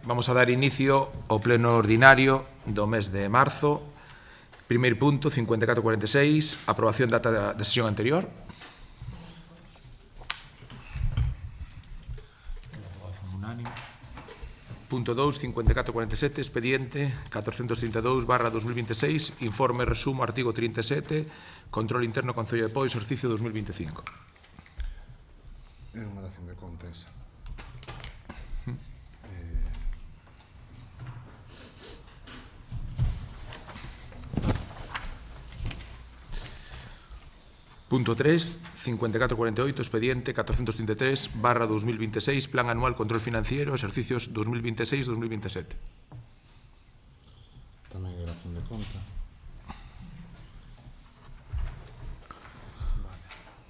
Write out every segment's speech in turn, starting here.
Vamos a dar inicio ao pleno ordinario do mes de marzo. Primeiro punto, 5446, aprobación da ata da sesión anterior. Punto 2, 5447, expediente 432/2026, informe resumo, artigo 37, control interno Concello de Poi, exercicio 2025. É unha dación de contas. Punto 3, 5448, expediente 433/2026, Plan Anual Control Financiero, exercicios 2026-2027. Tamén é dación de conta.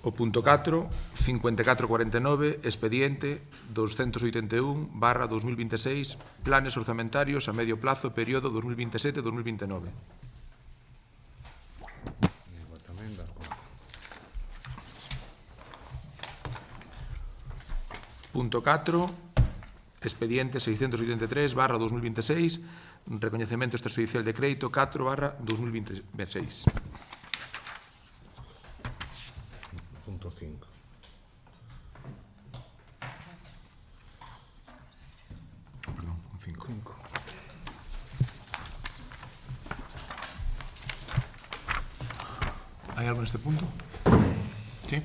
O punto 4, 5449, expediente 281/2026, planes orzamentarios a medio plazo, período 2027-2029. Tamén dar conta. Punto 4, expediente 683/2026, recoñecemento extrajudicial de crédito 4/2026. Punto 5. Perdón, un 5. Hai algo neste punto? Sí.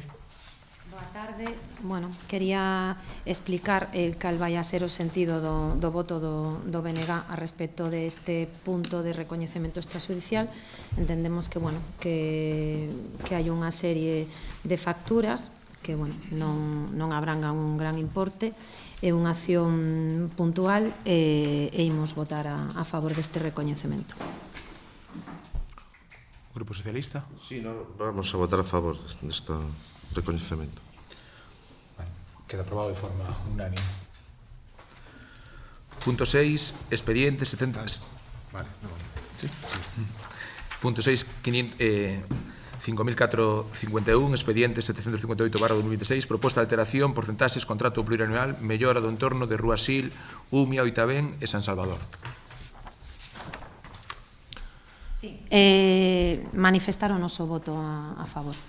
Boa tarde. Bueno, quería explicar cal vai a ser o sentido do voto do BNG a respecto deste punto de recoñecemento extrajudicial. Entendemos que, bueno, que hai unha serie de facturas que, bueno, non abrangan un gran importe, é unha acción puntual e imos votar a favor deste recoñecemento. Grupo Socialista. Sí, vamos a votar a favor deste recoñecemento. Queda aprobado de forma unánime. Punto 6, expediente 70... Vale, non. Sí. Punto 6, 5451, expediente 758/2026, proposta de alteración, porcentaxes, contrato plurianual, mellora do entorno de Rúa Sil, Umia, Oitabén e San Salvador. Sí. Manifestar o noso voto a favor.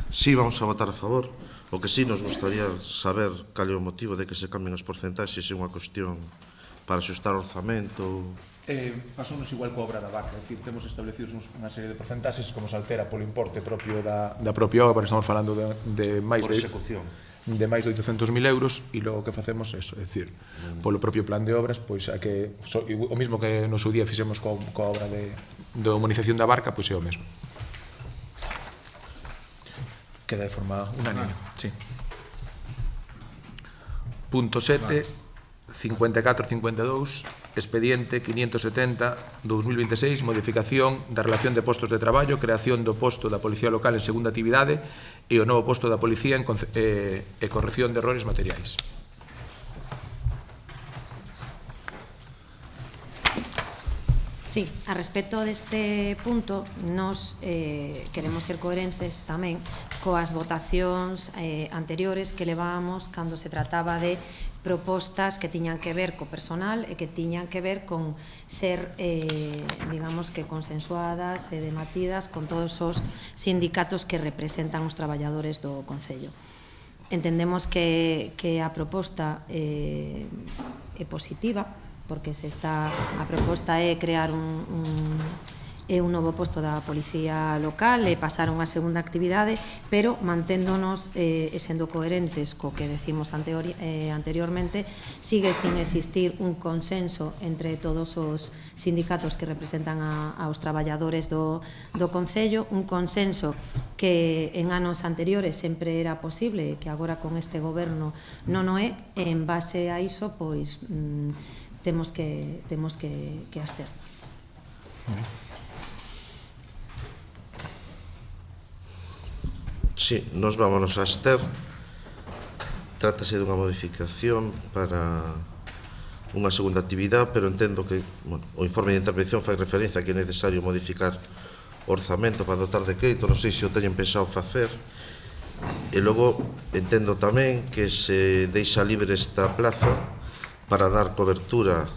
Sí, vamos a votar a favor. O que sí nos gustaría saber cal é o motivo de que se cambien os porcentaxes, se é unha cuestión para xustar o orzamento. Pasounos igual coa obra da vaca, é dicir, temos establecidos unha serie de porcentaxes como se altera polo importe propio da propia obra, estamos falando de máis Por execución. de máis de 800.000 euros, e logo que facemos é iso, é dicir, polo propio plan de obras, pois a que o mismo que no seu día fixemos coa obra de humanización da barca, pois é o mesmo. Queda de forma unánime. Sí. Punto 7, 5452, expediente 570/2026, modificación da relación de postos de traballo, creación do posto da Policía Local en segunda actividade e o novo posto da Policía e corrección de errores materiais. Sí, a respecto deste punto, nos queremos ser coherentes tamén coas votacións anteriores que levábamos cando se trataba de propostas que tiñan que ver co personal e que tiñan que ver con ser, digamos que consensuadas e debatidas con todos os sindicatos que representan os traballadores do Concello. Entendemos que a proposta é positiva, porque a proposta é crear un novo posto da Policía Local e pasar a unha segunda actividade, pero manténdonos e sendo coherentes co que decimos anteriormente, sigue sin existir un consenso entre todos os sindicatos que representan aos traballadores do Concello, un consenso que en anos anteriores sempre era posible e que agora con este goberno non o é, e en base a iso, pois, temos que absternos. Sí, nos vámonos a abster. Trátase dunha modificación para unha segunda actividade, pero entendo que o informe de intervención fai referencia a que é necesario modificar o orzamento para dotar de crédito. Non sei se o teñen pensado facer. E logo entendo tamén que se deixa libre esta plaza para dar cobertura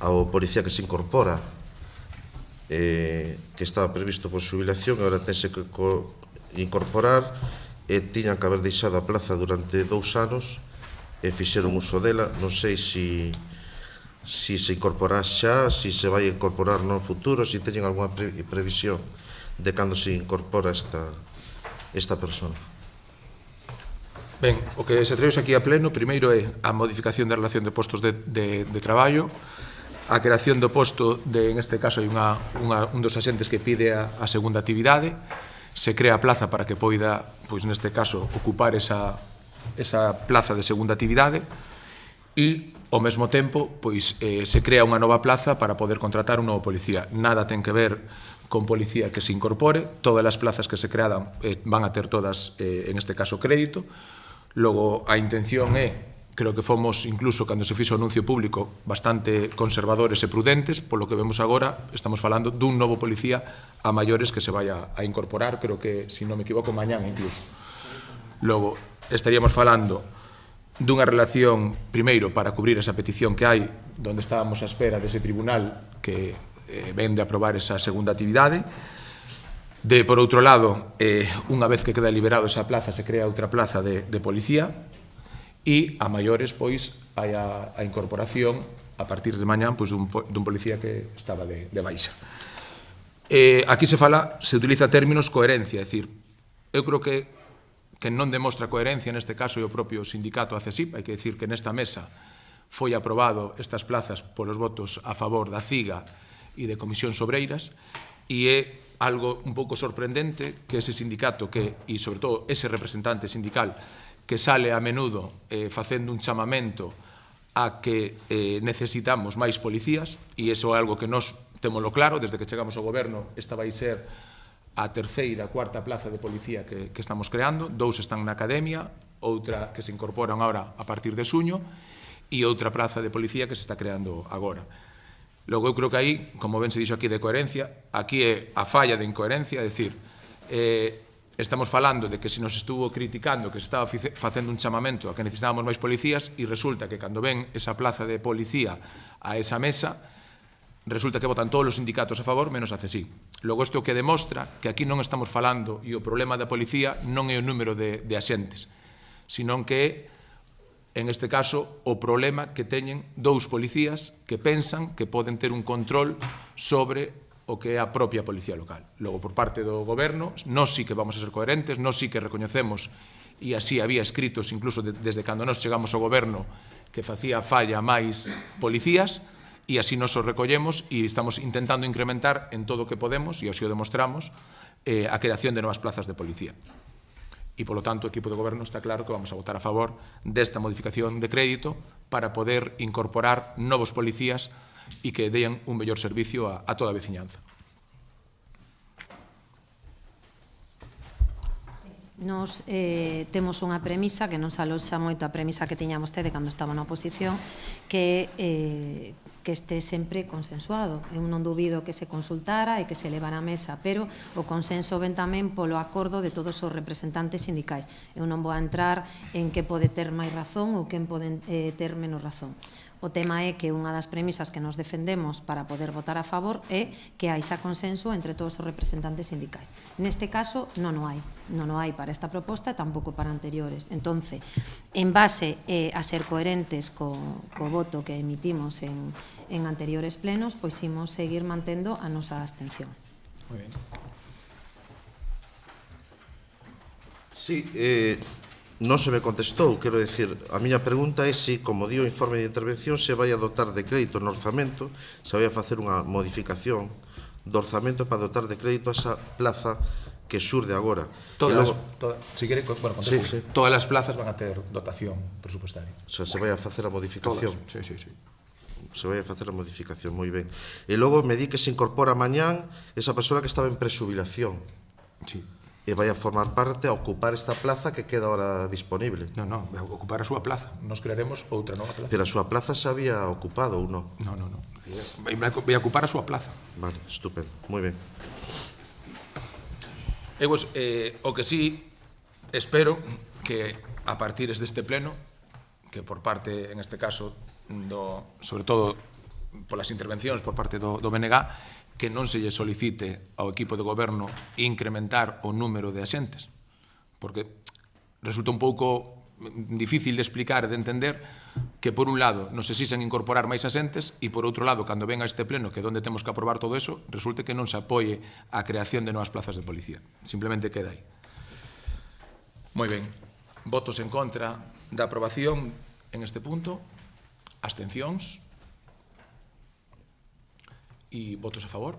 ao policía que se incorpora, que estaba previsto por xubilación, e agora tense que incorporar, e tiñan que haber deixado a plaza durante 2 anos e fixeron uso dela. Non sei se se incorporará xa, se se vai incorporar no futuro, se teñen alguna previsión de cando se incorpora esta persona. Ben, o que se traeu aquí a pleno, primeiro é a modificación da relación de postos de traballo, a creación do posto de, en este caso, hai un dos axentes que pide a segunda actividade, se crea a plaza para que poida, pois neste caso, ocupar esa plaza de segunda actividade, e, ao mesmo tempo, pois se crea unha nova plaza para poder contratar un novo policía. Nada ten que ver con policía que se incorpore, todas as plazas que se creadan van a ter todas, en este caso, crédito. Logo, a intención é, creo que fomos, incluso cando se fixo o anuncio público, bastante conservadores e prudentes, polo que vemos agora, estamos falando dun novo policía a maiores que se vai a incorporar, creo que, se non me equivoco, mañán incluso. Logo, estaríamos falando dunha relación, primeiro, para cubrir esa petición que hai, donde estábamos á espera dese tribunal que ven de aprobar esa segunda actividade. Por outro lado, unha vez que queda liberado esa plaza, se crea outra plaza de policía, e a maiores, pois, hai a incorporación a partir de mañán dun policía que estaba de baixa. Aquí se utiliza términos coherencia, é dicir, eu creo que non demostra coherencia neste caso é o propio sindicato ACESIP. Hai que dicir que nesta mesa foi aprobado estas plazas polos votos a favor da CIGA e de Comisións Obreiras, e é algo un pouco sorprendente que ese sindicato e sobre todo ese representante sindical que sale a menudo facendo un chamamento a que necesitamos máis policías, e iso é algo que nós témolo claro, desde que chegamos ao goberno esta vai ser a terceira, cuarta plaza de policía que estamos creando. 2 están na academia, outra que se incorporan agora a partir de xuño, e outra plaza de policía que se está creando agora. Logo, eu creo que aí, como ben se dixo aquí de coherencia, aquí é a falla de incoherencia, é dicir, estamos falando de que se nos estuvo criticando que se estaba facendo un chamamento a que necesitábamos máis policías, e resulta que cando ven esa plaza de policía a esa mesa, resulta que votan todos os sindicatos a favor, menos a CESI. Logo, isto que demostra que aquí non estamos falando, e o problema da policía non é o número de axentes, senón que é, en este caso, o problema que teñen 2 policías que pensan que poden ter un control sobre o que é a propia policía local. Logo, por parte do goberno, nós sí que vamos a ser coherentes, nós sí que recoñecemos, e así había escritos, incluso desde cando nós chegamos ao goberno, que facía falla máis policías, e así nos o recollemos, e estamos intentando incrementar en todo o que podemos, e así o demostramos, a creación de novas plazas de policía. E, polo tanto, o equipo de goberno está claro que vamos a votar a favor desta modificación de crédito para poder incorporar novos policías e que den un mellor servicio a toda a veciñanza. Nos temos unha premisa que non se aloxa moito a premisa que tiña vostede cando estaba na oposición, que este sempre consensuado. Eu non dubido que se consultara e que se levara a mesa, pero o consenso ven tamén polo acordo de todos os representantes sindicais. Eu non vou a entrar en que pode ter máis razón ou quen pode ter menos razón. O tema é que unha das premisas que nos defendemos para poder votar a favor é que hai xa consenso entre todos os representantes sindicais. Neste caso, non o hai. Non o hai para esta proposta e tampouco para anteriores. Entón, en base a ser coherentes co voto que emitimos en anteriores plenos, pois imos seguir mantendo a nosa abstención. Moi ben. Sí, non se me contestou, quero dicir, a miña pregunta é se, como di o informe de intervención, se vai a dotar de crédito no orzamento, se vai a facer unha modificación do orzamento para dotar de crédito a esa plaza que xurde agora. Todas as plazas van a ter dotación presupuestaria. O sea, se vai a facer a modificación. Sí. Se vai a facer a modificación, moi ben. E logo me di que se incorpora mañán esa persoa que estaba en presubilación. Sí. E vai a formar parte a ocupar esta plaza que queda ahora disponible. Non, vai ocupar a súa plaza. Nos crearemos outra nova plaza. Pero a súa plaza se había ocupado ou non? Non. Vai ocupar a súa plaza. Vale, estupendo, moi ben. O que sí, espero que a partir deste pleno, que por parte, en este caso, sobre todo polas intervencións por parte do BNG, que non se lle solicite ao equipo de goberno incrementar o número de axentes, porque resulta un pouco difícil de explicar e de entender que, por un lado, nos exixen incorporar máis axentes e, por outro lado, cando venga este pleno, que é onde temos que aprobar todo eso, resulte que non se apoie a creación de novas plazas de policía. Simplemente queda aí. Moi ben. Votos en contra da aprobación en este punto. Abstencións. E votos a favor.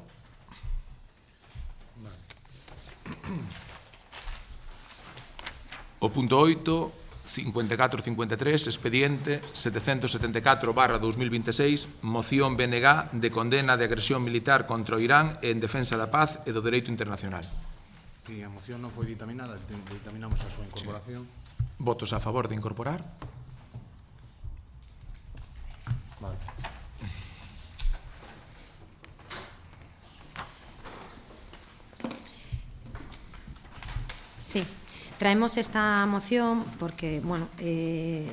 O punto 8, 54-53, expediente 774/2026, moción BNG de condena de agresión militar contra o Irán en defensa da paz e do dereito internacional. E a moción non foi ditaminada, ditaminamos a súa incorporación. Votos a favor de incorporar. Vale. Sí, traemos esta moción porque, bueno, é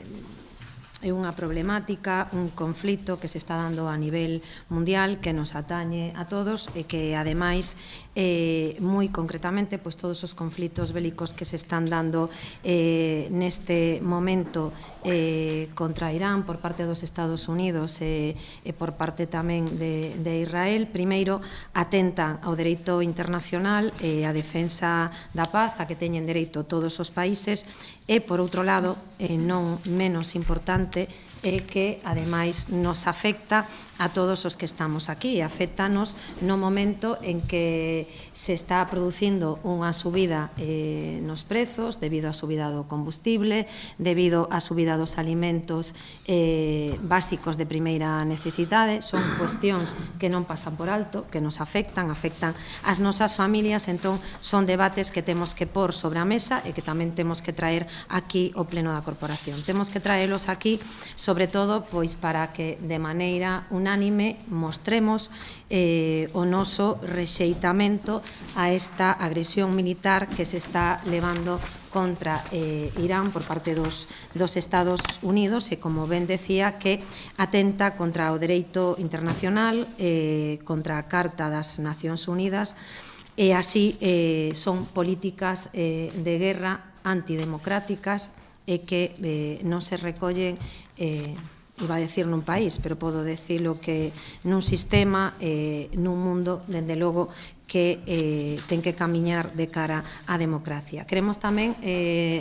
unha problemática, un conflito que se está dando a nivel mundial que nos atañe a todos e que, ademais, moi concretamente, pois todos os conflitos bélicos que se están dando neste momento contra Irán por parte dos Estados Unidos e por parte tamén de Israel, primeiro atentan ao dereito internacional e a defensa da paz a que teñen dereito todos os países e, por outro lado, non menos importante, é que, ademais, nos afecta a todos os que estamos aquí. Afectanos no momento en que se está producindo unha subida nos prezos debido á subida do combustible, debido á subida dos alimentos básicos de primeira necesidade. Son cuestións que non pasan por alto, que nos afectan as nosas familias. Entón, son debates que temos que pôr sobre a mesa e que tamén temos que traer aquí ao pleno da corporación. Temos que traelos aquí, sobre todo, pois para que de maneira unánime mostremos o noso rexeitamento a esta agresión militar que se está levando contra Irán por parte dos Estados Unidos e, como ben decía, que atenta contra o dereito internacional, contra a Carta das Nacións Unidas, e así son políticas de guerra antidemocráticas e que non se recollen, iba a decir nun país, pero podo decirlo que nun sistema, nun mundo, dende logo, que ten que camiñar de cara á democracia. Queremos tamén,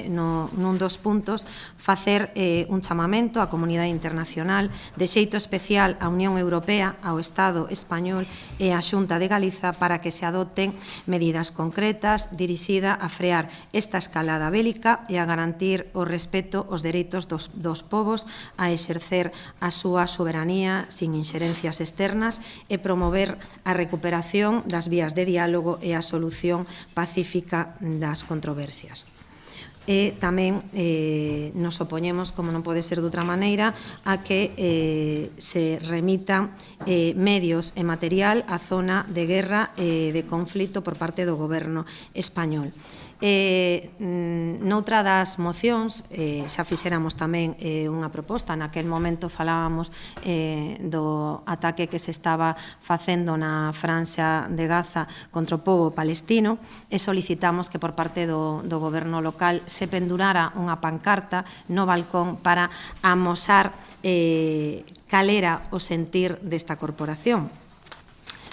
nun dos puntos, facer un chamamento á comunidade internacional, de xeito especial á Unión Europea, ao Estado español e á Xunta de Galiza, para que se adopten medidas concretas dirixida a frear esta escalada bélica e a garantir o respeto aos dereitos dos povos a exercer a súa soberanía sin inxerencias externas e promover a recuperación das vías de diálogo e a solución pacífica das controversias. E tamén nos opoñemos, como non pode ser de outra maneira, a que se remitan medios e material á zona de guerra e de conflito por parte do goberno español. Noutra das mocións xa fixéramos tamén unha proposta. Naquel momento falábamos do ataque que se estaba facendo na Franxa de Gaza contra o pobo palestino e solicitamos que por parte do goberno local se pendurara unha pancarta no balcón para amosar cal era o sentir desta corporación.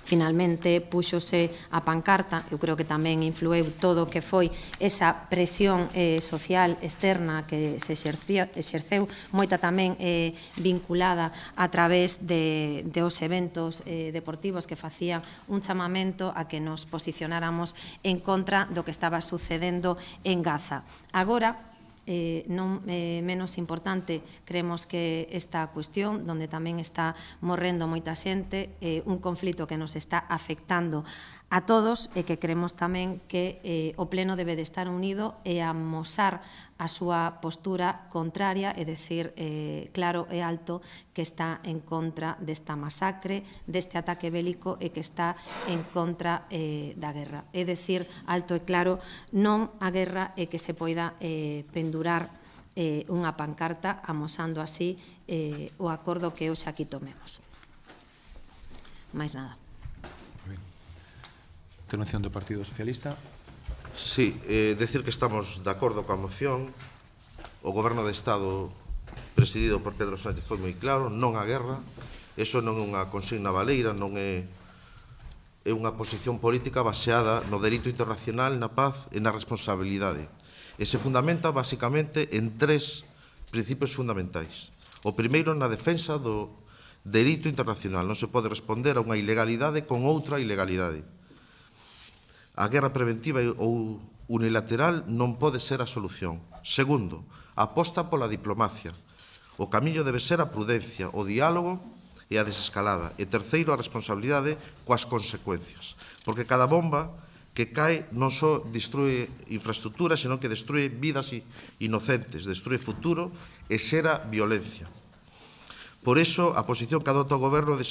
Finalmente púxose a pancarta. Eu creo que tamén influeu todo o que foi esa presión social externa que se exerceu, moita tamén vinculada a través dos eventos deportivos que facían un chamamento a que nos posicionáramos en contra do que estaba sucedendo en Gaza. Agora, non menos importante, creemos que esta cuestión, onde tamén está morrendo moita xente, un conflito que nos está afectando a todos e que creemos tamén que o Pleno debe de estar unido e amosar a súa postura contraria, é dicir, claro e alto que está en contra desta masacre, deste ataque bélico e que está en contra da guerra. É dicir, alto e claro, non a guerra e que se poida pendurar unha pancarta amosando así o acordo que hoxe aquí tomemos. Mais nada. Intervención do Partido Socialista. Sí, decir que estamos de acordo coa moción. O Goberno de Estado presidido por Pedro Sánchez foi moi claro, non á guerra. Eso non é unha consigna baleira, non é unha posición política baseada no dereito internacional, na paz e na responsabilidade. E se fundamenta basicamente en 3 principios fundamentais. O primeiro, na defensa do dereito internacional. Non se pode responder a unha ilegalidade con outra ilegalidade. A guerra preventiva ou unilateral non pode ser a solución. Segundo, a aposta pola diplomacia. O camiño debe ser a prudencia, o diálogo e a desescalada. E terceiro, a responsabilidade coas consecuencias. Porque cada bomba que cae non só destrue infraestructuras, senón que destrue vidas inocentes, destrue futuro e xera violencia. Por iso, a posición que adopta o Goberno é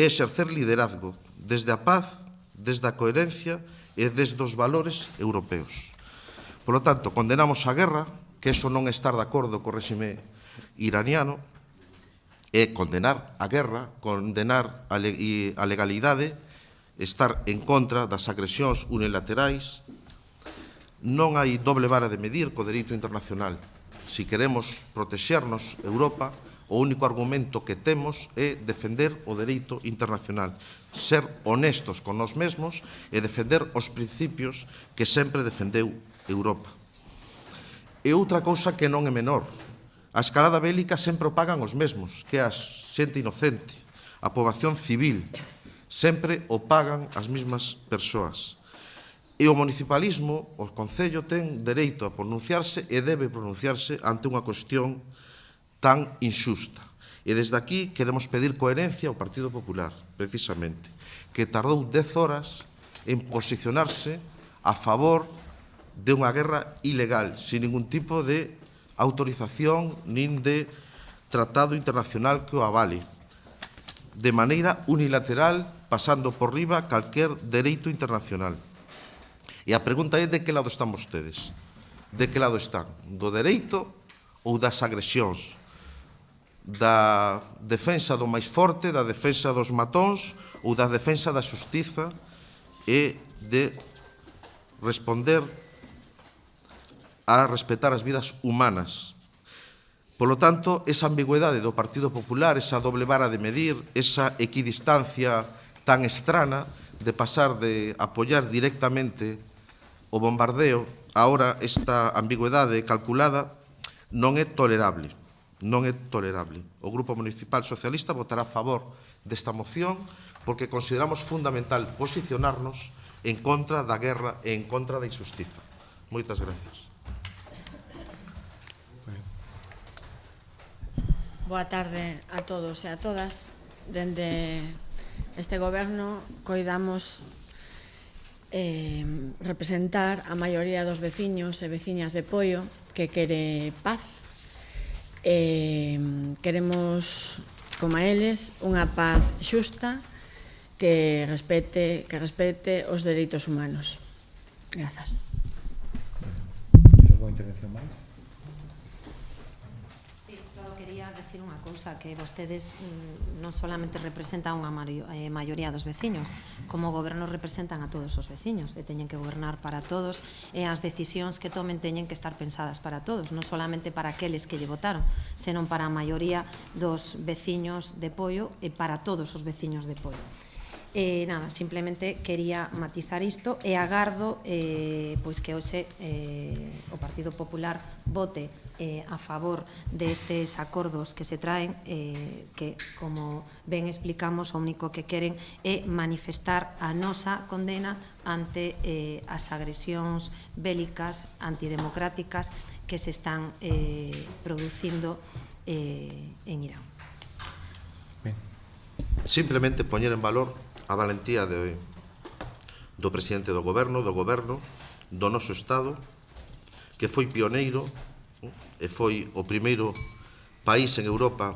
exercer liderazgo desde a paz, desde a coherencia e desde os valores europeos. Por lo tanto, condenamos a guerra, que eso non estar de acordo co réxime iraniano, é condenar a guerra, condenar a legalidade, estar en contra das agresións unilaterais. Non hai doble vara de medir co dereito internacional. Si queremos protexernos Europa, o único argumento que temos é defender o dereito internacional, ser honestos con nós mesmos e defender os principios que sempre defendeu Europa. E outra cousa que non é menor, a escalada bélica sempre o pagan os mesmos, que é a xente inocente, a poboación civil, sempre o pagan as mesmas persoas. E o municipalismo, o Concello, ten dereito a pronunciarse e debe pronunciarse ante unha cuestión tan injusta. E desde aquí queremos pedir coherencia ao Partido Popular, precisamente, que tardou 10 horas en posicionarse a favor de unha guerra ilegal, sin ningún tipo de autorización nin de tratado internacional que o avale, de maneira unilateral, pasando por riba calquer dereito internacional. E a pregunta é de que lado están vostedes? De que lado están? Do dereito ou das agresións? Da defensa do máis forte, da defensa dos matóns ou da defensa da xustiza e de responder a respetar as vidas humanas. Por lo tanto, esa ambigüedade do Partido Popular, esa doble vara de medir, esa equidistancia tan estrana de pasar de apoiar directamente o bombardeo, ahora esta ambigüedade calculada non é tolerable. Non é tolerable. O Grupo Municipal Socialista votará a favor desta moción porque consideramos fundamental posicionarnos en contra da guerra e en contra da injustiza. Moitas gracias. Boa tarde a todos e a todas. Dende este Goberno coidamos representar a maioría dos veciños e veciñas de Poio que quere paz. Queremos, como a eles, unha paz xusta que respete os dereitos humanos. Grazas. Alguna intervención máis? Sí, só quería decir unha cousa, que vostedes non solamente representan unha maioría dos veciños, como o goberno representan a todos os veciños e teñen que gobernar para todos e as decisións que tomen teñen que estar pensadas para todos, non solamente para aqueles que lle votaron, senón para a maioría dos veciños de Poio e para todos os veciños de Poio. Nada, simplemente quería matizar isto e agardo pois que hoxe o Partido Popular vote a favor destes acordos que se traen, que, como ben explicamos, o único que queren é manifestar a nosa condena ante as agresións bélicas antidemocráticas que se están producindo en Irán. Simplemente poñer en valor a valentía do presidente do goberno, do noso Estado, que foi pioneiro e foi o primeiro país en Europa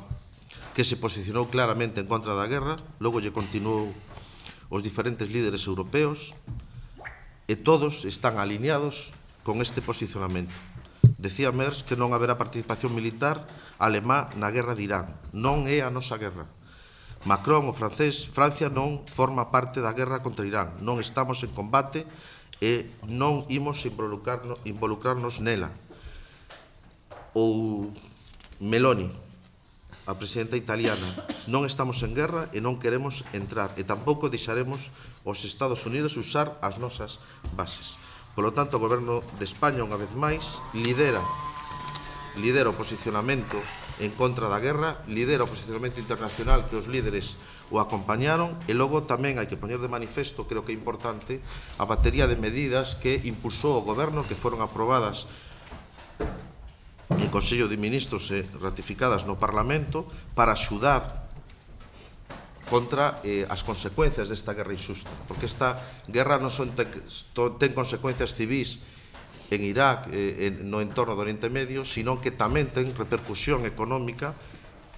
que se posicionou claramente en contra da guerra, logo lle continuou os diferentes líderes europeos, e todos están alineados con este posicionamento. Decía Merz que non haberá participación militar alemá na guerra de Irán. Non é a nosa guerra. Macron, o francés, Francia non forma parte da guerra contra Irán. Non estamos en combate e non imos involucrarnos nela. Ou Meloni, a presidenta italiana, non estamos en guerra e non queremos entrar, e tampouco deixaremos os Estados Unidos usar as nosas bases. Polo tanto, o goberno de España, unha vez máis, lidera o posicionamento en contra da guerra, lidera o posicionamento internacional que os líderes o acompañaron, e logo tamén hai que poñer de manifesto, creo que é importante, a batería de medidas que impulsou o goberno, que foron aprobadas en Consello de Ministros e ratificadas no Parlamento para axudar contra as consecuencias desta guerra injusta, porque esta guerra non ten consecuencias civis en Irak, no entorno do Oriente Medio, sino que tamén ten repercusión económica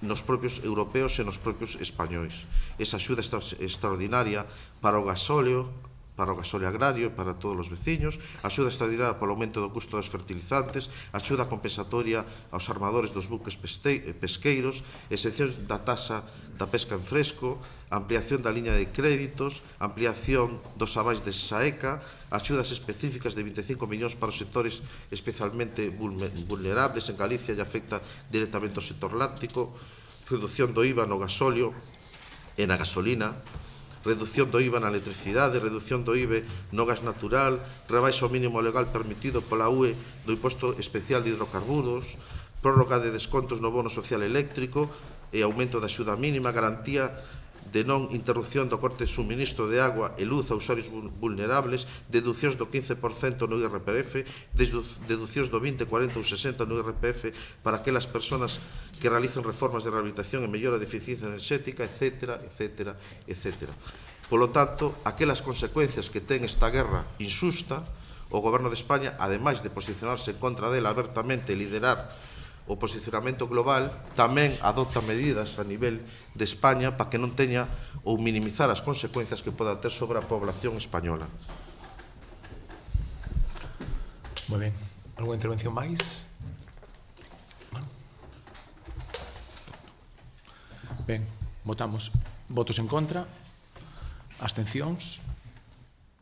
nos propios europeos e nos propios españois. Esa axuda extraordinaria para o gasóleo agrario e para todos os veciños, axuda extraordinaria polo aumento do custo dos fertilizantes, axuda compensatoria aos armadores dos buques pesqueiros, exencións da taxa da pesca en fresco, ampliación da liña de créditos, ampliación dos avais de SAECA, axudas específicas de 25 millóns para os sectores especialmente vulnerables. En Galicia lle afecta directamente ao sector láctico, reducción do IVA no gasóleo e na gasolina, reducción do IVA na electricidade, reducción do IVA no gas natural, rebaixa ao mínimo legal permitido pola UE do imposto especial de hidrocarburos, prórroga de descontos no bono social eléctrico e aumento da axuda mínima, garantía de non interrupción do corte de suministro de agua e luz a usuarios vulnerables, deduccións do 15% no IRPF, deduccións do 20, 40 ou 60 no IRPF para aquelas persoas que realicen reformas de rehabilitación e mellora de eficiencia enerxética, etc., etc., etc. Polo tanto, aquelas consecuencias que ten esta guerra injusta, o Goberno de España, ademais de posicionarse contra dela abertamente e liderar o posicionamento global, tamén adopta medidas a nivel de España para que non teña ou minimizar as consecuencias que poda ter sobre a población española. Moi ben. Alguna intervención máis? Ben, votamos. Votos en contra, abstencións,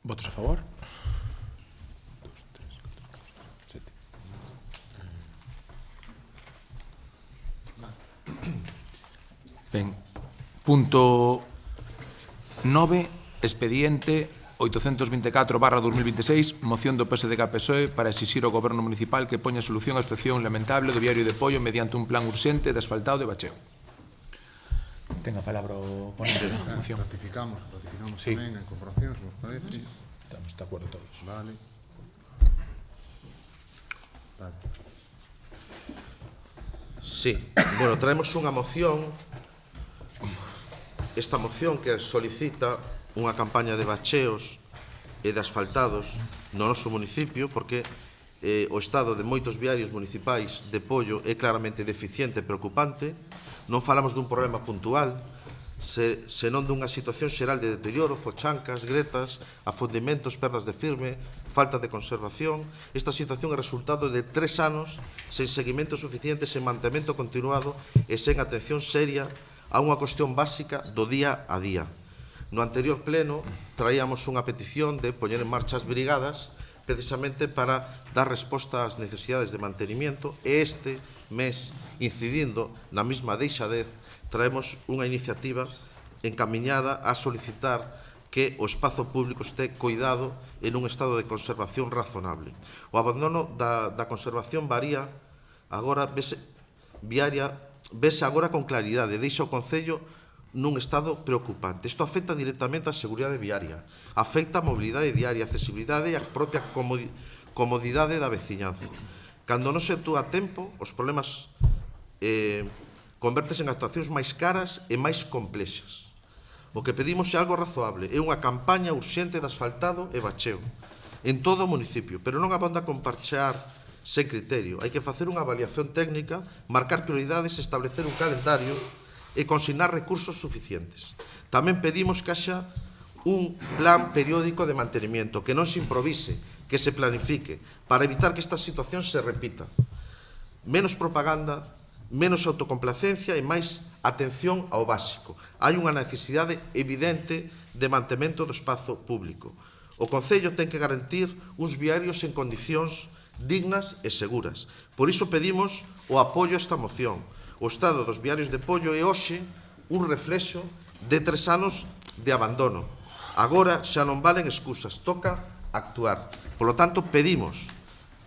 votos a favor. Ben, punto 9, expediente 824/2026, moción do PSDG-PSOE para exixir ao Goberno Municipal que poña solución á situación lamentable do viario de Pollo mediante un plan urxente de asfaltado de bacheo. Ten a palabra o ponente da moción. Ratificamos Sí. tamén a incorporación, se nos parece. Estamos de acordo todos. Vale. Sí, bueno, traemos unha moción. Esta moción que solicita unha campaña de bacheos e de asfaltados no noso municipio, porque o estado de moitos viarios municipais de Pollo é claramente deficiente e preocupante. Non falamos dun problema puntual, senón dunha situación xeral de deterioro, fochancas, gretas, afundimentos, perdas de firme, falta de conservación. Esta situación é resultado de 3 anos sen seguimento suficiente, sen mantemento continuado e sen atención seria a unha cuestión básica do día a día. No anterior pleno traíamos unha petición de poñer en marcha as brigadas precisamente para dar resposta ás necesidades de mantenimiento, e este mes, incidindo na mesma deixadez, traemos unha iniciativa encamiñada a solicitar que o espazo público este cuidado en un estado de conservación razonable. O abandono da conservación varía agora, vese agora con claridade, deixa o Concello nun estado preocupante. Isto afecta directamente á seguridade viaria, afecta a mobilidade diaria, a accesibilidade e a propia comodidade da veciñanza. Cando non se actúa a tempo, os problemas convertesen en actuacións máis caras e máis complexas. O que pedimos é algo razoable, é unha campaña urxente de asfaltado e bacheo en todo o municipio, pero non abonda con parchear sen criterio. Hai que facer unha avaliación técnica, marcar prioridades, establecer un calendario e consignar recursos suficientes. Tamén pedimos que haxa un plan periódico de mantenimiento, que non se improvise, que se planifique, para evitar que esta situación se repita. Menos propaganda, menos autocomplacencia e máis atención ao básico. Hai unha necesidade evidente de mantemento do espazo público. O Concello ten que garantir uns viarios en condicións dignas e seguras. Por iso pedimos o apoio a esta moción. O estado dos viarios de Pollo é hoxe un reflexo de 3 anos de abandono. Agora xa non valen excusas, toca actuar. Por lo tanto, pedimos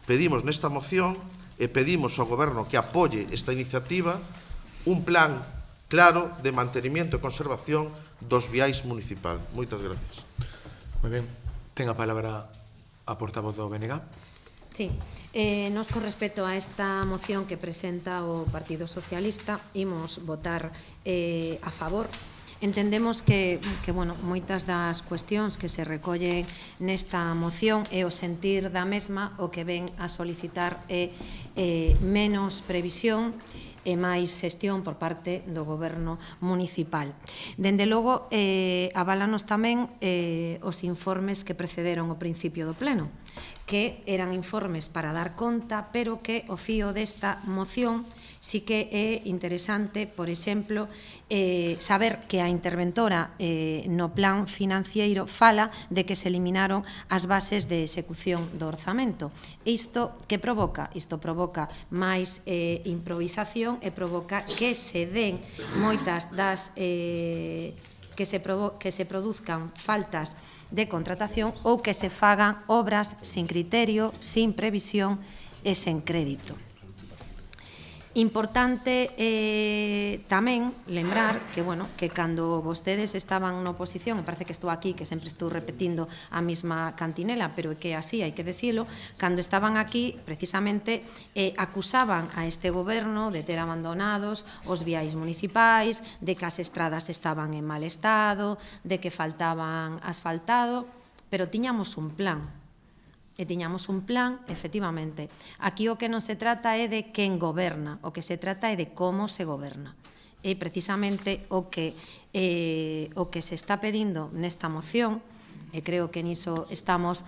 nesta moción e pedimos ao Goberno que apoie esta iniciativa un plan claro de mantenimiento e conservación dos viais municipal. Moitas gracias. Moi ben. Ten a palabra a portavoz do BNG. Sí, nos con respecto a esta moción que presenta o Partido Socialista imos votar a favor. Entendemos que moitas das cuestións que se recollen nesta moción e o sentir da mesma o que ven a solicitar é menos previsión e máis xestión por parte do Goberno municipal. Dende logo, aválanos tamén os informes que precederon o principio do pleno, que eran informes para dar conta, pero que o fío desta moción sí que é interesante, por exemplo, saber que a interventora no plan financiero fala de que se eliminaron as bases de execución do orzamento. Isto que provoca? Isto provoca máis improvisación e provoca que se den moitas das que se produzcan faltas de contratación ou que se fagan obras sin criterio, sin previsión e sen crédito. Importante tamén lembrar que cando vostedes estaban na oposición, e parece que estou aquí, que sempre estou repetindo a mesma cantinela, pero é que así hai que decilo, cando estaban aquí, precisamente, acusaban a este goberno de ter abandonados os viais municipais, de que as estradas estaban en mal estado, de que faltaban asfaltado, pero tiñamos un plan. E tiñamos un plan, efectivamente. Aquí o que non se trata é de quen goberna, o que se trata é de como se goberna. E precisamente o que se está pedindo nesta moción, e creo que niso estamos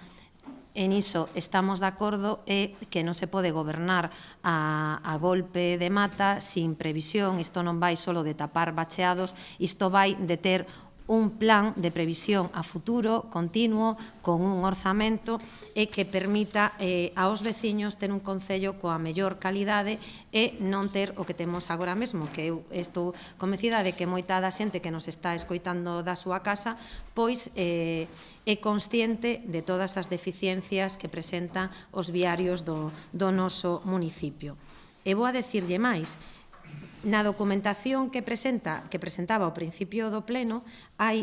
de acordo, é que non se pode gobernar a golpe de mata, sin previsión. Isto non vai só de tapar bacheados, isto vai de ter un plan de previsión a futuro, continuo, con un orzamento e que permita aos veciños ter un concello coa mellor calidade e non ter o que temos agora mesmo, que eu estou convencida de que moita da xente que nos está escoitando da súa casa pois é consciente de todas as deficiencias que presentan os viarios do noso municipio. E vou a decirlle máis. Na documentación que presentaba ao principio do pleno hai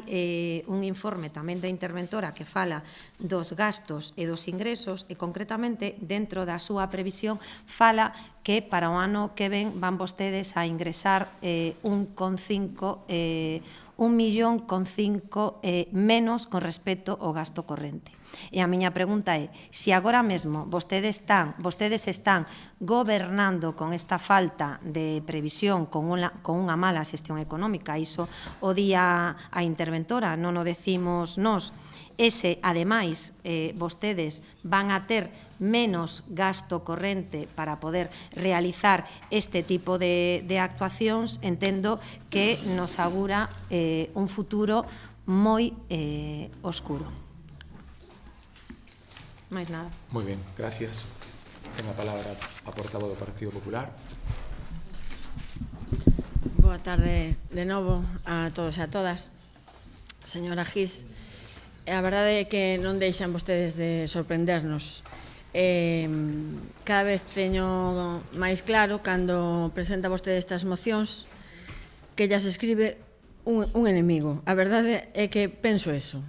un informe tamén da interventora que fala dos gastos e dos ingresos e concretamente dentro da súa previsión fala que para o ano que ven van vostedes a ingresar 1,5 menos con respecto ao gasto corrente. E a miña pregunta é, se agora mesmo vostedes están gobernando con esta falta de previsión, con unha mala xestión económica, iso o día a interventora, non o decimos nós, ese, ademais, vostedes van a ter menos gasto corrente para poder realizar este tipo de actuacións, entendo que nos augura un futuro moi oscuro. Máis nada. Moi ben, gracias. Ten a palabra a portavoz do Partido Popular. Boa tarde de novo a todos e a todas. Señora Gis, a verdade é que non deixan vostedes de sorprendernos. Cada vez teño máis claro, cando presenta vostede estas mocións, que ya se escribe un enemigo. A verdade é que penso eso.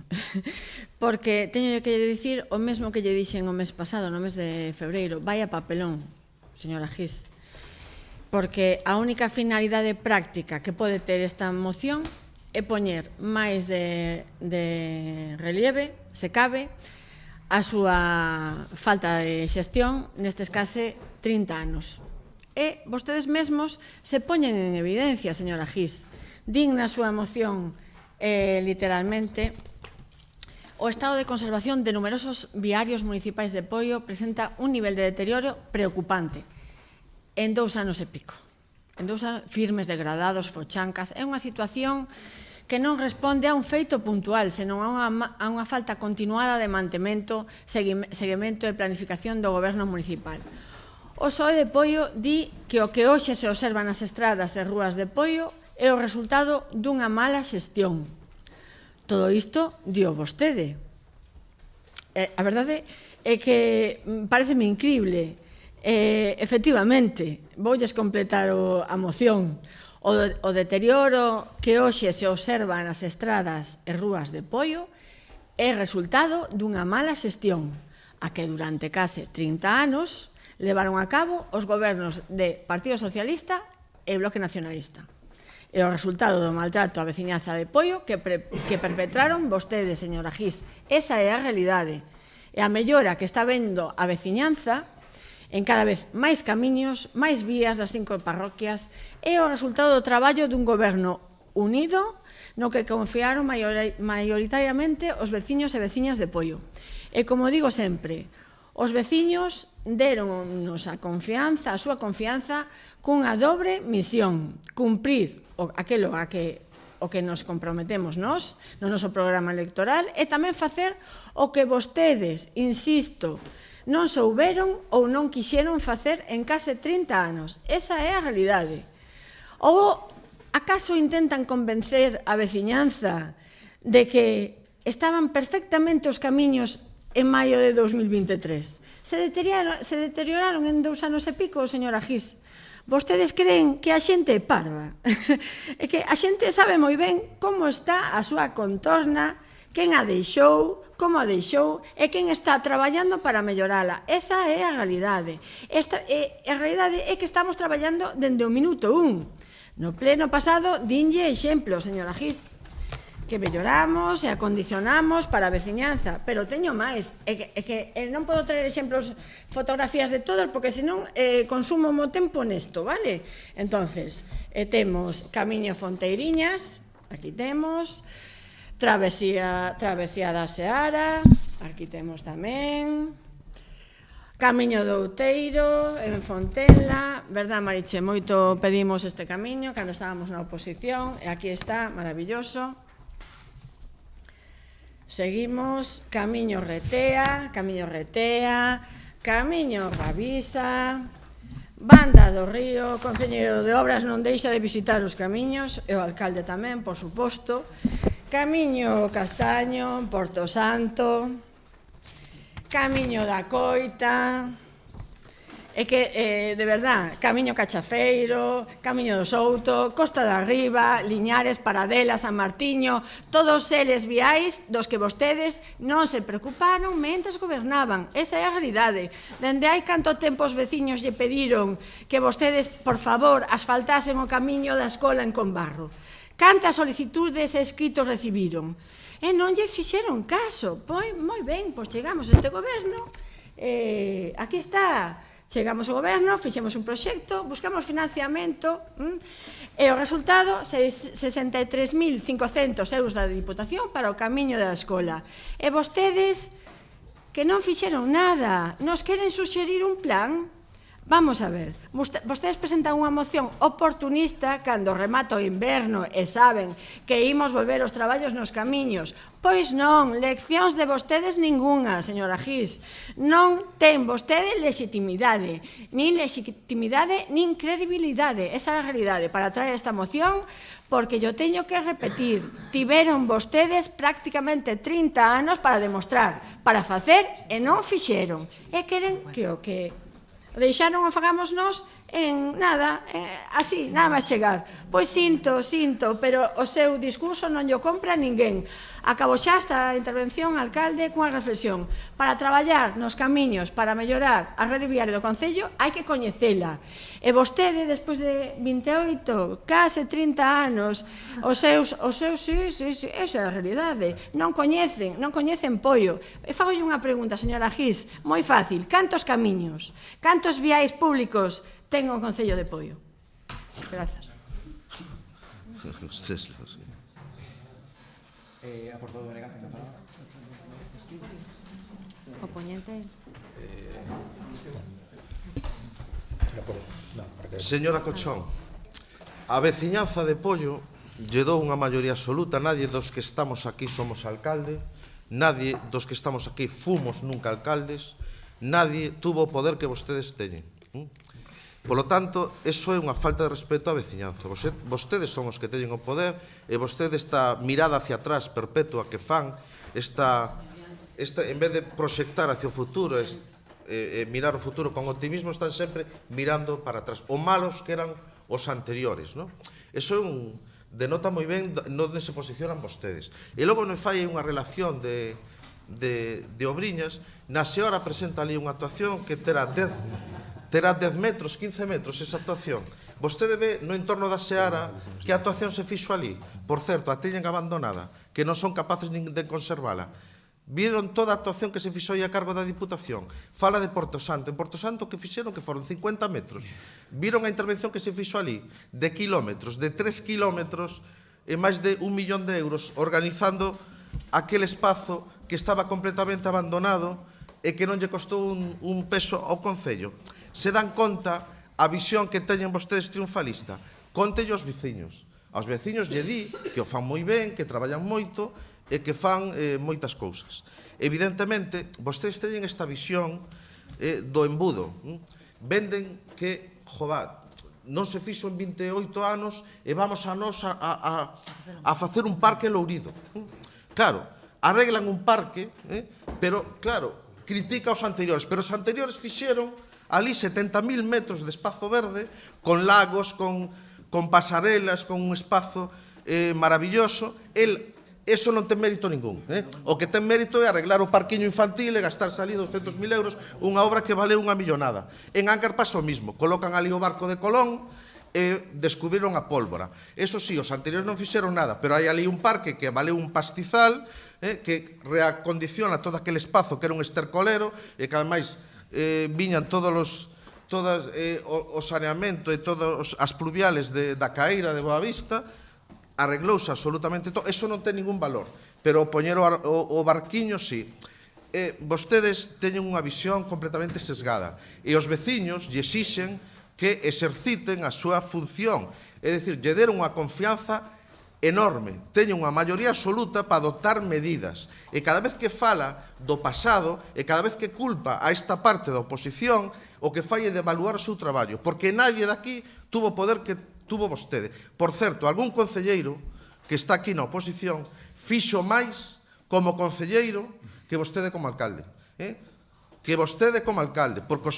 Porque teño que dicir o mesmo que lle dixen o mes pasado, no mes de febreiro. Vaya papelón, señora Gis. Porque a única finalidade práctica que pode ter esta moción é poñer máis de relieve, se cabe, a súa falta de xestión nestes case 30 anos. E vostedes mesmos se poñen en evidencia, señora Gis. Din na súa moción, literalmente, o estado de conservación de numerosos viarios municipais de Poio presenta un nivel de deterioro preocupante en 2 anos e pico. En 2 anos, firmes, degradados, fochancas. É unha situación que non responde a un feito puntual, senón a unha falta continuada de mantemento, seguimento e planificación do goberno municipal. O PSOE de Poio di que o que hoxe se observa nas estradas e rúas de Poio é o resultado dunha mala xestión. Todo isto dio vostede. A verdade é que pareceme incrible. Efectivamente, voulles completar a moción. O deterioro que hoxe se observa nas estradas e rúas de Poio é resultado dunha mala xestión, a que durante case 30 anos levaron a cabo os gobernos de Partido Socialista e Bloque Nacionalista. E o resultado do maltrato á veciñanza de Poio que perpetraron vostedes, señora Gis. Esa é a realidade. E a mellora que está vendo a veciñanza en cada vez máis camiños, máis vías das 5 parroquias, é o resultado do traballo dun goberno unido no que confiaron maioritariamente os veciños e veciñas de Poio. E como digo sempre, os veciños deronnos a súa confianza cunha dobre misión: cumprir aquilo o que nos comprometemos nós no noso programa electoral e tamén facer o que vostedes, insisto, non souberon ou non quixeron facer en case 30 anos. Esa é a realidade. Ou acaso intentan convencer a veciñanza de que estaban perfectamente os camiños en maio de 2023? Se deterioraron en 2 anos e pico, señora Gis. Vostedes creen que a xente é parva. É que a xente sabe moi ben como está a súa contorna, quen a deixou, como a deixou e quen está traballando para mellorala. Esa é a realidade. A realidade é que estamos traballando dende o minuto 1. No pleno pasado, dinlle exemplo, señora Gis, que melloramos e acondicionamos para a veciñanza, pero teño máis, é que non podo traer exemplos, fotografías de todos, porque senón consumo o tempo nesto, vale? Entonces, temos Camiño Fonteiriñas, aquí temos, Travesía da Seara, aquí temos tamén, Camiño do Outeiro, en Fontenla, verdad, Mariche, moito pedimos este camiño cando estábamos na oposición, e aquí está, maravilloso. Seguimos, Camiño Retea, Camiño Gavisa, Banda do Río, Concelleiro de Obras non deixa de visitar os camiños, e o alcalde tamén, por suposto, Camiño Castaño, Porto Santo, Camiño da Coita, é que, de verdad, Camiño Cachafeiro, Camiño do Souto, Costa da Riba, Liñares, Paradela, San Martiño, todos eles viais dos que vostedes non se preocuparon mentres gobernaban. Esa é a realidade. Dende hai canto tempo os veciños lle pediron que vostedes, por favor, asfaltasen o camiño da escola en Combarro. Cantas solicitudes escritos recibiron? E non lle fixeron caso. Pois, moi ben, pois chegamos a este goberno, aquí está. Chegamos ao goberno, fixemos un proxecto, buscamos financiamento e o resultado 63.500 euros da Diputación para o camiño da escola. E vostedes que non fixeron nada, nos queren suxerir un plan? Vamos a ver, vostedes presentan unha moción oportunista cando remata o inverno e saben que imos volver os traballos nos camiños. Pois non, leccións de vostedes ningunha, señora Gis. Non ten vostede legitimidade, nin credibilidade. Esa é a realidade para traer esta moción, porque yo teño que repetir, tiveron vostedes prácticamente 30 anos para demostrar, para facer e non fixeron. E queren que o que deixaron o fagamos nós, en nada, así, nada máis chegar. Pois sinto, pero o seu discurso non lle compra ninguén. Acabo xa esta intervención, alcalde, cunha reflexión. Para traballar nos camiños, para mellorar a rede viaria do Concello, hai que coñecela. E vostede, despois de 28, case 30 anos, os seus, sí, esa é a realidade. Non coñecen Poio. E fagolle unha pregunta, señora Gis, moi fácil. Cantos camiños, cantos viais públicos ten o Concello de Poio? Grazas. O poñente... Señora Cochón, a veciñanza de Poio lle dou unha maioría absoluta. Nadie dos que estamos aquí somos alcalde, nadie dos que estamos aquí fomos nunca alcaldes, nadie tuvo o poder que vostedes teñen. Polo tanto, eso é unha falta de respeto á veciñanza. Vostedes son os que teñen o poder e vostede esta mirada hacia atrás perpetua que fan, en vez de proxectar hacia o futuro, mirar o futuro con optimismo, están sempre mirando para atrás. O malos que eran os anteriores, non? Eso denota moi ben onde se posicionan vostedes. E logo non fai unha relación de obriñas. Na Seora presenta ali unha actuación que terá 10 metros, 15 metros esa actuación. Vostede ve no entorno da Seara que a actuación se fixo ali. Por certo, a teñen abandonada, que non son capaces nin de conservala. Viron toda a actuación que se fixo aí a cargo da Diputación. Fala de Porto Santo. En Porto Santo que fixeron que foron 50 metros. Viron a intervención que se fixo ali de kilómetros, de 3 kilómetros e máis de 1 millón de euros organizando aquel espazo que estaba completamente abandonado e que non lle costou un peso ao Concello. Se dan conta a visión que teñen vostedes triunfalista. Contelle aos veciños. Aos veciños lle di que o fan moi ben, que traballan moito e que fan moitas cousas. Evidentemente, vostedes teñen esta visión do embudo. Venden que, non se fixo en 28 anos e vamos a nos a facer un parque en Lourido. Claro, arreglan un parque, pero, claro, critica os anteriores. Pero os anteriores fixeron ali 70.000 metros de espazo verde, con lagos, con pasarelas, con un espazo maravilloso. Eso non ten mérito ningún. O que ten mérito é arreglar o parquiño infantil e gastarse ali 200.000 euros, unha obra que vale unha millonada. En Ancar pasa o mismo, colocan ali o barco de Colón e descubriron a pólvora. Eso sí, os anteriores non fixeron nada, pero hai ali un parque que vale un pastizal, que reacondiciona todo aquel espazo que era un estercolero e que ademais viñan todos o saneamento e todas as pluviales da Caeira de Boavista. Arreglouse absolutamente todo. Eso non ten ningún valor, pero poñer o barquiño sí. Vostedes teñen unha visión completamente sesgada e os veciños lle exixen que exerciten a súa función, é dicir, lle deron unha confianza enorme, teñen unha maioría absoluta para adoptar medidas, e cada vez que fala do pasado e cada vez que culpa a esta parte da oposición, o que fai é devaluar o seu traballo, porque nadie daqui tuvo o poder que tuvo vostede. Por certo, algún concelleiro que está aquí na oposición fixo máis como concelleiro que vostede como alcalde. Que vostede como alcalde, porque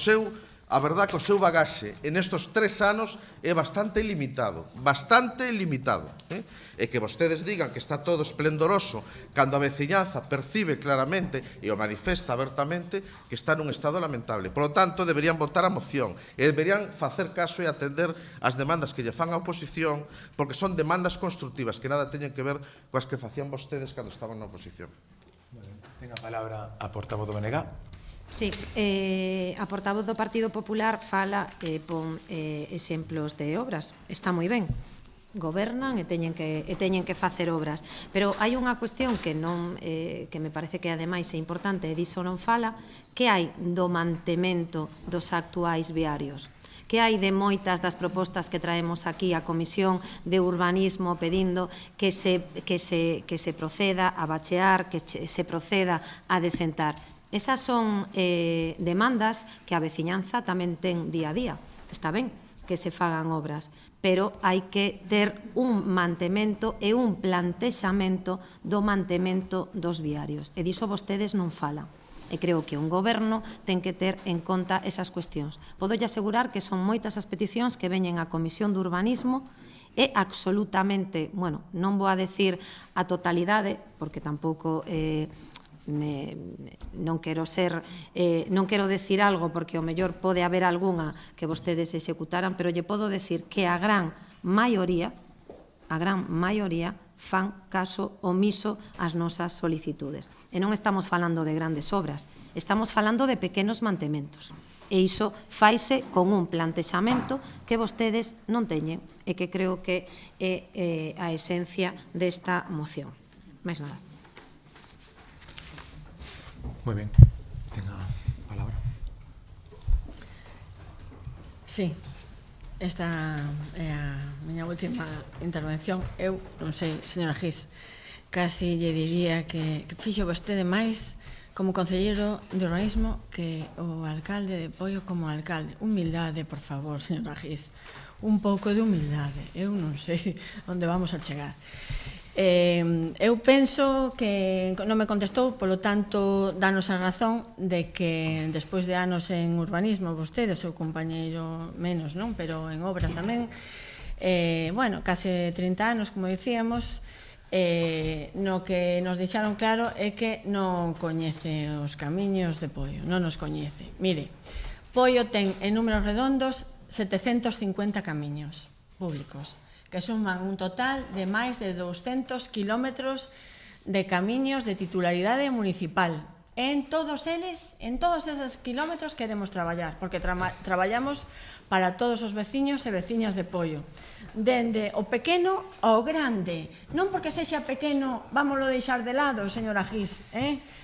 a verdad que o seu bagaxe en estos 3 anos é bastante limitado. E que vostedes digan que está todo esplendoroso cando a veciñanza percibe claramente e o manifesta abertamente que está nun estado lamentable. Por lo tanto, deberían votar a moción e deberían facer caso e atender as demandas que lle fan a oposición, porque son demandas constructivas que nada teñen que ver coas que facían vostedes cando estaban na oposición. Ten a palabra a portavoz do BNG. Sí, a portavoz do Partido Popular fala pon exemplos de obras. Está moi ben, gobernan e teñen que facer obras, pero hai unha cuestión que me parece que ademais é importante e diso non fala, que hai do mantemento dos actuais viarios, que hai de moitas das propostas que traemos aquí a Comisión de Urbanismo pedindo que se proceda a bachear, que se proceda a decentar. Esas son demandas que a veciñanza tamén ten día a día. Está ben que se fagan obras, pero hai que ter un mantemento e un plantexamento do mantemento dos viarios. E diso vostedes non falan. e creo que un goberno ten que ter en conta esas cuestións. Podolle asegurar que son moitas as peticións que veñen á Comisión de Urbanismo e absolutamente, bueno, non vou a decir a totalidade, porque tampouco non quero decir algo porque o mellor pode haber algunha que vostedes executaran, pero lle podo decir que a gran maioría fan caso omiso ás nosas solicitudes. E non estamos falando de grandes obras, estamos falando de pequenos mantementos. E iso faise con un plantexamento que vostedes non teñen e que creo que é a esencia desta moción. Mais nada. Moi ben, ten a palabra. Sí, esta é a miña última intervención. Eu non sei, señora Gis, casi lle diría que fixo vostede máis como concelleiro de urbanismo que o alcalde de Poio como alcalde. Humildade, por favor, señora Gis. Un pouco de humildade. Eu non sei onde vamos a chegar. Eu penso que non me contestou, polo tanto, danos a razón de que despois de anos en urbanismo, vostede, o seu compañeiro menos, non? Pero en obra tamén, bueno, case 30 anos, como dicíamos, no que nos deixaron claro é que non coñece os camiños de Poio, non nos coñece. Mire, Poio ten en números redondos 750 camiños públicos, que suman un total de máis de 200 kilómetros de camiños de titularidade municipal. En todos eles, en todos esos kilómetros queremos traballar, porque traballamos para todos os veciños e veciñas de Poio. Dende o pequeno ao grande. Non porque sexa pequeno, vámoslo deixar de lado, señora Gis.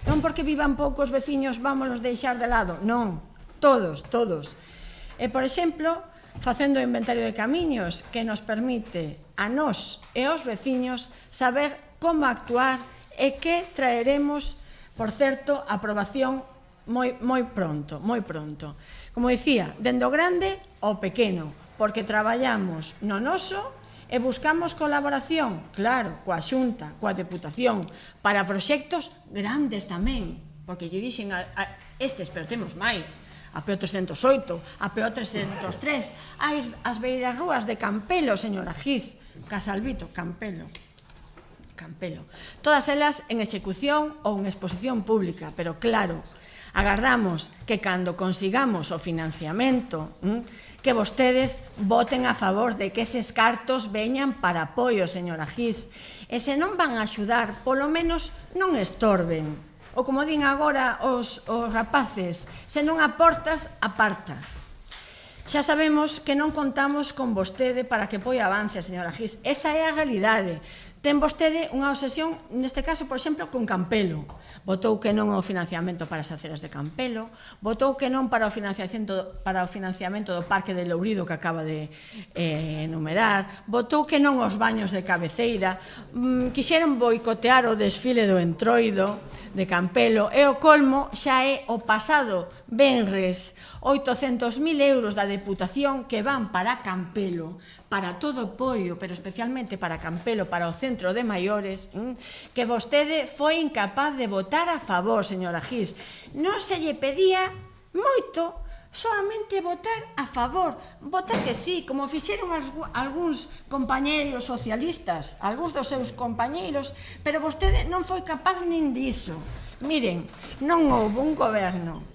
Non porque vivan poucos veciños, vámoslos deixar de lado. Non, todos, todos. E, por exemplo, facendo o inventario de camiños que nos permite a nós e aos veciños saber como actuar e que traeremos, por certo, a aprobación moi pronto, moi pronto. Como dicía, dende o grande ao pequeno, porque traballamos no noso e buscamos colaboración, claro, coa Xunta, coa Deputación, para proxectos grandes tamén, porque lle dixen a estes, pero temos máis, a PO 308, a PO 303, as beiras rúas de Campelo, señora Gis, Casalvito, Campelo. Todas elas en execución ou en exposición pública, pero claro, agardamos que cando consigamos o financiamento, que vostedes voten a favor de que eses cartos veñan para apoio, señora Gis, e se non van a axudar, polo menos non estorben. Ou como din agora os rapaces, se non aportas, aparta. Xa sabemos que non contamos con vostede para que Poio avance, señora Gis. Esa é a realidade. Ten vostede unha obsesión, neste caso, por exemplo, con Campelo. Votou que non ao financiamento para as aceras de Campelo, votou que non para o financiamento do Parque de Lourido que acaba de enumerar, votou que non aos baños de cabeceira, quixeron boicotear o desfile do Entroido de Campelo, e o colmo xa é o pasado venres 800.000 euros da Deputación que van para Campelo, para todo o Poio, pero especialmente para Campelo, para o centro de maiores, que vostede foi incapaz de votar a favor, señora Gis. Non se lle pedía moito, solamente votar a favor. Votar que sí, como fixeron algúns compañeiros socialistas, algúns dos seus compañeiros, pero vostede non foi capaz nin diso. Miren, non houve un goberno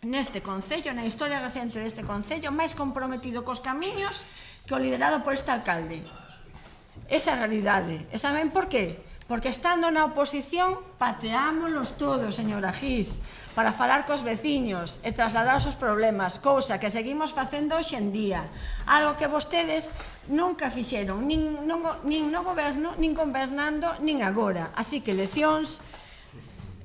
neste concello, na historia recente deste concello, máis comprometido cos camiños que o liderado por este alcalde. Esa realidade. E saben por qué? Porque estando na oposición pateámonos todos, señora Gis, para falar cos veciños e trasladar os seus problemas, cousa que seguimos facendo hoxe en día, algo que vostedes nunca fixeron, nin no goberno, nin gobernando, nin agora. Así que leccións,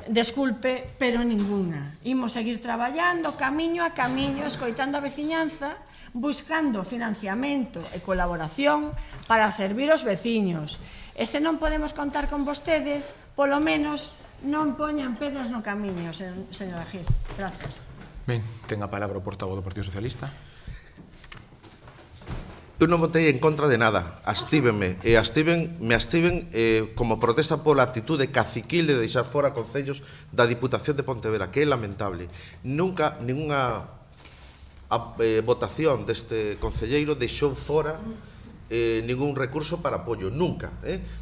desculpe, pero ninguna. Imos seguir traballando camiño a camiño, escoitando a veciñanza, buscando financiamento e colaboración para servir os veciños. E se non podemos contar con vostedes, polo menos non poñan pedras no camiño, señora Gis. Gracias. Ben, ten a palabra o portavoz do Partido Socialista. Eu non votei en contra de nada, abstíveme, e me abstiven como protesta pola actitude caciquil de deixar fora concellos da Diputación de Pontevedra, que é lamentable. Nunca, ninguna votación deste concelleiro deixou fora ningún recurso para apoio, nunca.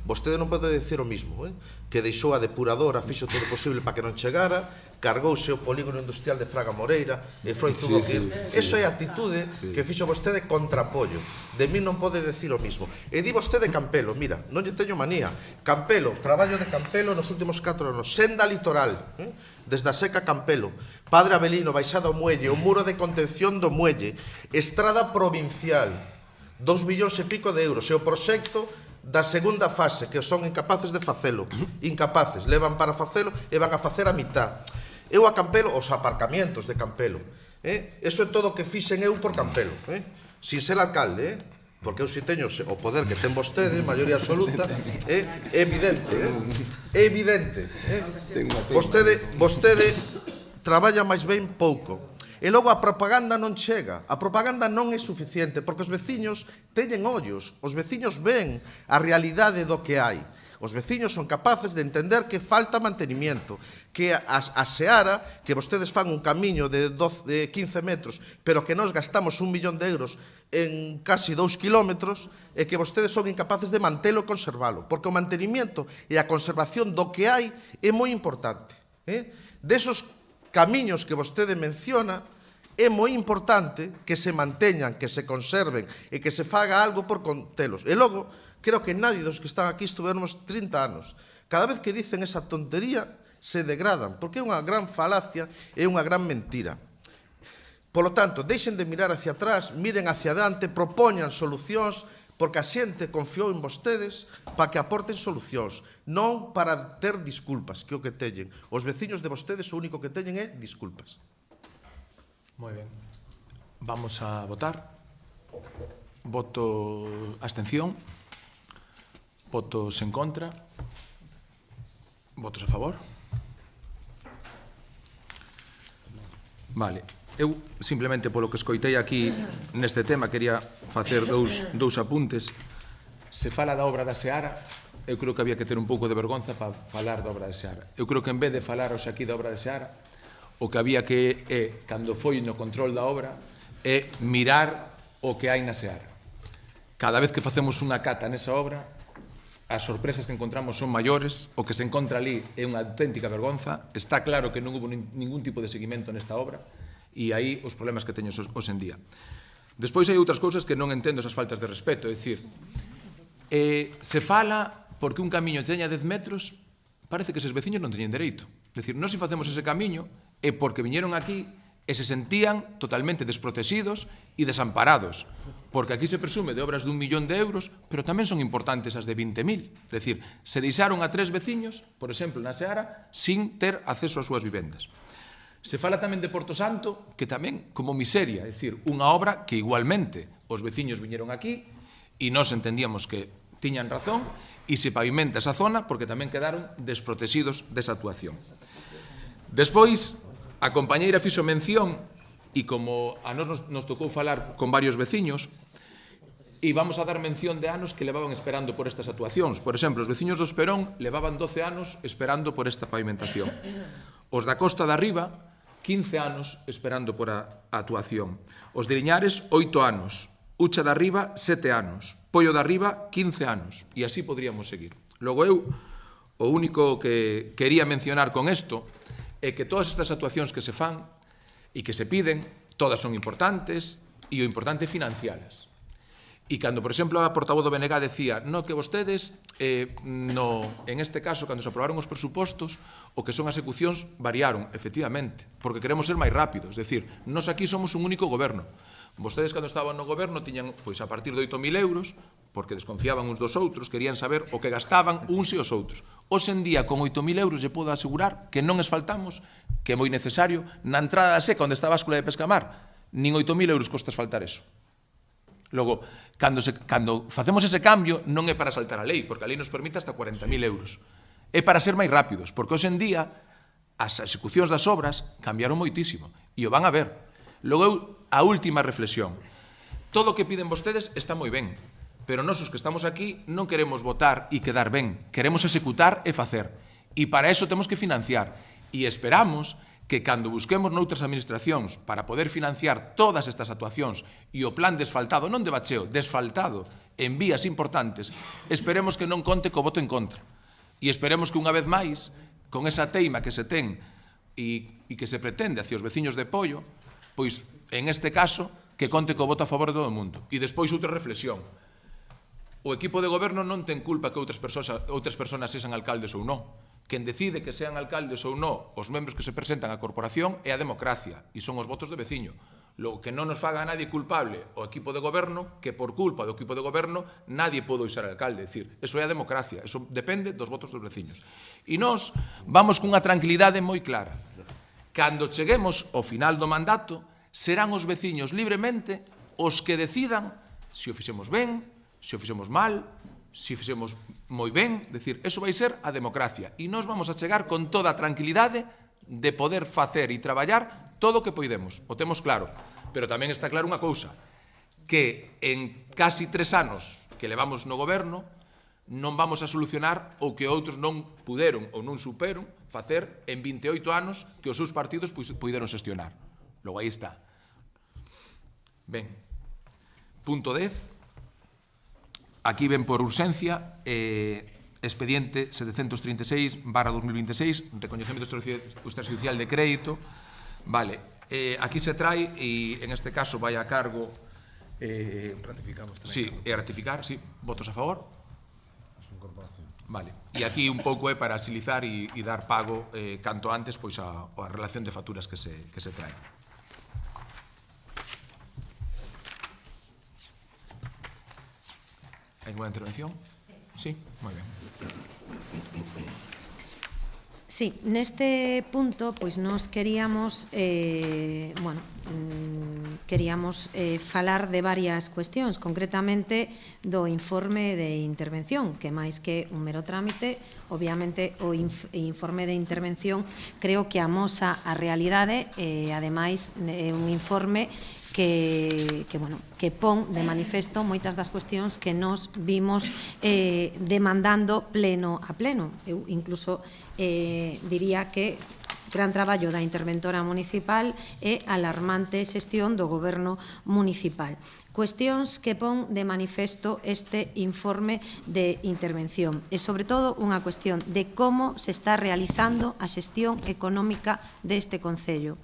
Vostede non pode decir o mismo, que deixou a depuradora, fixo todo o posible para que non chegara, cargouse o polígono industrial de Fraga Moreira, e foi tudo que... Eso é a actitude que fixo vostede contra apoio. De mí non pode decir o mismo. E di vostede Campelo, mira, non lle teño manía. Campelo, traballo de Campelo nos últimos 4 anos, senda litoral, desde a Seca Campelo, Padre Abelino, baixada ao muelle, o muro de contención do muelle, estrada provincial, 2 millóns e pico de euros, e o proxecto da segunda fase, que son incapaces de facelo, incapaces, levan para facelo e van a facer a mitad. Eu a Campelo, os aparcamientos de Campelo, eso é todo o que fixen eu por Campelo, sin ser alcalde, porque eu si teño o poder que ten vostede, maioría absoluta, é evidente, é evidente. Vostede traballa máis ben pouco. E logo a propaganda non chega, a propaganda non é suficiente, porque os veciños teñen ollos, os veciños ven a realidade do que hai. Os veciños son capaces de entender que falta mantenimiento, que a Seara, que vostedes fan un camiño de 15 metros, pero que nos gastamos 1 millón de euros en casi 2 kilómetros, e que vostedes son incapaces de mantelo e conservalo, porque o mantenimiento e a conservación do que hai é moi importante. Desos camiños que vostede menciona, é moi importante que se manteñan, que se conserven e que se faga algo por contelos. E logo, creo que nadie dos que están aquí estuvemos 30 anos. Cada vez que dicen esa tontería, se degradan, porque é unha gran falacia e unha gran mentira. Polo tanto, deixen de mirar hacia atrás, miren hacia adiante, propoñan solucións, porque a xente confiou en vostedes para que aporten solucións, non para ter disculpas, que é o que teñen. Os veciños de vostedes o único que teñen é disculpas. Moi ben. Vamos a votar. Voto abstención. Votos en contra. Votos a favor. Vale. Eu, simplemente polo que escoitei aquí neste tema, quería facer dous apuntes. Se fala da obra da Seara, eu creo que había que ter un pouco de vergonza para falar da obra da Seara. Eu creo que en vez de falar hoxe aquí da obra da Seara, o que había que cando foi no control da obra, é mirar o que hai na Seara. Cada vez que facemos unha cata nesa obra, as sorpresas que encontramos son maiores, o que se encontra ali é unha auténtica vergonza, está claro que non hubo ningún tipo de seguimento nesta obra, e aí os problemas que teño hoxe en día. Despois hai outras cousas que non entendo esas faltas de respeto, é dicir, se fala porque un camiño teña 10 metros, parece que eses veciños non teñen dereito. É dicir, nós se facemos ese camiño é porque viñeron aquí e se sentían totalmente desprotegidos e desamparados, porque aquí se presume de obras de 1 millón de euros, pero tamén son importantes as de 20.000. É dicir, se deixaron a 3 veciños, por exemplo, na Seara, sin ter acceso ás súas vivendas. Se fala tamén de Porto Santo, que tamén como miseria, é dicir, unha obra que igualmente os veciños viñeron aquí e nós entendíamos que tiñan razón e se pavimenta esa zona porque tamén quedaron desprotegidos desa actuación. Despois, a compañeira fixo mención e como a nos tocou falar con varios veciños e vamos a dar mención de anos que levaban esperando por estas actuacións. Por exemplo, os veciños do Esperón levaban 12 anos esperando por esta pavimentación. Os da Costa da Riba, 15 anos esperando por a actuación. Os de Liñares, 8 anos. Ucha da Riba, 7 anos. Pollo da Riba, 15 anos. E así podríamos seguir. Logo eu, o único que quería mencionar con isto é que todas estas actuacións que se fan e que se piden, todas son importantes e o importante é financialas. E cando, por exemplo, a portavoz do BNG decía no, que vostedes, en este caso, cando se aprobaron os presupostos, o que son as execucións variaron, efectivamente, porque queremos ser máis rápidos. É dicir, nós aquí somos un único goberno. Vostedes, cando estaban no goberno, tiñan, pois, a partir de 8.000 euros, porque desconfiaban uns dos outros, querían saber o que gastaban uns e os outros. Hoxe en día, con 8.000 euros, lle podo asegurar que non esfaltamos, que é moi necesario, na entrada da seca, onde está a báscula de Pescamar, nin 8.000 euros costa asfaltar eso. Logo, cando facemos ese cambio, non é para saltar a lei, porque a lei nos permite hasta 40.000 euros. É para ser máis rápidos, porque hoxe en día as execucións das obras cambiaron moitísimo, e o van a ver. Logo, a última reflexión. todo o que piden vostedes está moi ben, pero nós os que estamos aquí non queremos votar e quedar ben, queremos executar e facer. E para eso temos que financiar. E esperamos que cando busquemos noutras administracións para poder financiar todas estas actuacións e o plan desfaltado, non de bacheo, desfaltado en vías importantes, esperemos que non conte co voto en contra. E esperemos que unha vez máis, con esa teima que se ten e que se pretende hacia os veciños de Pollo, pois, en este caso, que conte co voto a favor de todo o mundo. E despois outra reflexión. O equipo de goberno non ten culpa que outras persoas sexan alcaldes ou non. Quen decide que sean alcaldes ou non os membros que se presentan á corporación é a democracia e son os votos de veciño. Logo que non nos faga a nadie culpable o equipo de goberno que por culpa do equipo de goberno nadie pode ser alcalde. É dicir, eso é a democracia, eso depende dos votos dos veciños. E nós vamos cunha tranquilidade moi clara. Cando cheguemos ao final do mandato, serán os veciños libremente os que decidan se o fixemos ben, se o fixemos mal, se fixemos moi ben, decir, eso vai ser a democracia. E nós vamos a chegar con toda a tranquilidade de poder facer e traballar todo o que poidemos. O temos claro. Pero tamén está claro unha cousa, que en casi 3 anos que levamos no goberno, non vamos a solucionar o que outros non puderon ou non superon facer en 28 anos que os seus partidos puderon xestionar. Logo, aí está. Ben, punto 10. Aquí ven por urxencia, expediente 736/2026, recoñecemento extrajudicial de crédito. Vale, aquí se trae, e en este caso vai a cargo... Ratificamos tamén. Sí, ratificar, sí. Votos a favor? As incorporación. Vale, e aquí un pouco é para agilizar e dar pago canto antes pois a relación de facturas que se traen. Hai unha intervención? Sí, moi ben. Sí, neste punto, pois nos queríamos, falar de varias cuestións, concretamente do informe de intervención, que máis que un mero trámite, obviamente o informe de intervención creo que amosa a realidade e, ademais, é un informe que pon de manifesto moitas das cuestións que nos vimos demandando pleno a pleno. Eu incluso diría que gran traballo da interventora municipal e alarmante xestión do goberno municipal. Cuestións que pon de manifesto este informe de intervención e, sobre todo, unha cuestión de como se está realizando a xestión económica deste concello.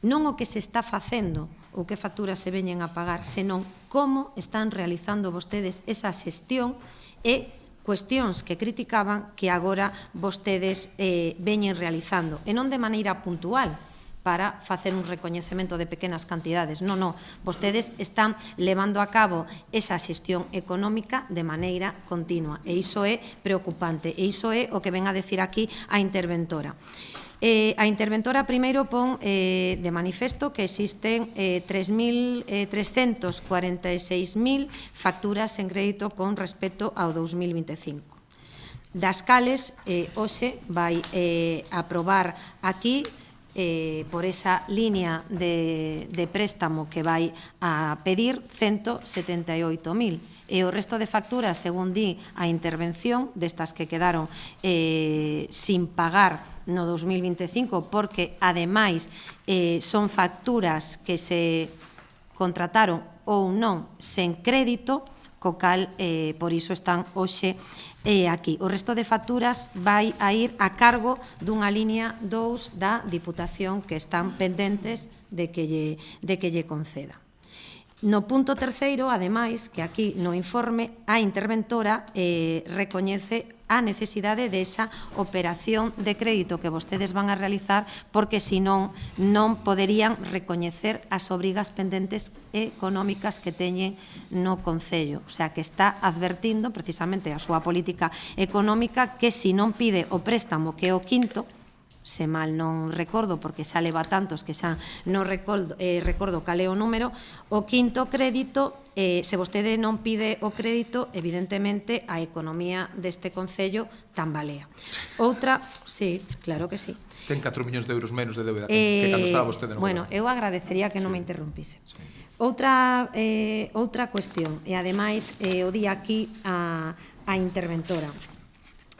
Non o que se está facendo ou que facturas se veñen a pagar, senón como están realizando vostedes esa xestión e cuestións que criticaban que agora vostedes veñen realizando, e non de maneira puntual para facer un recoñecemento de pequenas cantidades. Non, vostedes están levando a cabo esa xestión económica de maneira continua, e iso é preocupante, e iso é o que ven a decir aquí a interventora. A interventora primeiro pon de manifesto que existen 346.000 facturas en crédito con respecto ao 2025. Das cales, hoxe vai aprobar aquí por esa línea de préstamo que vai a pedir 178.000. E o resto de facturas, según di a intervención, destas que quedaron sin pagar no 2025, porque, ademais, son facturas que se contrataron ou non sen crédito, co cal, por iso están hoxe aquí. O resto de facturas vai a ir a cargo dunha línea 2 da Diputación que están pendentes de que lle conceda. No punto terceiro, ademais, que aquí no informe a interventora recoñece a necesidade desa operación de crédito que vostedes van a realizar, porque senón non poderían recoñecer as obrigas pendentes económicas que teñen no Concello. O sea, que está advertindo precisamente a súa política económica que se non pide o préstamo, que é o quinto, se mal non recordo, porque xa leva tantos que xa non recordo cal é o número, o quinto crédito, se vostede non pide o crédito, evidentemente a economía deste Concello tambalea. Outra, sí, claro que sí. Ten 4 millóns de euros menos de débeda que cando estaba vostede no goberno. Bueno, eu agradecería que non me interrumpise. Outra cuestión, e ademais o di aquí a interventora.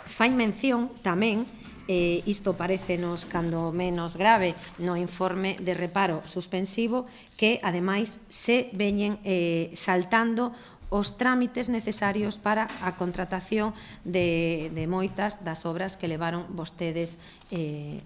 Fai mención tamén, isto parecenos cando menos grave no informe de reparo suspensivo, que ademais se veñen saltando os trámites necesarios para a contratación de moitas das obras que levaron vostedes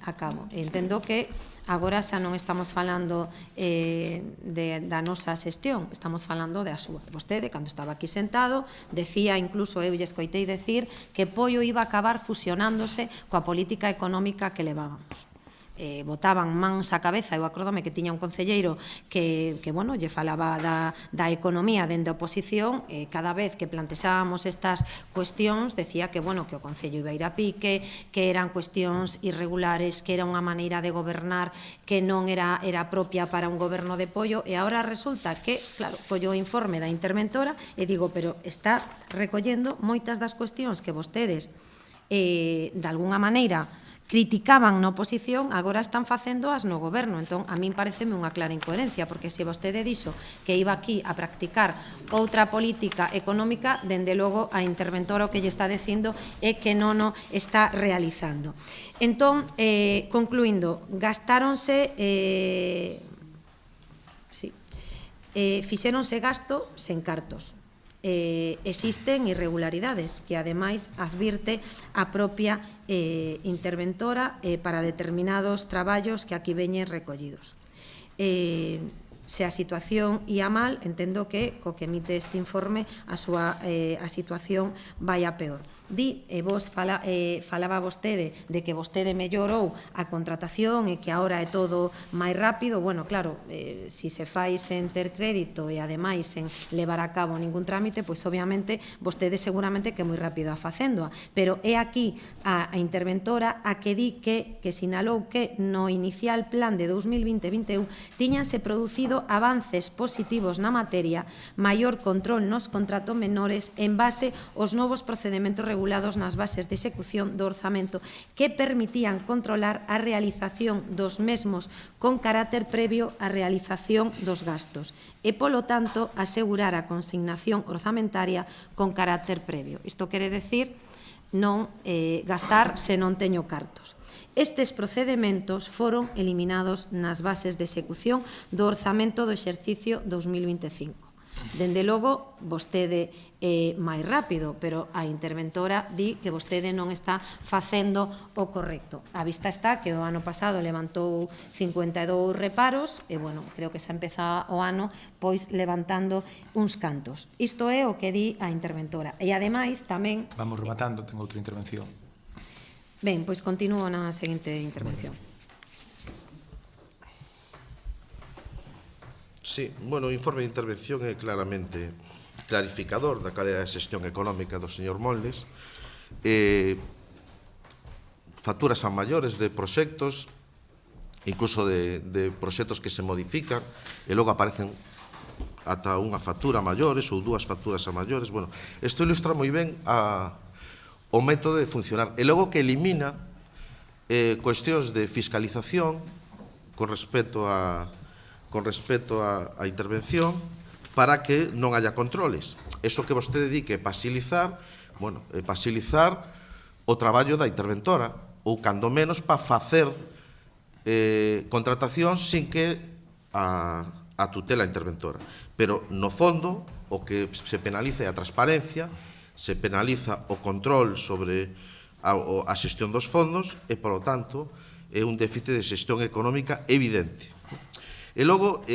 a cabo. Entendo que agora xa non estamos falando da nosa xestión, estamos falando da súa. Vostede, cando estaba aquí sentado, decía, incluso eu lle escoitei decir, que Poio iba a acabar fusionándose coa política económica que levábamos. Botaban mans á cabeza. Eu acórdome que tiña un concelleiro que bueno, lle falaba da economía dende a oposición, cada vez que plantexábamos estas cuestións decía que, bueno, que o Concello iba a ir a pique, que eran cuestións irregulares, que era unha maneira de gobernar que non era propia para un goberno de Poio, e agora resulta que, claro, collo o informe da interventora e digo, pero está recollendo moitas das cuestións que vostedes de algunha maneira criticaban na oposición, agora están facéndoas no goberno. Entón, a min pareceme unha clara incoherencia, porque se vostede dixo que iba aquí a practicar outra política económica, dende logo a interventora o que lle está dicindo é que non o está realizando. Entón, concluindo, gastáronse fixéronse gasto sen cartos. Existen irregularidades que ademais advirte a propia interventora para determinados traballos que aquí veñen recollidos. Se a situación ia mal, entendo que co que emite este informe a situación vai a peor. Vos falaba vostede de que vostede mellorou a contratación e que agora é todo máis rápido. Bueno, claro, se se fai sen ter crédito e ademais sen levar a cabo ningún trámite, pois obviamente vostede seguramente que é moi rápido a facéndoa, pero é aquí a interventora a que di que sinalou que no inicial plan de 2020-21 tiñanse producido avances positivos na materia, maior control nos contratos menores en base aos novos procedementos regulados nas bases de execución do orzamento que permitían controlar a realización dos mesmos con carácter previo á realización dos gastos e, polo tanto, asegurar a consignación orzamentaria con carácter previo. Isto quere decir non gastar se non teño cartos. Estes procedementos foron eliminados nas bases de execución do orzamento do exercicio 2025. Dende logo, vostede é máis rápido, pero a interventora di que vostede non está facendo o correcto. A vista está que o ano pasado levantou 52 reparos e, bueno, creo que xa empeza o ano pois levantando uns cantos. Isto é o que di a interventora. E, ademais, tamén... Vamos rematando, tengo outra intervención. Ben, pois continúo na seguinte intervención. Sí, bueno, o informe de intervención é claramente clarificador da cal é a xestión económica do señor Moldes. Facturas a maiores de proxectos, incluso de proxectos que se modifican e logo aparecen ata unha factura a maiores ou dúas facturas a maiores. Bueno, isto ilustra moi ben o método de funcionar. E logo que elimina cuestións de fiscalización con respecto a intervención para que non haya controles. Eso que vostede di que é pasilizar, bueno, é pasilizar o traballo da interventora ou, cando menos, para facer contratacións sin que a tutela interventora. Pero, no fondo, o que se penaliza é a transparencia, se penaliza o control sobre a xestión dos fondos e, polo tanto, é un déficit de xestión económica evidente. E logo,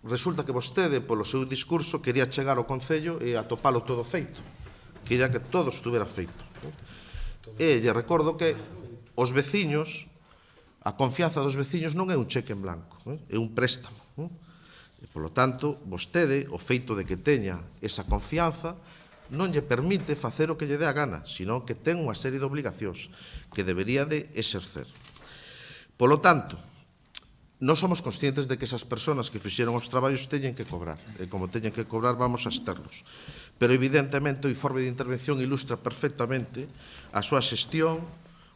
resulta que vostede, polo seu discurso, quería chegar ao Concello e atopalo todo feito. Quería que todo estuvera feito. E lle recordo que os veciños, a confianza dos veciños non é un cheque en blanco, é un préstamo. E, polo tanto, vostede, o feito de que teña esa confianza, non lle permite facer o que lle dé a gana, senón que ten unha serie de obligacións que debería de exercer. Polo tanto, non somos conscientes de que esas persoas que fixeron os traballos teñen que cobrar, e como teñen que cobrar vamos a esterlos. Pero evidentemente o informe de intervención ilustra perfectamente a súa xestión,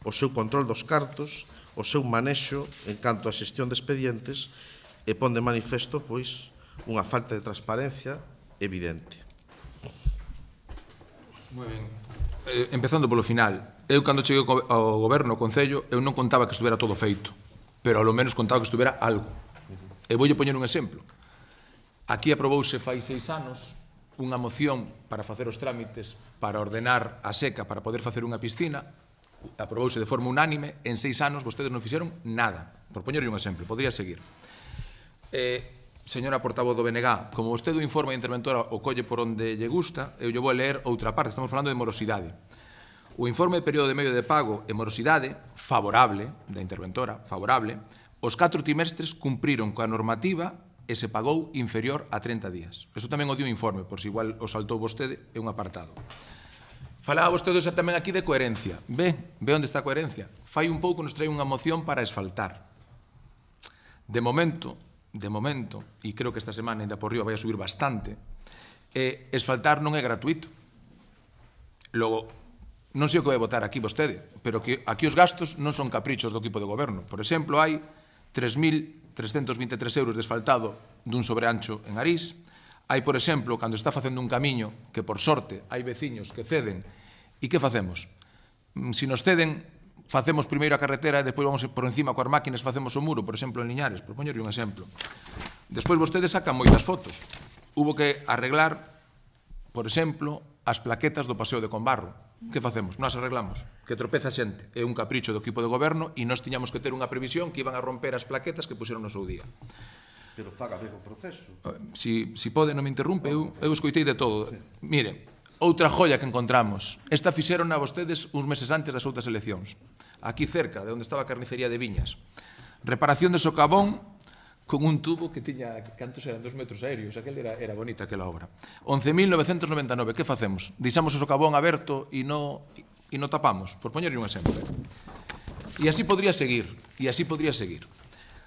o seu control dos cartos, o seu manexo en canto a xestión de expedientes e pon de manifesto pois unha falta de transparencia evidente. Moi ben. Empezando polo final, eu cando cheguei ao goberno, ao Concello, eu non contaba que estuvera todo feito, pero ao menos contaba que estuvera algo. E voulle poñer un exemplo. Aquí aprobouse fai 6 anos unha moción para facer os trámites para ordenar a seca para poder facer unha piscina, aprobouse de forma unánime, en 6 anos vostedes non fixeron nada. Por poñerlle un exemplo, podría seguir. Señora portavoz do BNG, como vostede o informe de interventora o colle por onde lle gusta, eu lle vou ler outra parte, estamos falando de morosidade. O informe de período de medio de pago e morosidade, favorable, da interventora, favorable, os 4 trimestres cumpriron coa normativa e se pagou inferior a 30 días. Eso tamén o dio o informe, por se igual o saltou vostede, é un apartado. Falaba vostede xa tamén aquí de coherencia. Ve onde está a coherencia. Fai un pouco nos trae unha moción para asfaltar. De momento, e creo que esta semana ainda por riba vai a subir bastante, asfaltar non é gratuito. Logo, non sei o que vai votar aquí vostede, pero que aquí os gastos non son caprichos do equipo de goberno. Por exemplo, hai 3.323 euros de asfaltado dun sobreancho en Arís. Hai, por exemplo, cando está facendo un camiño que, por sorte, hai veciños que ceden. E que facemos? Se nos ceden, facemos primeiro a carretera e despois vamos por encima coas máquinas facemos o muro, por exemplo, en Liñares, por poñerlle un exemplo. Despois vostedes sacan moitas fotos. Hubo que arreglar, por exemplo, as plaquetas do paseo de Combarro. Que facemos? Nós arreglamos. Que tropeza xente. É un capricho do equipo de goberno e nós tiñamos que ter unha previsión que iban a romper as plaquetas que puseron no seu día. Pero faga ben o proceso. Si pode, non me interrumpe, eu escoitei de todo. Mire, outra joia que encontramos. Esta fixeron a vostedes uns meses antes das outras eleccións. Aquí cerca, de onde estaba a carnicería de Viñas. Reparación de socavón con un tubo que tiña, cantos eran, 2 metros aéreos. Era bonita aquela obra. 11.999. Que facemos? Deixamos o socavón aberto e non tapamos, por poñerlle un exemplo. E así podría seguir.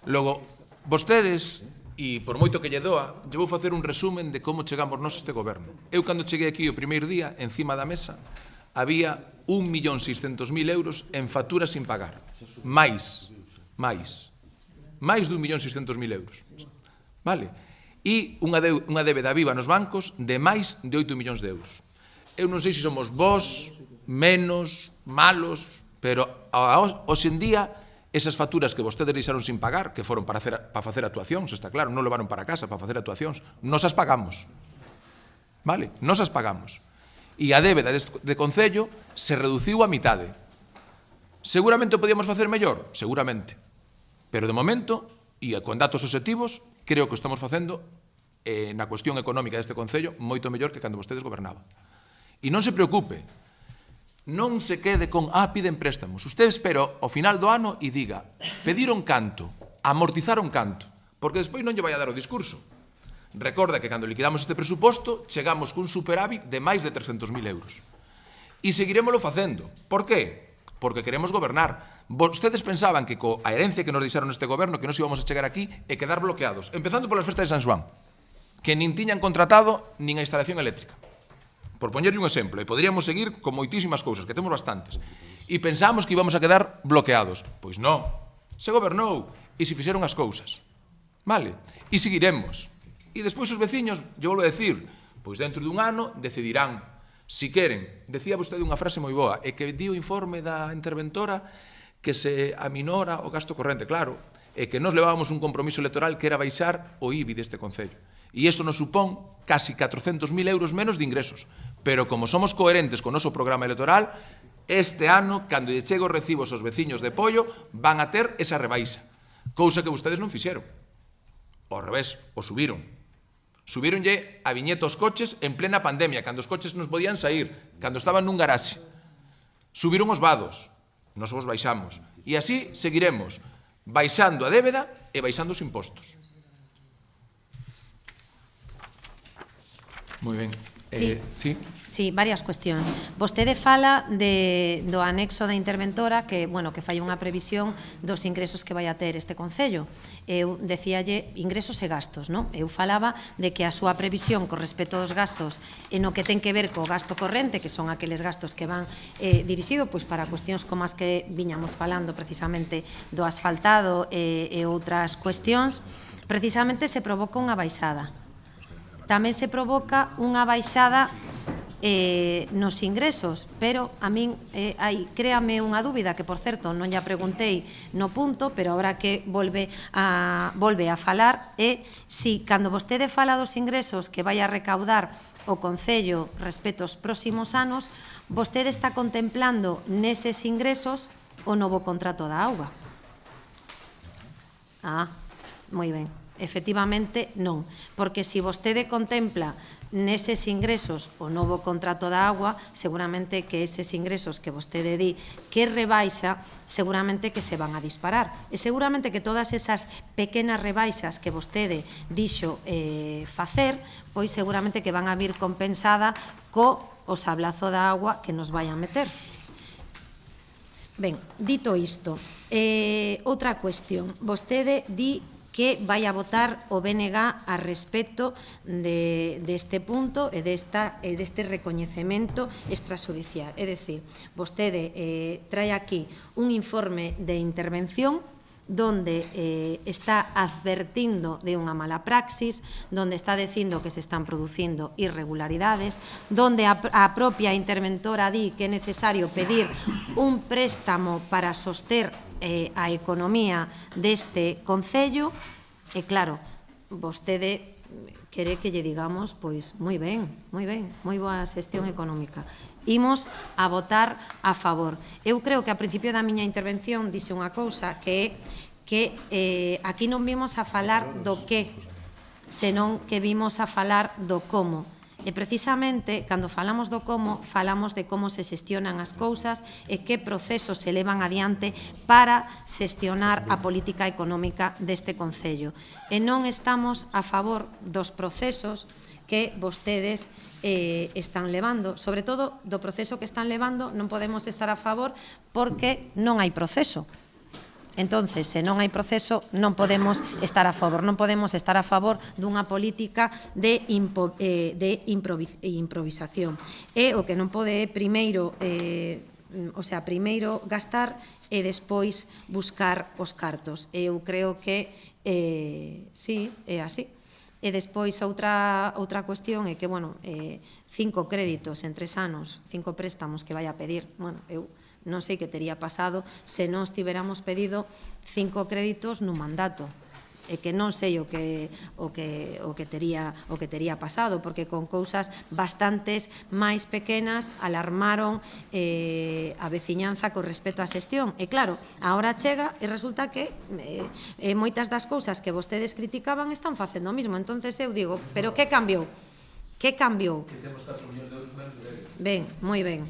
Logo, vostedes, e por moito que lle doa, lle vou facer un resumen de como chegamos nós a este goberno. Eu, cando cheguei aquí o primeiro día, encima da mesa, había 1.600.000 euros en facturas sin pagar. Mais de 1.600.000 euros. Vale? E unha débeda viva nos bancos de máis de 8 millóns de euros. Eu non sei se somos vós, menos, malos, pero hoxe en día esas facturas que vostedes deixaron sin pagar, que foron para facer actuacións, está claro, non levaron para casa para facer actuacións, nos as pagamos. Vale? Nos as pagamos. E a débeda de Concello se reduciu a mitade. Seguramente o podíamos facer mellor? Seguramente. Pero de momento, e con datos obxectivos, creo que o estamos facendo na cuestión económica deste Concello moito mellor que cando vostedes gobernaban. E non se preocupe, non se quede con, piden préstamos. Usted espera ao final do ano e diga, pediron canto, amortizaron canto, porque despois non lle vai a dar o discurso. Recorda que cando liquidamos este presuposto, chegamos cun superávit de máis de 300.000 euros. E seguiremoslo facendo. Por qué? Porque queremos gobernar. Vostedes pensaban que coa herencia que nos deixaron neste goberno que nos íbamos a chegar aquí e quedar bloqueados, empezando polas festas de San Xoán, que nin tiñan contratado nin a instalación eléctrica. Por poñerlle un exemplo, e poderíamos seguir con moitísimas cousas, que temos bastantes. E pensábamos que íbamos a quedar bloqueados. Pois non. Se gobernou e se fixeron as cousas. Vale? E seguiremos. E despois os veciños, eu volvo a decir, pois dentro dun ano decidirán si queren. Decía vostede unha frase moi boa, e que di o informe da interventora que se aminora o gasto corrente, claro, e que nos levábamos un compromiso electoral que era baixar o IBI deste Concello. E iso nos supón casi 400.000 euros menos de ingresos. Pero como somos coherentes con o noso programa electoral, este ano, cando lle chego os recibos aos veciños de Pollo, van a ter esa rebaixa. Cousa que vostedes non fixeron. Ao revés, o subiron. Subíronlle a viñeta aos coches en plena pandemia, cando os coches non podían sair, cando estaban nun garaxe. Subiron os vados. Nos os baixamos. E así seguiremos baixando a débeda e baixando os impostos. Moi ben. Sí, varias cuestións. Vostede fala do anexo da interventora que fai unha previsión dos ingresos que vai a ter este Concello. Eu decíalle ingresos e gastos, non? Eu falaba de que a súa previsión con respecto aos gastos no que ten que ver co gasto corrente, que son aqueles gastos que van dirixido para cuestións como as que viñamos falando precisamente do asfaltado e outras cuestións, precisamente se provoca unha baixada. Tamén se provoca unha baixada nos ingresos, pero a min créame unha dúbida que, por certo, non lla preguntei no punto, pero agora que volve a falar, é si cando vostede fala dos ingresos que vai a recaudar o Concello respecto aos próximos anos, vostede está contemplando neses ingresos o novo contrato da auga. Moi ben. Efectivamente, non. Porque se vostede contempla neses ingresos o novo contrato da agua, seguramente que eses ingresos que vostede di que rebaixa, seguramente que se van a disparar. E seguramente que todas esas pequenas rebaixas que vostede dixo facer, pois seguramente que van a vir compensada co sablazo da agua que nos vai a meter. Ben, dito isto, outra cuestión. Vostede di que vai a votar o BNG a respecto deste punto e deste recoñecemento extrajudicial. É dicir, vostede trae aquí un informe de intervención donde está advertindo de unha mala praxis, donde está dicindo que se están producindo irregularidades, donde a propia interventora di que é necesario pedir un préstamo para soster a economía deste Concello, e claro, vostede quere que lle digamos, pois, moi ben, moi boa xestión económica. Imos a votar a favor. Eu creo que a principio da miña intervención dixe unha cousa que é que aquí non vimos a falar do que, senón que vimos a falar do como. E precisamente, cando falamos do como, falamos de como se xestionan as cousas e que procesos se levan adiante para xestionar a política económica deste Concello. E non estamos a favor dos procesos que vostedes están levando. Sobre todo, do proceso que están levando non podemos estar a favor porque non hai proceso. Entonces, se non hai proceso, non podemos estar a favor. Non podemos estar a favor dunha política de improvisación. E o que non pode é primeiro gastar e despois buscar os cartos. Eu creo que sí, é así. E despois outra cuestión é que, 5 créditos en 3 anos, 5 préstamos que vai a pedir, eu non sei que tería pasado se non estiveramos pedido 5 créditos nun mandato. E que non sei o que tería pasado, porque con cousas bastantes máis pequenas alarmaron a veciñanza con respecto á xestión. E claro, agora chega e resulta que moitas das cousas que vostedes criticaban están facendo o mismo. Entonces eu digo, pero que cambiou? Que cambiou? Que temos 4 millóns de euros menos de débito. Ben, moi ben.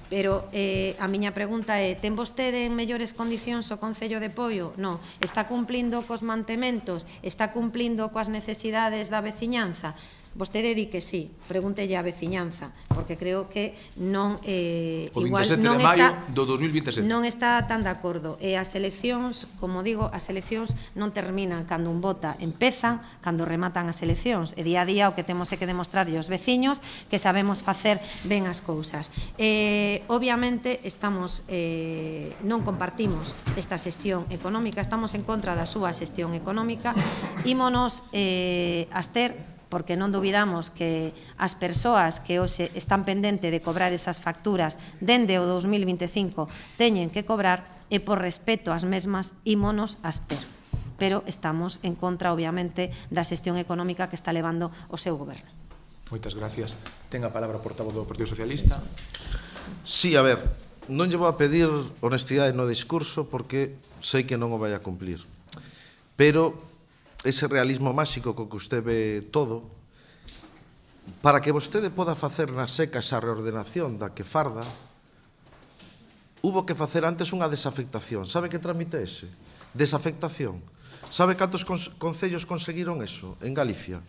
Pero a miña pregunta é, ten vostede en mellores condicións o Concello de Poio? Non. Está cumplindo cos mantementos? Está cumplindo coas necesidades da veciñanza? Vostede di que sí, pregúntelle á veciñanza, porque creo que non o 27 de maio do 2027 non está tan de acordo. E as eleccións, como digo, as eleccións non terminan cando un vota, empezan cando rematan as eleccións. E día a día o que temos é que demostrarlle aos veciños que sabemos facer ben as cousas. Obviamente non compartimos esta xestión económica, estamos en contra da súa xestión económica. Ímonos abster, porque non dubidamos que as persoas que hoxe están pendentes de cobrar esas facturas dende o 2025 teñen que cobrar, e por respeto ás mesmas ímonos abster. Pero estamos en contra, obviamente, da xestión económica que está levando o seu goberno. Moitas gracias. Ten a palabra o portavoz do Partido Socialista. Sí, a ver, non lle vou a pedir honestidade no discurso porque sei que non o vai a cumplir. Pero ese realismo máxico co que usted ve todo, para que vostede poda facer na seca esa reordenación da que farda, hubo que facer antes unha desafectación. Sabe que tramite ese? Desafectación. Sabe cantos concellos conseguiron eso en Galicia?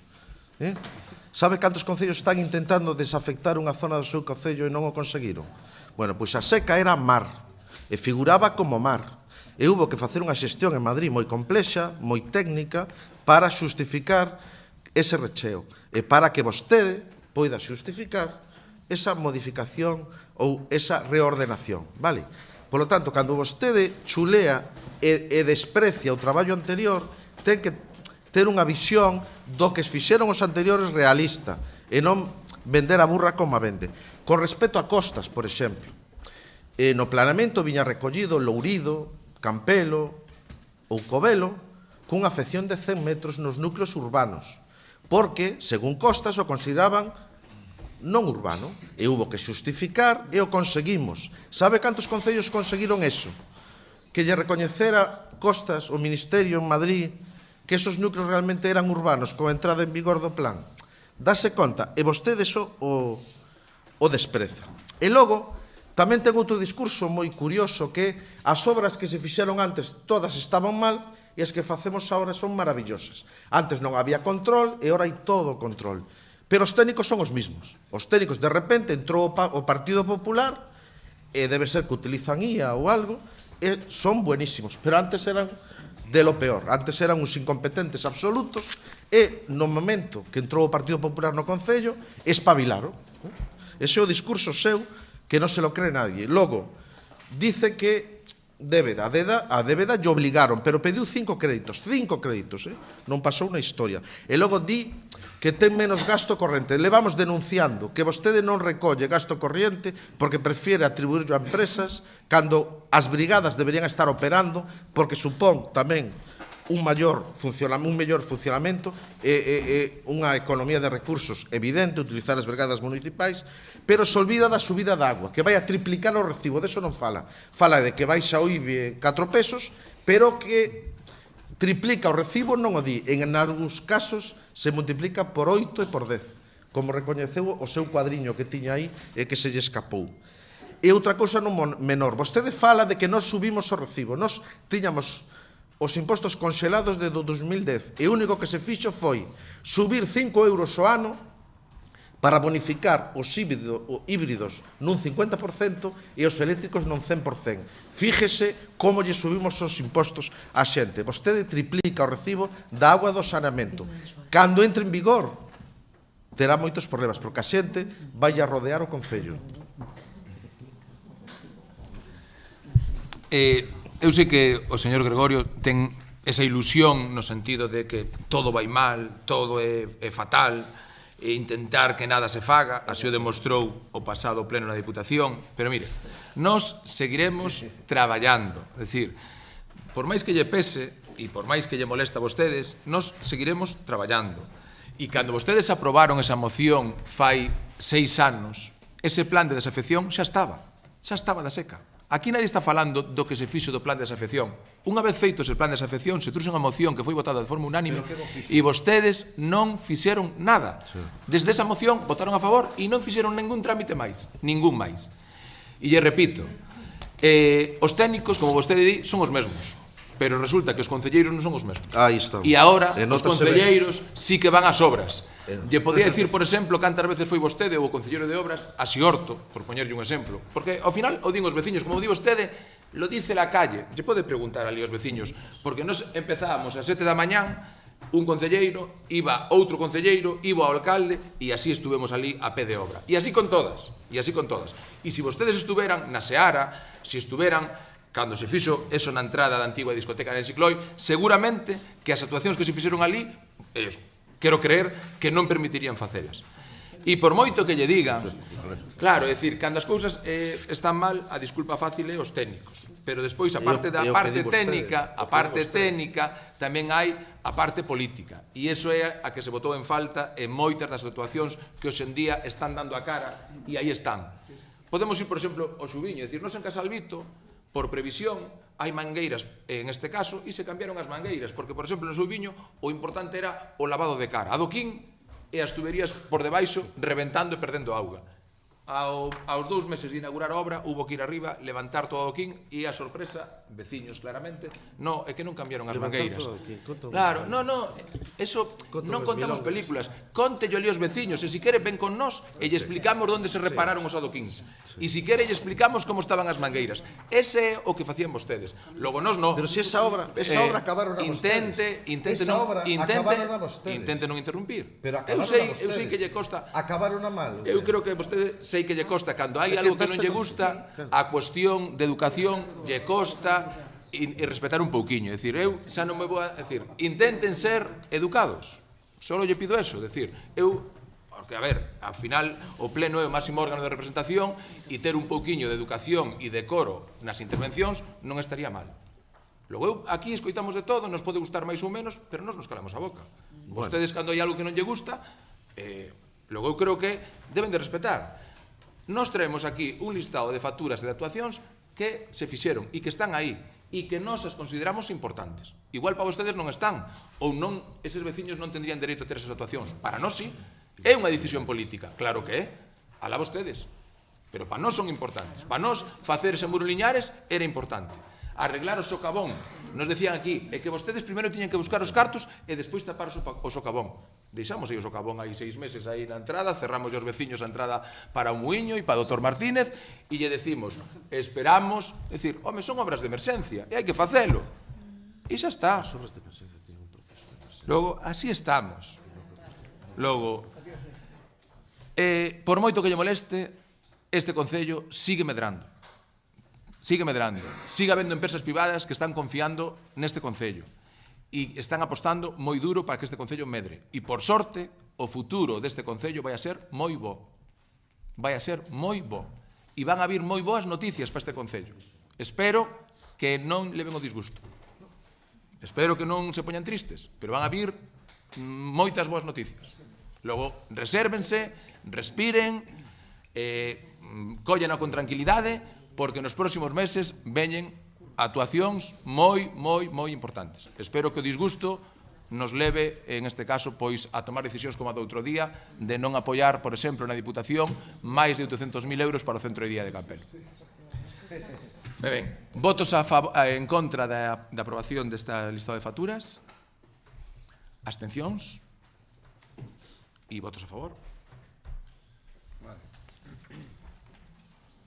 Sabe cantos concellos están intentando desafectar unha zona do seu concello e non o conseguiron? Bueno, pois a seca era mar, e figuraba como mar. E hubo que facer unha xestión en Madrid moi complexa, moi técnica, para xustificar ese recheo e para que vostede poida xustificar esa modificación ou esa reordenación, vale? Por lo tanto, cando vostede chulea e desprecia o traballo anterior, ten ter unha visión do que fixeron os anteriores realista e non vender a burra como a vende. Con respecto a costas, por exemplo, no planeamento viña recollido Lourido, Campelo ou Covelo cunha afección de 100 metros nos núcleos urbanos, porque, según Costas, o consideraban non urbano, e hubo que xustificar e o conseguimos. Sabe cantos concellos conseguiron eso? Que lle recoñecera Costas, o Ministerio en Madrid, que esos núcleos realmente eran urbanos, coa entrada en vigor do plan. Dase conta, e vostede eso o despreza. E logo, tamén ten outro discurso moi curioso, que as obras que se fixeron antes todas estaban mal e as que facemos agora son maravillosas. Antes non había control e ora hai todo control. Pero os técnicos son os mismos. Os técnicos, de repente, entrou o Partido Popular, e debe ser que utilizan IA ou algo, e son buenísimos. Pero antes eran de lo peor. Antes eran uns incompetentes absolutos, e no momento que entrou o Partido Popular no Concello, espabilaron. Ese é o discurso seu, que non se lo cree nadie. Logo, dice que débeda, a débeda lle obligaron, pero pediu 5 créditos, non pasou na historia. E logo di que ten menos gasto corrente. Levamos denunciando que vostede non recolle gasto corriente porque prefiere atribuirlo a empresas cando as brigadas deberían estar operando, porque supón tamén un mellor funcionamento e unha economía de recursos evidente, utilizar as brigadas municipais, pero se olvida da subida de agua, que vai a triplicar o recibo, deso non fala. Fala de que baixa o IBI 4 pesos, pero que triplica o recibo, non o di. En algúns casos se multiplica por 8 e por 10, como recoñeceu o seu cuadriño que tiña aí e que se lle escapou. E outra cousa non menor, vostede fala de que nós subimos o recibo. Nós tiñamos os impostos conxelados de 2010 e o único que se fixo foi subir 5 euros ao ano para bonificar os híbridos nun 50% e os eléctricos nun 100%. Fíjese como lle subimos os impostos á xente. Vostede triplica o recibo da auga do saneamento. Cando entre en vigor, terá moitos problemas, porque a xente vai a rodear o Concello. Eu sei que o señor Gregorio ten esa ilusión no sentido de que todo vai mal, todo é fatal, e intentar que nada se faga, así o demostrou o pasado pleno na Diputación, pero mire, nós seguiremos traballando, é dicir, por máis que lle pese e por máis que lle molesta a vostedes, nós seguiremos traballando. E cando vostedes aprobaron esa moción fai 6 anos, ese plan de desafección xa estaba da seca. Aquí nadie está falando do que se fixo do plan de desafección. Unha vez feitos o plan de desafección, se trouxe unha moción que foi votada de forma unánime e vostedes non fixeron nada. Desde esa moción votaron a favor e non fixeron ningún trámite máis, ningún máis. E lle repito, os técnicos, como vostede di, son os mesmos, pero resulta que os concelleiros non son os mesmos. Aí estamos. E agora os concelleiros sí que van ás obras. Lle podía dicir, por exemplo, cantas veces foi vostede ou o concelleiro de obras a Siorto, por poñerlle un exemplo, porque ao final o din os veciños, como di vostede, lo dice la calle. Lle pode preguntar ali aos veciños, porque nos empezábamos a 7 da mañán, un concelleiro, iba outro concelleiro, iba ao alcalde, e así estuvemos ali a pé de obra. E así con todas, e así con todas. E se vostedes estuveran na Seara, se estuveran cando se fixo eso na entrada da antigua discoteca de Xicloi, seguramente que as actuacións que se fixeron ali, quero creer que non permitirían facelas. E por moito que lle digan, claro, é dicir, cando as cousas están mal, a disculpa fácil é os técnicos, pero despois a parte da parte técnica, tamén hai a parte política, e iso é a que se botou en falta en moitas das actuacións que hoxe en día están dando a cara, e aí están. Podemos ir, por exemplo, ao Xubiño, é dicir, nos en Casalvito, por previsión, hai mangueiras en este caso e se cambiaron as mangueiras, porque, por exemplo, no Xubiño o importante era o lavado de cara, adoquín e as tuberías por debaixo reventando e perdendo auga. Aos 2 meses de inaugurar a obra, hubo que ir arriba, levantar todo o adoquín e a sorpresa, veciños claramente, no, é que non cambiaron as mangueiras. Claro, eso non contamos películas, contello ali os veciños, e se quere ven con nós e lle explicamos onde se repararon os adoquíns. E se quere lle explicamos como estaban as mangueiras. Ese é o que facían vostedes. Logo nós non. Pero se esa obra acabaron a vostedes. Intente non interrumpir. Eu sei que lle costa. Acabaron a mal. Eu creo que vostede sei que lle costa, cando hai algo que non lle gusta, a cuestión de educación lle costa, e respetar un pouquiño. É dicir, eu xa non me vou a... É dicir, intenten ser educados. Solo lle pido eso. É dicir, eu... Porque, a ver, ao final, o pleno é o máximo órgano de representación e ter un pouquiño de educación e decoro nas intervencións non estaría mal. Logo, eu aquí escoitamos de todo, nos pode gustar máis ou menos, pero nos calamos a boca. Vostedes, cando hai algo que non lle gusta, logo eu creo que deben de respetar. Nos traemos aquí un listado de facturas e de actuacións que se fixeron e que están aí e que nós as consideramos importantes. Igual para vostedes non están, ou non, eses veciños non tendrían dereito a ter esas actuacións. Para nós sí, é unha decisión política, claro que é, alá vostedes. Pero para nós son importantes. Para nós facer ese muro Liñares era importante. Arreglar o socavón. Nos decían aquí, é que vostedes primeiro tiñan que buscar os cartos e despois tapar o socavón. Deixamos aí o socavón aí 6 meses aí na entrada, cerramos os veciños a entrada para o Muiño e para o Dr. Martínez e lle decimos, esperamos, é dicir, home, son obras de emerxencia e hai que facelo. E xa está. Logo, así estamos. Logo, por moito que lle moleste, este Concello sigue medrando. Sigue medrando. Sigue habendo empresas privadas que están confiando neste Concello e están apostando moi duro para que este Concello medre. E, por sorte, o futuro deste Concello vai a ser moi bo. Vai a ser moi bo. E van a vir moi boas noticias para este Concello. Espero que non leven o disgusto. Espero que non se poñan tristes, pero van a vir moitas boas noticias. Logo, resérvense, respiren, collena con tranquilidade, porque nos próximos meses veñen actuacións moi importantes. Espero que o disgusto nos leve, en este caso, pois a tomar decisións como a do outro día, de non apoiar, por exemplo, na Diputación, máis de 800.000 euros para o centro de día de Campelo. Ben, votos en contra da aprobación desta lista de facturas, abstencións e votos a favor.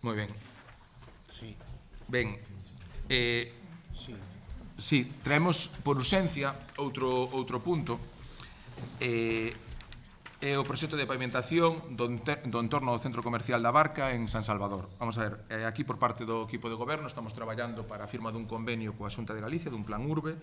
Moi ben. Ben, sí, traemos por urxencia outro punto, é o proxecto de pavimentación do entorno do centro comercial da Barca en San Salvador. Vamos a ver, aquí por parte do equipo de goberno estamos traballando para a firma dun convenio coa Xunta de Galicia, dun plan urbe,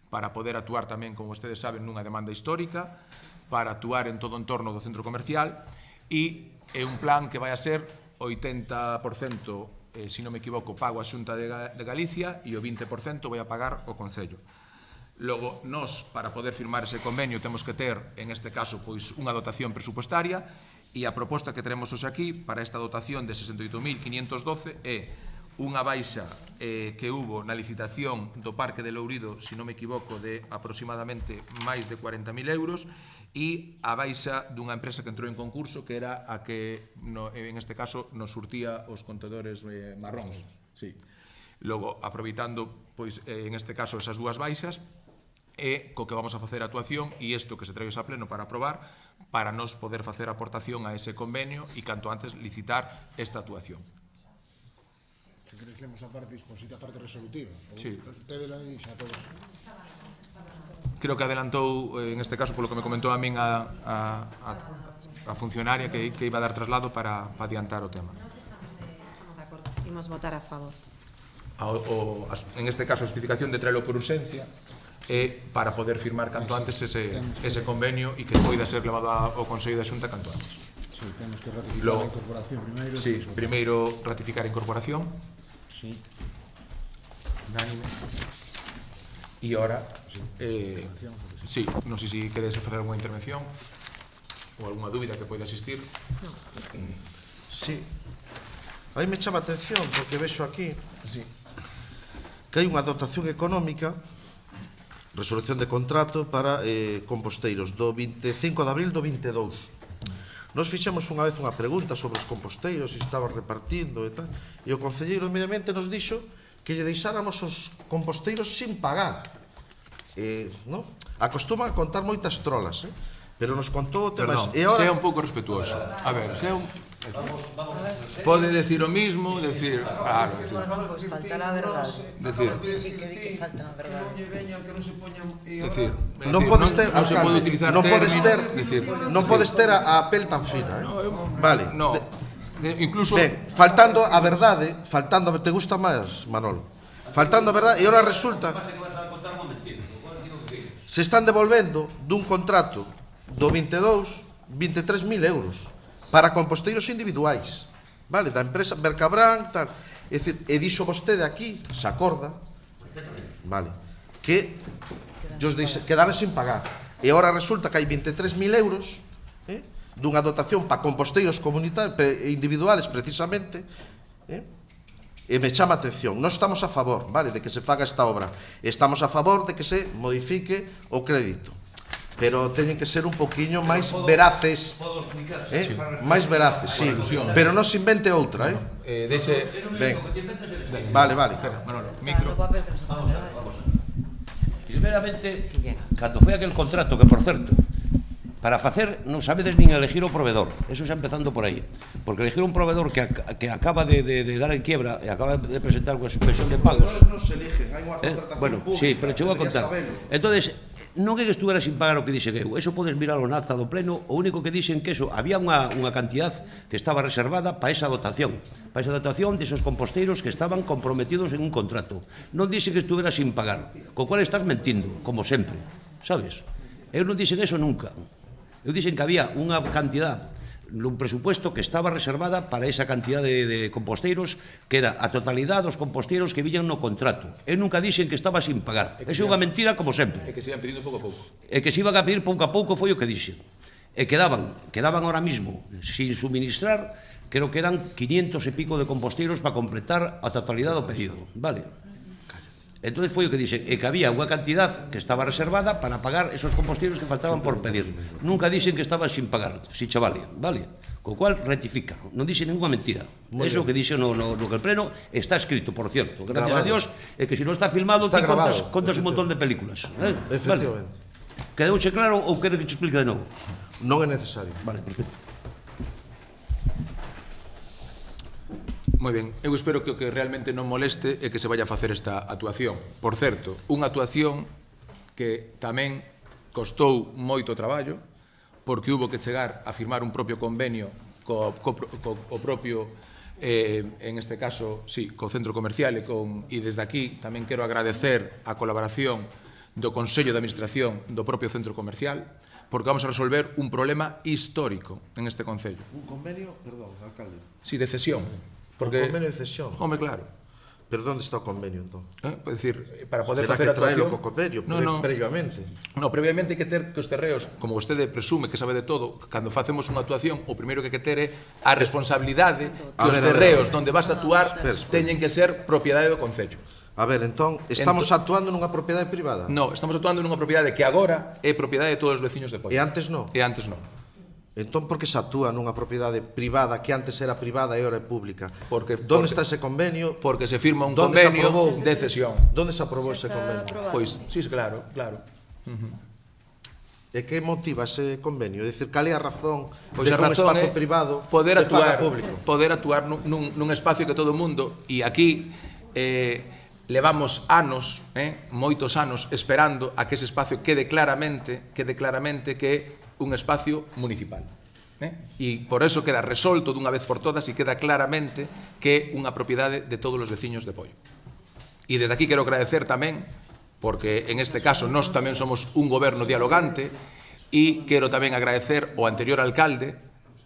para poder actuar tamén, como vostedes saben, nunha demanda histórica, para actuar en todo o entorno do centro comercial, e é un plan que vai a ser 80%, se non me equivoco, pago a Xunta de Galicia e o 20% vai a pagar o Concello. Logo, nós, para poder firmar ese convenio, temos que ter, en este caso, pois unha dotación presupuestaria e a proposta que teremos hoxe aquí para esta dotación de 68.512 é unha baixa que hubo na licitación do Parque de Lourido, se non me equivoco, de aproximadamente máis de 40.000 euros e a baixa dunha empresa que entrou en concurso que era a que, en este caso, nos surtía os contedores marróns. Sí. Logo, aproveitando, pois, en este caso, esas dúas baixas, é co que vamos a facer a actuación e isto que se trae a pleno para aprobar para nos poder facer aportación a ese convenio e canto antes licitar esta actuación. Se queréis lemos a parte disposita, a parte resolutiva. Sí. Tedela aí xa todos. Creo que adelantou, en este caso, polo que me comentou a min a funcionaria que iba a dar traslado para adiantar o tema. Estamos de acordo. Imos votar a favor. En este caso, a justificación de traelo por urxencia é para poder firmar canto antes ese convenio e que poida ser levado ao Consello da Xunta canto antes. Sí, temos que ratificar a incorporación primeiro. Sí, primeiro ratificar a incorporación. Sí. Unánime. E ahora, sí, non sei se queres facer alguna intervención ou alguna dúbida que poida existir. Sí. Aí me chama a atención, porque vexo aquí Sí. que hai unha dotación económica, resolución de contrato para composteiros do 25 de abril do 22. Nos fixemos unha vez unha pregunta sobre os composteiros, se estaban repartindo e tal, e o concelleiro de Medio Ambiente nos dixo que lle deixáramos os composteiros sin pagar. No? Acostuma a contar moitas trolas, pero nos contou o tema. Perdón, sea un pouco respetuoso. A ver, sea un... Pode decir o mismo, decir... Claro, decir... Pues faltará a verdade. Decir... Que falta a verdade. Decir... Non podes ter, non se pode utilizar non podes ter, decir... non podes ter a pel tan fina, Vale. No. Incluso... Ben, faltando a verdade, te gusta máis, Manolo? faltando a verdade, e ahora resulta se están devolvendo dun contrato do 22 23.000 euros para composteiros individuais, vale, da empresa Mercabrán, tal. É dicir, e dixo vostede aquí, se acorda, vale, que quedaran sin pagar. E agora resulta que hai 23.000 euros dunha dotación para composteiros comunitarios individuales, precisamente, e me chama a atención. Nós estamos a favor, vale, de que se faga esta obra. Estamos a favor de que se modifique o crédito. Pero teñen que ser un poquinho máis veraces. Máis veraces, sí. Pero non se invente outra, Deixe... Ben. Vale. Manolo, micro. Primeramente, cando foi aquel contrato, que por certo, para facer non sabedes nin elegir o proveedor. Eso xa empezando por aí. Porque elegir un proveedor que acaba de dar en quiebra e acaba de presentar unha suspensión de pagos. Non se eligen, hai unha contratación Bueno, pública. sí, pero chego a contar. Entonces, non é que estuvera sin pagar o que dixen eu. Eso podes mirar o acta do pleno. O único que dixen que eso, había unha cantidad que estaba reservada para esa dotación. Para esa dotación desos composteiros que estaban comprometidos en un contrato. Non dixen que estuvera sin pagar. Co cual estás mentindo, como sempre. Sabes? Eu non dixen eso nunca. Eu dixen que había unha cantidad un presupuesto que estaba reservada para esa cantidad de composteiros, que era a totalidade dos composteiros que viñan no contrato. Eu nunca dixen que estaba sin pagar. Eso é unha mentira como sempre. É que se iban pedindo pouco a pouco. E que se iban a pedir pouco a pouco foi o que dixen. E quedaban ahora mismo sin suministrar, creo que eran 500 e pico de composteiros para completar a totalidade do pedido. Vale? Entonces foi o que dixen, e que había unha cantidad que estaba reservada para pagar esos composteiros que faltaban por pedir. Nunca dixen que estaba sin pagar, si chavale, vale? Co cual rectifica, non dixen ninguna mentira. Eso que dixen no que el pleno está escrito, por cierto, gracias a Dios, e que se non está filmado, ti contas un montón de películas. Efectivamente. Quedouche claro ou quere que te explique de novo? Non é necesario. Vale, perfecto. Moi ben, eu espero que o que realmente non moleste é que se vaya a facer esta actuación. Por certo, unha actuación que tamén costou moito traballo, porque hubo que chegar a firmar un propio convenio co propio, en este caso, sí, co centro comercial e desde aquí tamén quero agradecer a colaboración do Consello de Administración do propio centro comercial, porque vamos a resolver un problema histórico en este concello. Un convenio, perdón, alcalde. Sí, de cesión. Porque... Un convenio de cesión. Home, claro. Pero onde está o convenio, entón? Pode dicir, para poder Será facer a que traelo actuación... co convenio, previamente. No, previamente hai que ter que os terreos, como vostede presume que sabe de todo, cando facemos unha actuación, o primeiro que hai que ter é a responsabilidade que os terreos onde vas a actuar teñen que ser propiedade do concello. A ver, entón, estamos actuando nunha propiedade privada? No, estamos actuando nunha propiedade que agora é propiedade de todos os veciños de Poio. E antes non? E antes non. Entón, por que se actúa nunha propiedade privada que antes era privada e agora é pública? Porque está ese convenio? Porque se firma un convenio de cesión. Donde se aprobou ese convenio? Pois, sí, claro. E que motiva ese convenio? É dicir, cal é a razón de que un espazo privado se faga público? Poder actuar nun espacio que todo o mundo, e aquí levamos anos, moitos anos, esperando a que ese espacio quede claramente que é un espacio municipal. E por eso queda resolto dunha vez por todas e queda claramente que é unha propiedade de todos os veciños de Poio. E desde aquí quero agradecer tamén, porque en este caso nós tamén somos un goberno dialogante, e quero tamén agradecer ao anterior alcalde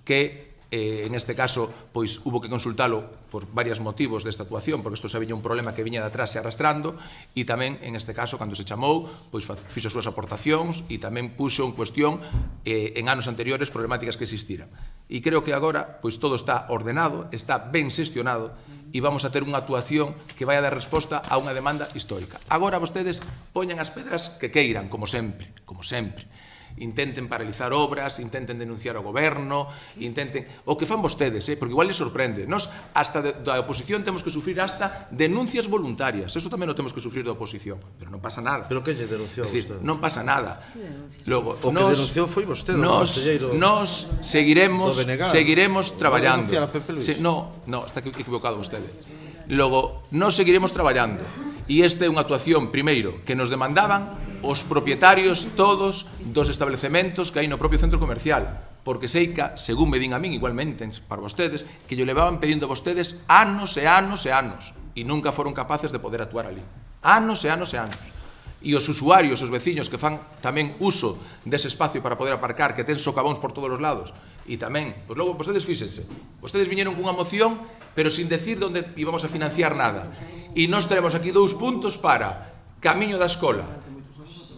que en este caso, pois, hubo que consultalo por varios motivos desta actuación, porque isto xa viña un problema que viña de atrás e arrastrando, e tamén, en este caso, cando se chamou, pois, fixo as súas aportacións e tamén puxo en cuestión en anos anteriores problemáticas que existiran. E creo que agora, pois, todo está ordenado, está ben xestionado, e vamos a ter unha actuación que vai a dar resposta a unha demanda histórica. Agora vostedes poñan as pedras que queiran, como sempre, intenten paralizar obras, intenten denunciar ao goberno, intenten... O que fan vostedes, porque igual les sorprende. Nos, hasta da oposición, temos que sufrir hasta denuncias voluntarias. Eso tamén o temos que sufrir da oposición. Pero non pasa nada. Pero que lle denunciou vostede? Non pasa nada. Logo, o que denunciou foi vostede, o conselleiro... Nos seguiremos traballando. Denunciar a Pepe Luis? No, está equivocado vostede. Logo, nos seguiremos traballando. E esta é unha actuación, primeiro, que nos demandaban os propietarios todos dos establecementos que hai no propio centro comercial, porque seica, según me din a min igualmente para vostedes, que yo levaban pedindo a vostedes anos e anos e anos. e nunca foron capaces de poder actuar ali. Anos e anos e anos. E os usuarios, os veciños que fan tamén uso dese espacio para poder aparcar, que ten socavóns por todos os lados, e tamén, pois logo, vostedes fíxense, vostedes viñeron cunha moción, pero sin decir onde íbamos a financiar nada. E nós teremos aquí 2 puntos para Camiño da Escola,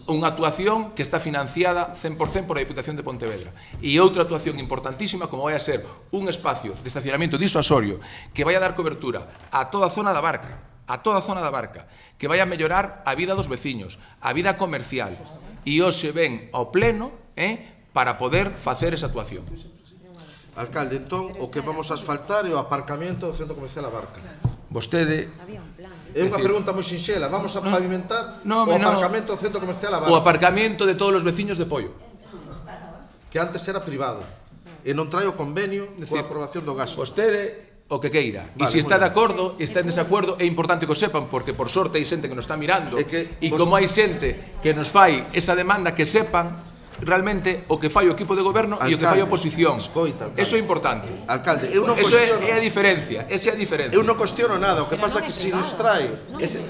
unha actuación que está financiada 100% por a Diputación de Pontevedra, e outra actuación importantísima como vai a ser un espacio de estacionamento disuasorio que vai a dar cobertura a toda a zona da Barca, que vai a mellorar a vida dos veciños, a vida comercial, e hoxe ven ao pleno para poder facer esa actuación. Alcalde, entón, o que vamos a asfaltar é o aparcamento do Centro Comercial A Barca. Vostede... É unha pregunta moi sinxela. Vamos a pavimentar o aparcamento do Centro Comercial A Barca. O aparcamento de todos os veciños de Poio. Que antes era privado. E non trae o convenio coa aprobación do gasto. Vostede o que queira. E se está de acordo, está en desacuerdo, é importante que o sepan, porque por sorte hai xente que nos está mirando, e como hai xente que nos fai esa demanda, que sepan realmente o que fai o equipo de goberno e o que fai a oposición. Eso é importante. Alcalde, eu non Eso cuestiono. é a diferencia, esa é a diferencia. Eu non cuestiono nada, o que pasa é que se nos trae... Esa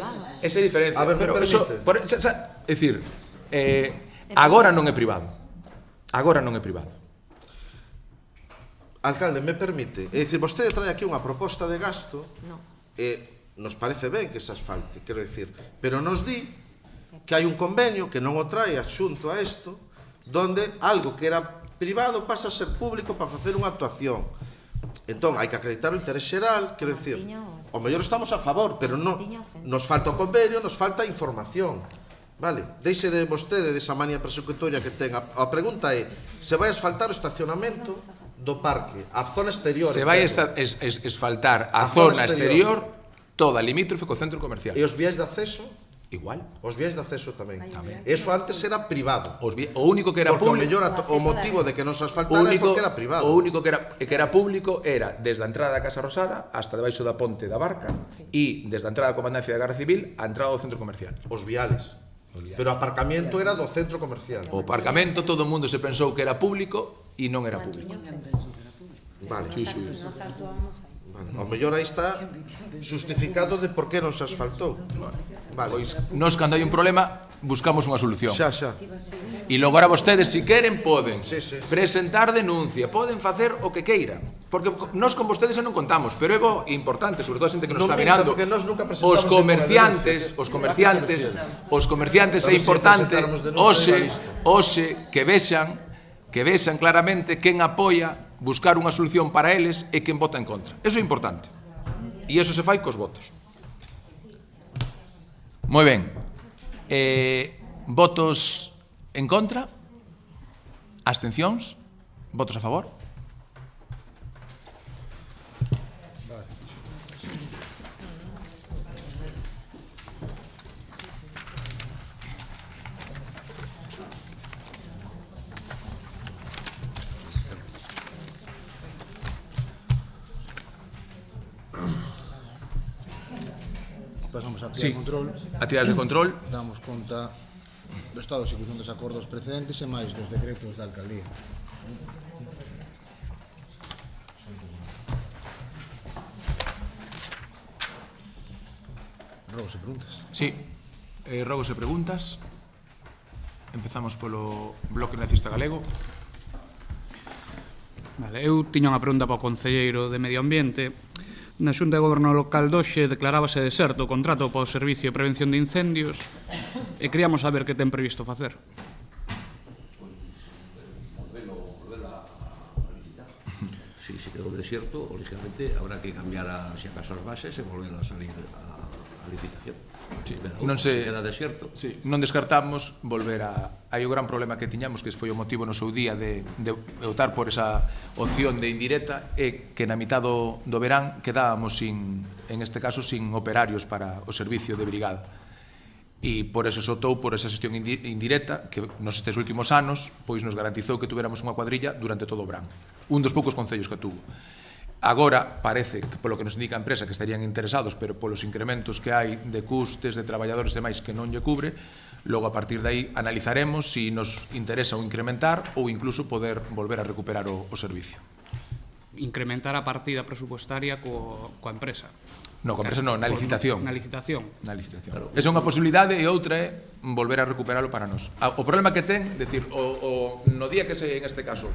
é a diferencia. A ver, me permite. É dicir, agora non é privado. Agora non é privado. Alcalde, me permite. É dicir, vostede trae aquí unha proposta de gasto e nos parece ben que se asfalte, quero dicir, pero nos di que hai un convenio que non o trae adxunto a isto, donde algo que era privado pasa a ser público para facer unha actuación. Entón, hai que acreditar o interés xeral, quero dicir, o mellor estamos a favor, pero non, nos falta o convenio, nos falta información. Vale, deixe de vostede desa manía persecutoria que ten. A pregunta é, se vai asfaltar o estacionamento do parque, a zona exterior? Se vai asfaltar a zona exterior, toda limítrofe co centro comercial. E os viais de acceso? Igual. Os viais de acceso tamén. Eso antes era privado. O único que era público... Porque o motivo de que non se asfaltara é porque era privado. O único que era público era desde a entrada da Casa Rosada hasta debaixo da ponte da Barca e desde a entrada da Comandancia da Garda Civil a entrada do centro comercial. Os viales. Pero o aparcamiento era do centro comercial. O aparcamento todo o mundo se pensou que era público e non era público. Vale. Sí. Nos actuamos aí. Vale. O mellor aí está justificado de por que non se asfaltou. Vale. Pois nós cando hai un problema buscamos unha solución. Xa. E logo ahora vostedes, se queren, poden Sí. presentar denuncia, poden facer o que queiran. Porque nós con vostedes non contamos, pero é bo importante, sobre todo a xente que nos Non está minta, mirando, porque nós nunca presentamos os comerciantes é importante hoxe que vexan claramente quen apoia buscar unha solución para eles e quen vota en contra. Eso é importante. E eso se fai cos votos. Moi ben. Votos en contra? Abstencións? Votos a favor? Pasamos a actividade de control. Actividades de control. Damos conta do estado de execución dos acordos precedentes e máis dos decretos da alcaldía. Rogos e preguntas. Sí, rogos e preguntas. Empezamos polo Bloque Nacionalista Galego. Vale, eu tiña unha pregunta para o concelleiro de Medio Ambiente. Na Xunta de Goberno local doxe declarábase deserto o contrato para o Servicio de Prevención de Incendios e queríamos saber que ten previsto facer. Si se quedou desierto, lógicamente habrá que cambiar se acaso as bases e volver a salir a licitación. Sí, non se queda desierto. Sí, non descartamos volver a... Hai o gran problema que tiñamos, que foi o motivo no seu día de optar por esa opción de indirecta, e que na mitad do verán quedábamos en este caso sin operarios para o servicio de brigada. E por eso se optou por esa xestión indirecta que nos estes últimos anos pois nos garantizou que tuveramos unha cuadrilla durante todo o verán. Un dos poucos concellos que tuvo. Agora parece, que polo que nos indica a empresa, que estarían interesados, pero polos incrementos que hai de custes, de traballadores e demais que non lle cubre, logo a partir de aí analizaremos se nos interesa o incrementar ou incluso poder volver a recuperar o servicio. incrementar a partida presupuestaria coa empresa. No, coa empresa non, na licitación. Na licitación. Na licitación. Esa é unha posibilidade e outra é volver a recuperalo para nós. O problema que ten, decir, no día que se, en este caso,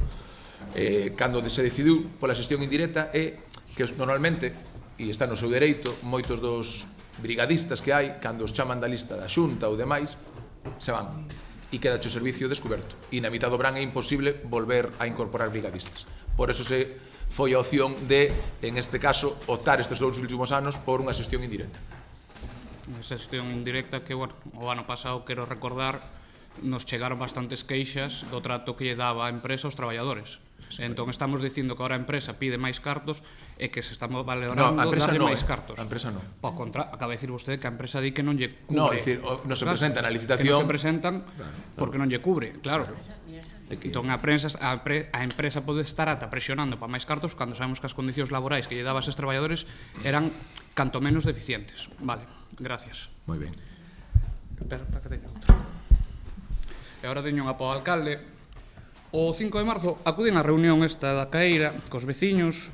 cando se decidiu pola xestión indirecta, é que normalmente, e está no seu dereito, moitos dos brigadistas que hai, cando os chaman da lista da Xunta ou demais, se van e queda o servicio descoberto. E na mitad do verán é imposible volver a incorporar brigadistas. Por eso se foi a opción de, en este caso, optar estes 2 últimos anos por unha xestión indirecta. Unha xestión indirecta que, bueno, o ano pasado, quero recordar, nos chegaron bastantes queixas do trato que lle daba a empresa aos traballadores. Entón, estamos dicindo que ahora a empresa pide máis cartos e que se está valorando darlle máis cartos. A empresa non. Acaba de dicir vostede que a empresa di que non lle cubre. No, é dicir, non se presenta na licitación. Que non se presentan porque non lle cubre, claro. Entón, a empresa pode estar ata presionando para máis cartos cando sabemos que as condicións laborais que lle daba a eses traballadores eran canto menos deficientes. Vale, gracias. Moi ben. Espera, para que teña outro. E agora teño un apo ao alcalde. O 5 de marzo acudín á reunión esta da Caeira cos veciños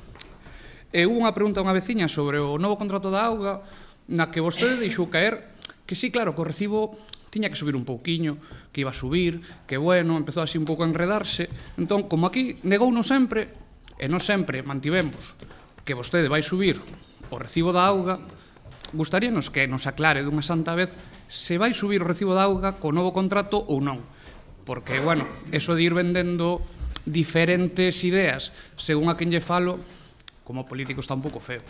e hubo unha pregunta a unha veciña sobre o novo contrato da auga na que vostede deixou caer que sí, claro, que o recibo tiña que subir un pouquiño, que iba a subir, que bueno, empezou así un pouco a enredarse. Entón, como aquí negounos sempre, e non sempre mantivemos que vostede vai subir o recibo da auga, gustaríanos que nos aclare dunha santa vez se vai subir o recibo da auga co novo contrato ou non. Porque, bueno, eso de ir vendendo diferentes ideas según a quen lle falo, como político está un pouco feo.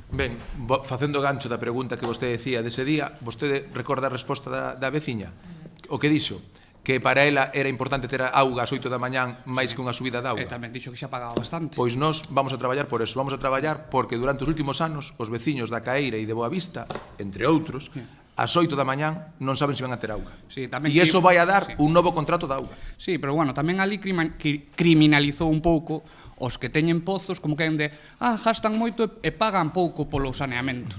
Ben, facendo gancho da pregunta que vostede decía dese día, vostede recorda a resposta da veciña? O que dixo? Que para ela era importante ter auga ás 8 da mañán máis que unha subida de auga. E tamén dixo que xa pagaba bastante. Pois nós vamos a traballar por eso. Vamos a traballar porque durante os últimos anos os veciños da Caeira e de Boavista, entre outros, ás 8 da mañán non saben se van a ter auga. Sí, tamén e iso vai a dar un novo contrato de auga. Sí, pero bueno, tamén ali criminalizou un pouco os que teñen pozos como que de gastan moito e pagan pouco polo saneamento.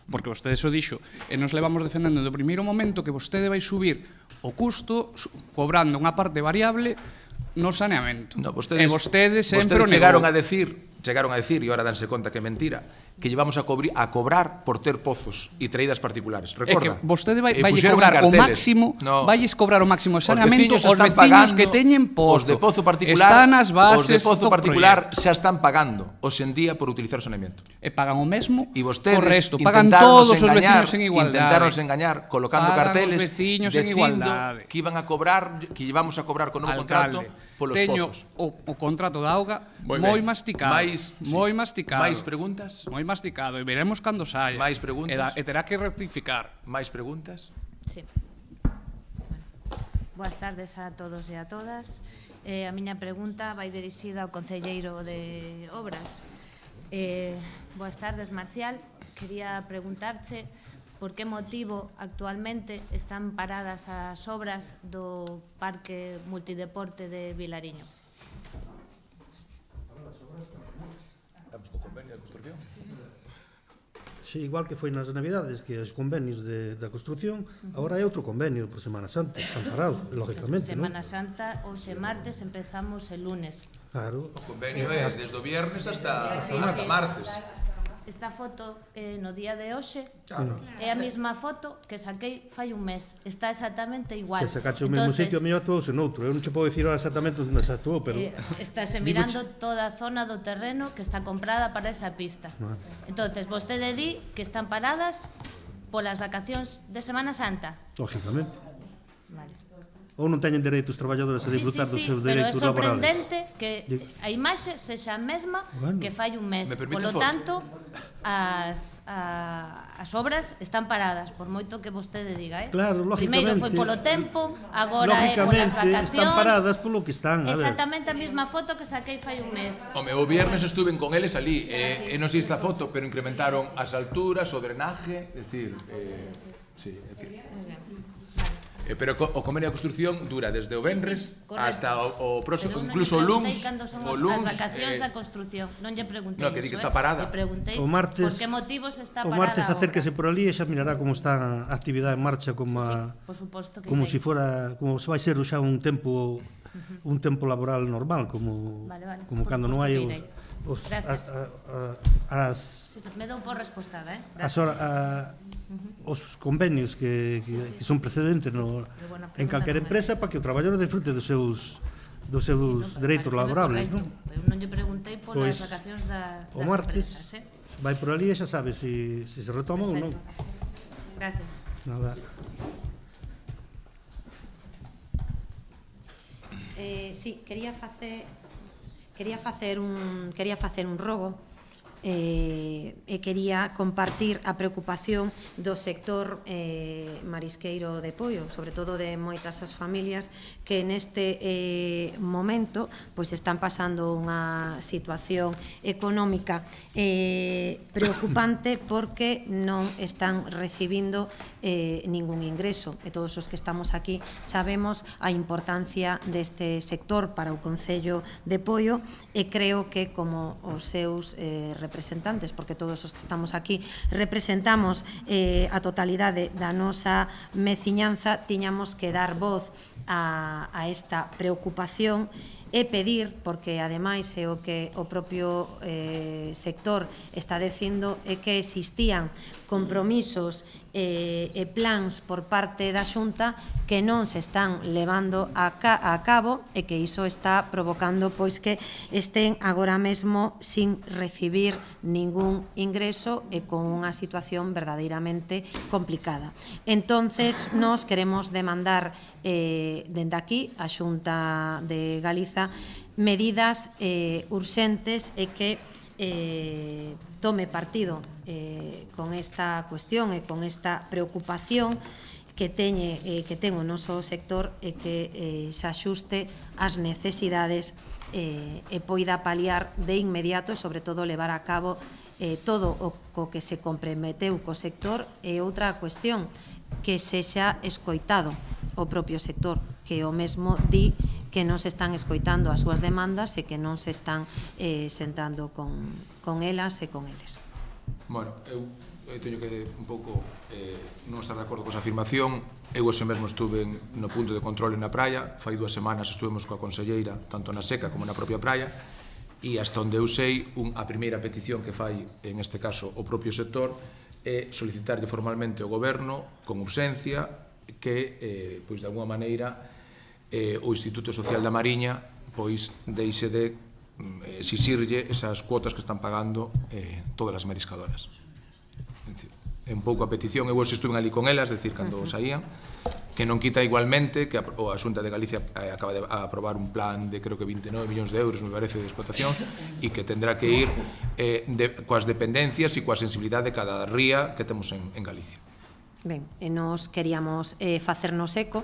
Porque vostede xo dixo, e nos levamos defendendo do primeiro momento que vostede vai subir o custo cobrando unha parte variable no saneamento. No, e vostedes sempre o chegaron a decir, e agora danse conta que é mentira, que llevamos a cobrar por ter pozos e traídas particulares. Recorda? É que vostede vai cobrar o máximo, valles cobrar o máximo de saneamento aos veciños que teñen pozo. Os de pozo particular, están as bases os de pozo particular xa están pagando hoxe en día por utilizar o saneamento. E pagan o mesmo e vostedes o resto, pagan todos os veciños en igualdade. Intentaron engañar colocando carteles dicindo que iban a cobrar, que íbamos a cobrar con un contrato polos pozos. O contrato da auga moi masticado. Moi masticado. Mais preguntas? Moi masticado, e veremos cando saia. Mais preguntas? E terá que rectificar. Mais preguntas? Sí. Boas tardes a todos e a todas. A miña pregunta vai dirixida ao concelleiro de Obras. Boas tardes, Marcial. Quería preguntarche por que motivo actualmente están paradas as obras do Parque Multideporte de Vilariño. Estamos co convenio de construcción? Sí, igual que foi nas Navidades, que os convenios da construcción, agora é outro convenio por Semana Santa, están parados, lógicamente, non? Semana Santa, hoxe martes, empezamos el lunes. Claro. O convenio é desde o viernes hasta martes. Esta foto no día de hoxe é a mesma foto que saquei fai un mes. Está exactamente igual. Se sacache o mesmo sitio, a mellor actuouse noutro. Eu non che podo dicir exactamente onde se actuou, pero... Estáse mirando toda a zona do terreno que está comprada para esa pista. Entonces, vostede di que están paradas polas vacacións de Semana Santa. Lógicamente. Vale. Ou non teñen dereito os traballadores a disfrutar dos seus dereitos laborales. Pero é sorprendente que a imaxe sexa a mesma que fai un mes. Polo tanto, as obras están paradas, por moito que vostede diga. Claro, Primeiro lógicamente. foi polo tempo, agora é polas vacacións. Están paradas polo que están. Exactamente a mesma foto que saquei fai un mes. Home, o viernes estuven con eles ali, e non sei esta foto, pero incrementaron as alturas, o drenaje, é dicir, sí, é dicir. Pero o convenio de construcción dura desde o venres hasta o próximo, incluso o luns. Cando son as vacacións da construcción, non lle preguntei. No, que di que está parada. Lle preguntei o martes, por que motivos está parada. O martes acérquese por ali e xa mirará como está a actividade en marcha, como se vai ser xa un tempo un tempo laboral normal, como cando non hai me dou por respostada, os convenios que son precedentes en calquera empresa para que o traballador desfrute dos seus dereitos laborables, non? Pero non lle preguntei polas vacacións das o martes empresas, vai por ali e xa sabe se se retoma ou non. Gracias. Nada. Sí, quería facer un rogo e quería compartir a preocupación do sector marisqueiro de Poio, sobre todo de moitas as familias que neste momento pois están pasando unha situación económica preocupante porque non están recibindo ningún ingreso, e todos os que estamos aquí sabemos a importancia deste sector para o Concello de Poio, e creo que como os seus representantes, porque todos os que estamos aquí representamos a totalidade da nosa meciñanza, tiñamos que dar voz a esta preocupación e pedir, porque ademais é o que o propio sector está dicindo, é que existían compromisos e plans por parte da Xunta que non se están levando a cabo e que iso está provocando pois que estén agora mesmo sin recibir ningún ingreso e con unha situación verdadeiramente complicada. Entonces, nos queremos demandar dende aquí a Xunta de Galiza medidas urxentes e que tome partido con esta cuestión e con esta preocupación que ten o noso sector e que se axuste ás necesidades e poida paliar de inmediato e sobre todo levar a cabo todo o co que se comprometeu co sector. E outra cuestión, que sexa escoitado o propio sector, que o mesmo di que non se están escoitando as súas demandas e que non se están sentando con elas e con eles. Bueno, eu teño que un pouco non estar de acordo con esa afirmación. Eu ese mesmo estuve no punto de controle na praia, fai 2 semanas estuvemos coa conselleira tanto na seca como na propia praia, e hasta onde eu sei a primeira petición que fai en este caso o propio sector é solicitarlle formalmente ao goberno con urxencia que pois de alguma maneira o Instituto Social da Mariña pois deixe de exixirlle esas cuotas que están pagando todas as mariscadoras. É un pouco a petición, eu estuve ali con elas, decir, cando saían, que non quita igualmente que a Xunta de Galicia acaba de aprobar un plan de creo que 29 millóns de euros, me parece, de explotación, e que tendrá que ir coas dependencias e coa sensibilidade de cada ría que temos en Galicia. Ben, e nos queríamos facernos eco,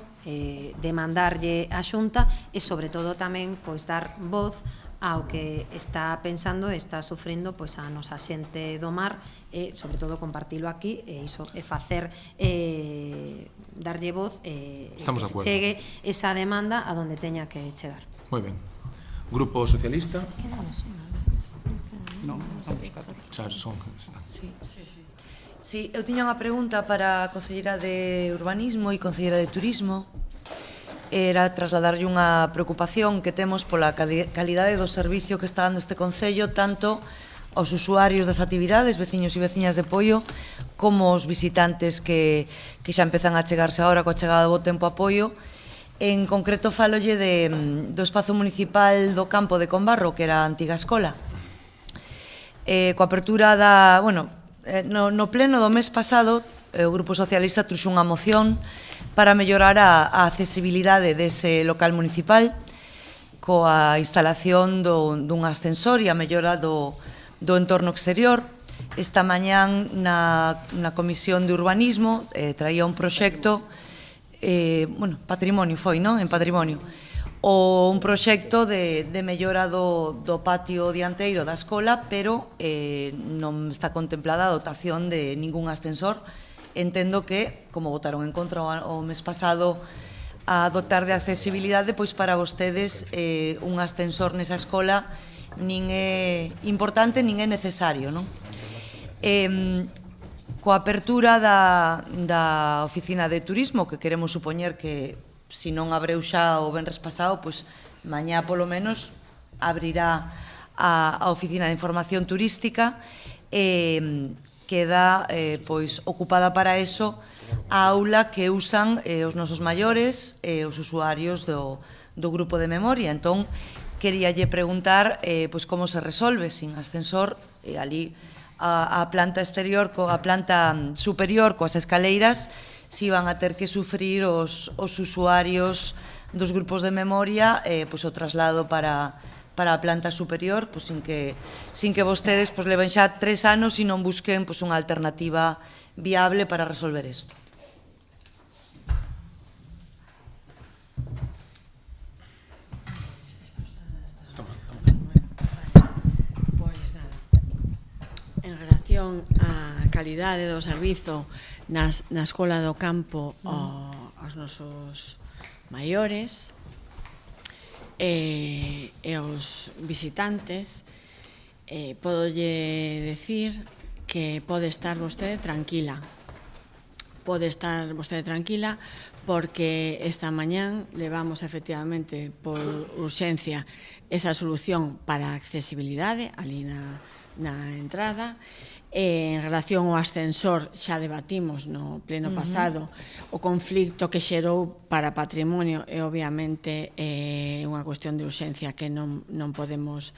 demandarlle a Xunta e sobre todo tamén pois dar voz ao que está pensando e está sufrindo pois a nosa xente do mar e sobre todo compartilo aquí e iso é facer darlle voz e que chegue esa demanda a donde teña que chegar. Moi ben. Grupo Socialista? Quedamos unha. Non, estamos 14. Xa son. Sí, eu tiña unha pregunta para a conselleira de Urbanismo e conselleira de Turismo. Era trasladarlle unha preocupación que temos pola calidade do servicio que está dando este Concello tanto aos usuarios das actividades, veciños e veciñas de Poio, como os visitantes que xa empezan a chegarse agora coa chegada do bo tempo a Poio. En concreto, falolle do espazo municipal do campo de Combarro, que era a antiga escola. Coa apertura no pleno do mes pasado, o Grupo Socialista trouxe unha moción para mellorar a accesibilidade dese local municipal coa instalación dun ascensor e a mellora do entorno exterior. Esta mañán na Comisión de Urbanismo traía un proxecto, patrimonio foi, non? En patrimonio. Un proxecto de mellora do patio dianteiro da escola, pero non está contemplada a dotación de ningún ascensor. Entendo que, como votaron en contra o mes pasado a dotar de accesibilidade, pois para vostedes un ascensor nesa escola nin é importante nin é necesario, non? Coa apertura da oficina de turismo, que queremos supoñer que se non abreu xa o venres pasado, pois mañá polo menos abrirá a Oficina de Información Turística, queda pois ocupada para eso a aula que usan os nosos maiores e os usuarios do grupo de memoria. Entón, queríalle preguntar pois como se resolve sin ascensor, e ali a planta exterior, a planta superior coas escaleiras, si van a ter que sufrir os usuarios dos grupos de memoria pois o traslado para a planta superior, pois sin que vostedes pois leven xa 3 anos e non busquen pois unha alternativa viable para resolver isto. Pois nada. En relación á calidade do servizo na Escola do Campo aos nosos maiores e aos visitantes, podolle decir que pode estar vostede tranquila. Pode estar vostede tranquila porque esta mañán levamos efectivamente por urxencia esa solución para a accesibilidade ali na entrada. En relación ao ascensor, xa debatimos no pleno pasado o conflicto que xerou para patrimonio e obviamente é unha cuestión de urxencia que non podemos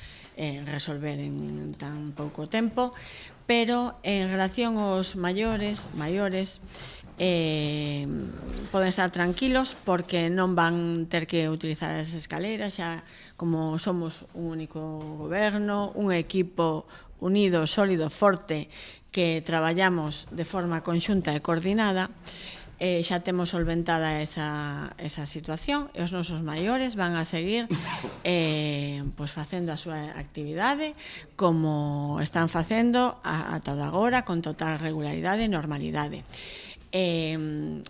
resolver en tan pouco tempo, pero en relación aos maiores poden estar tranquilos porque non van ter que utilizar as escaleiras, xa como somos un único goberno, un equipo unido, sólido, forte, que traballamos de forma conxunta e coordinada, xa temos solventada esa situación e os nosos maiores van a seguir facendo a súa actividade como están facendo ata agora, con total regularidade e normalidade. En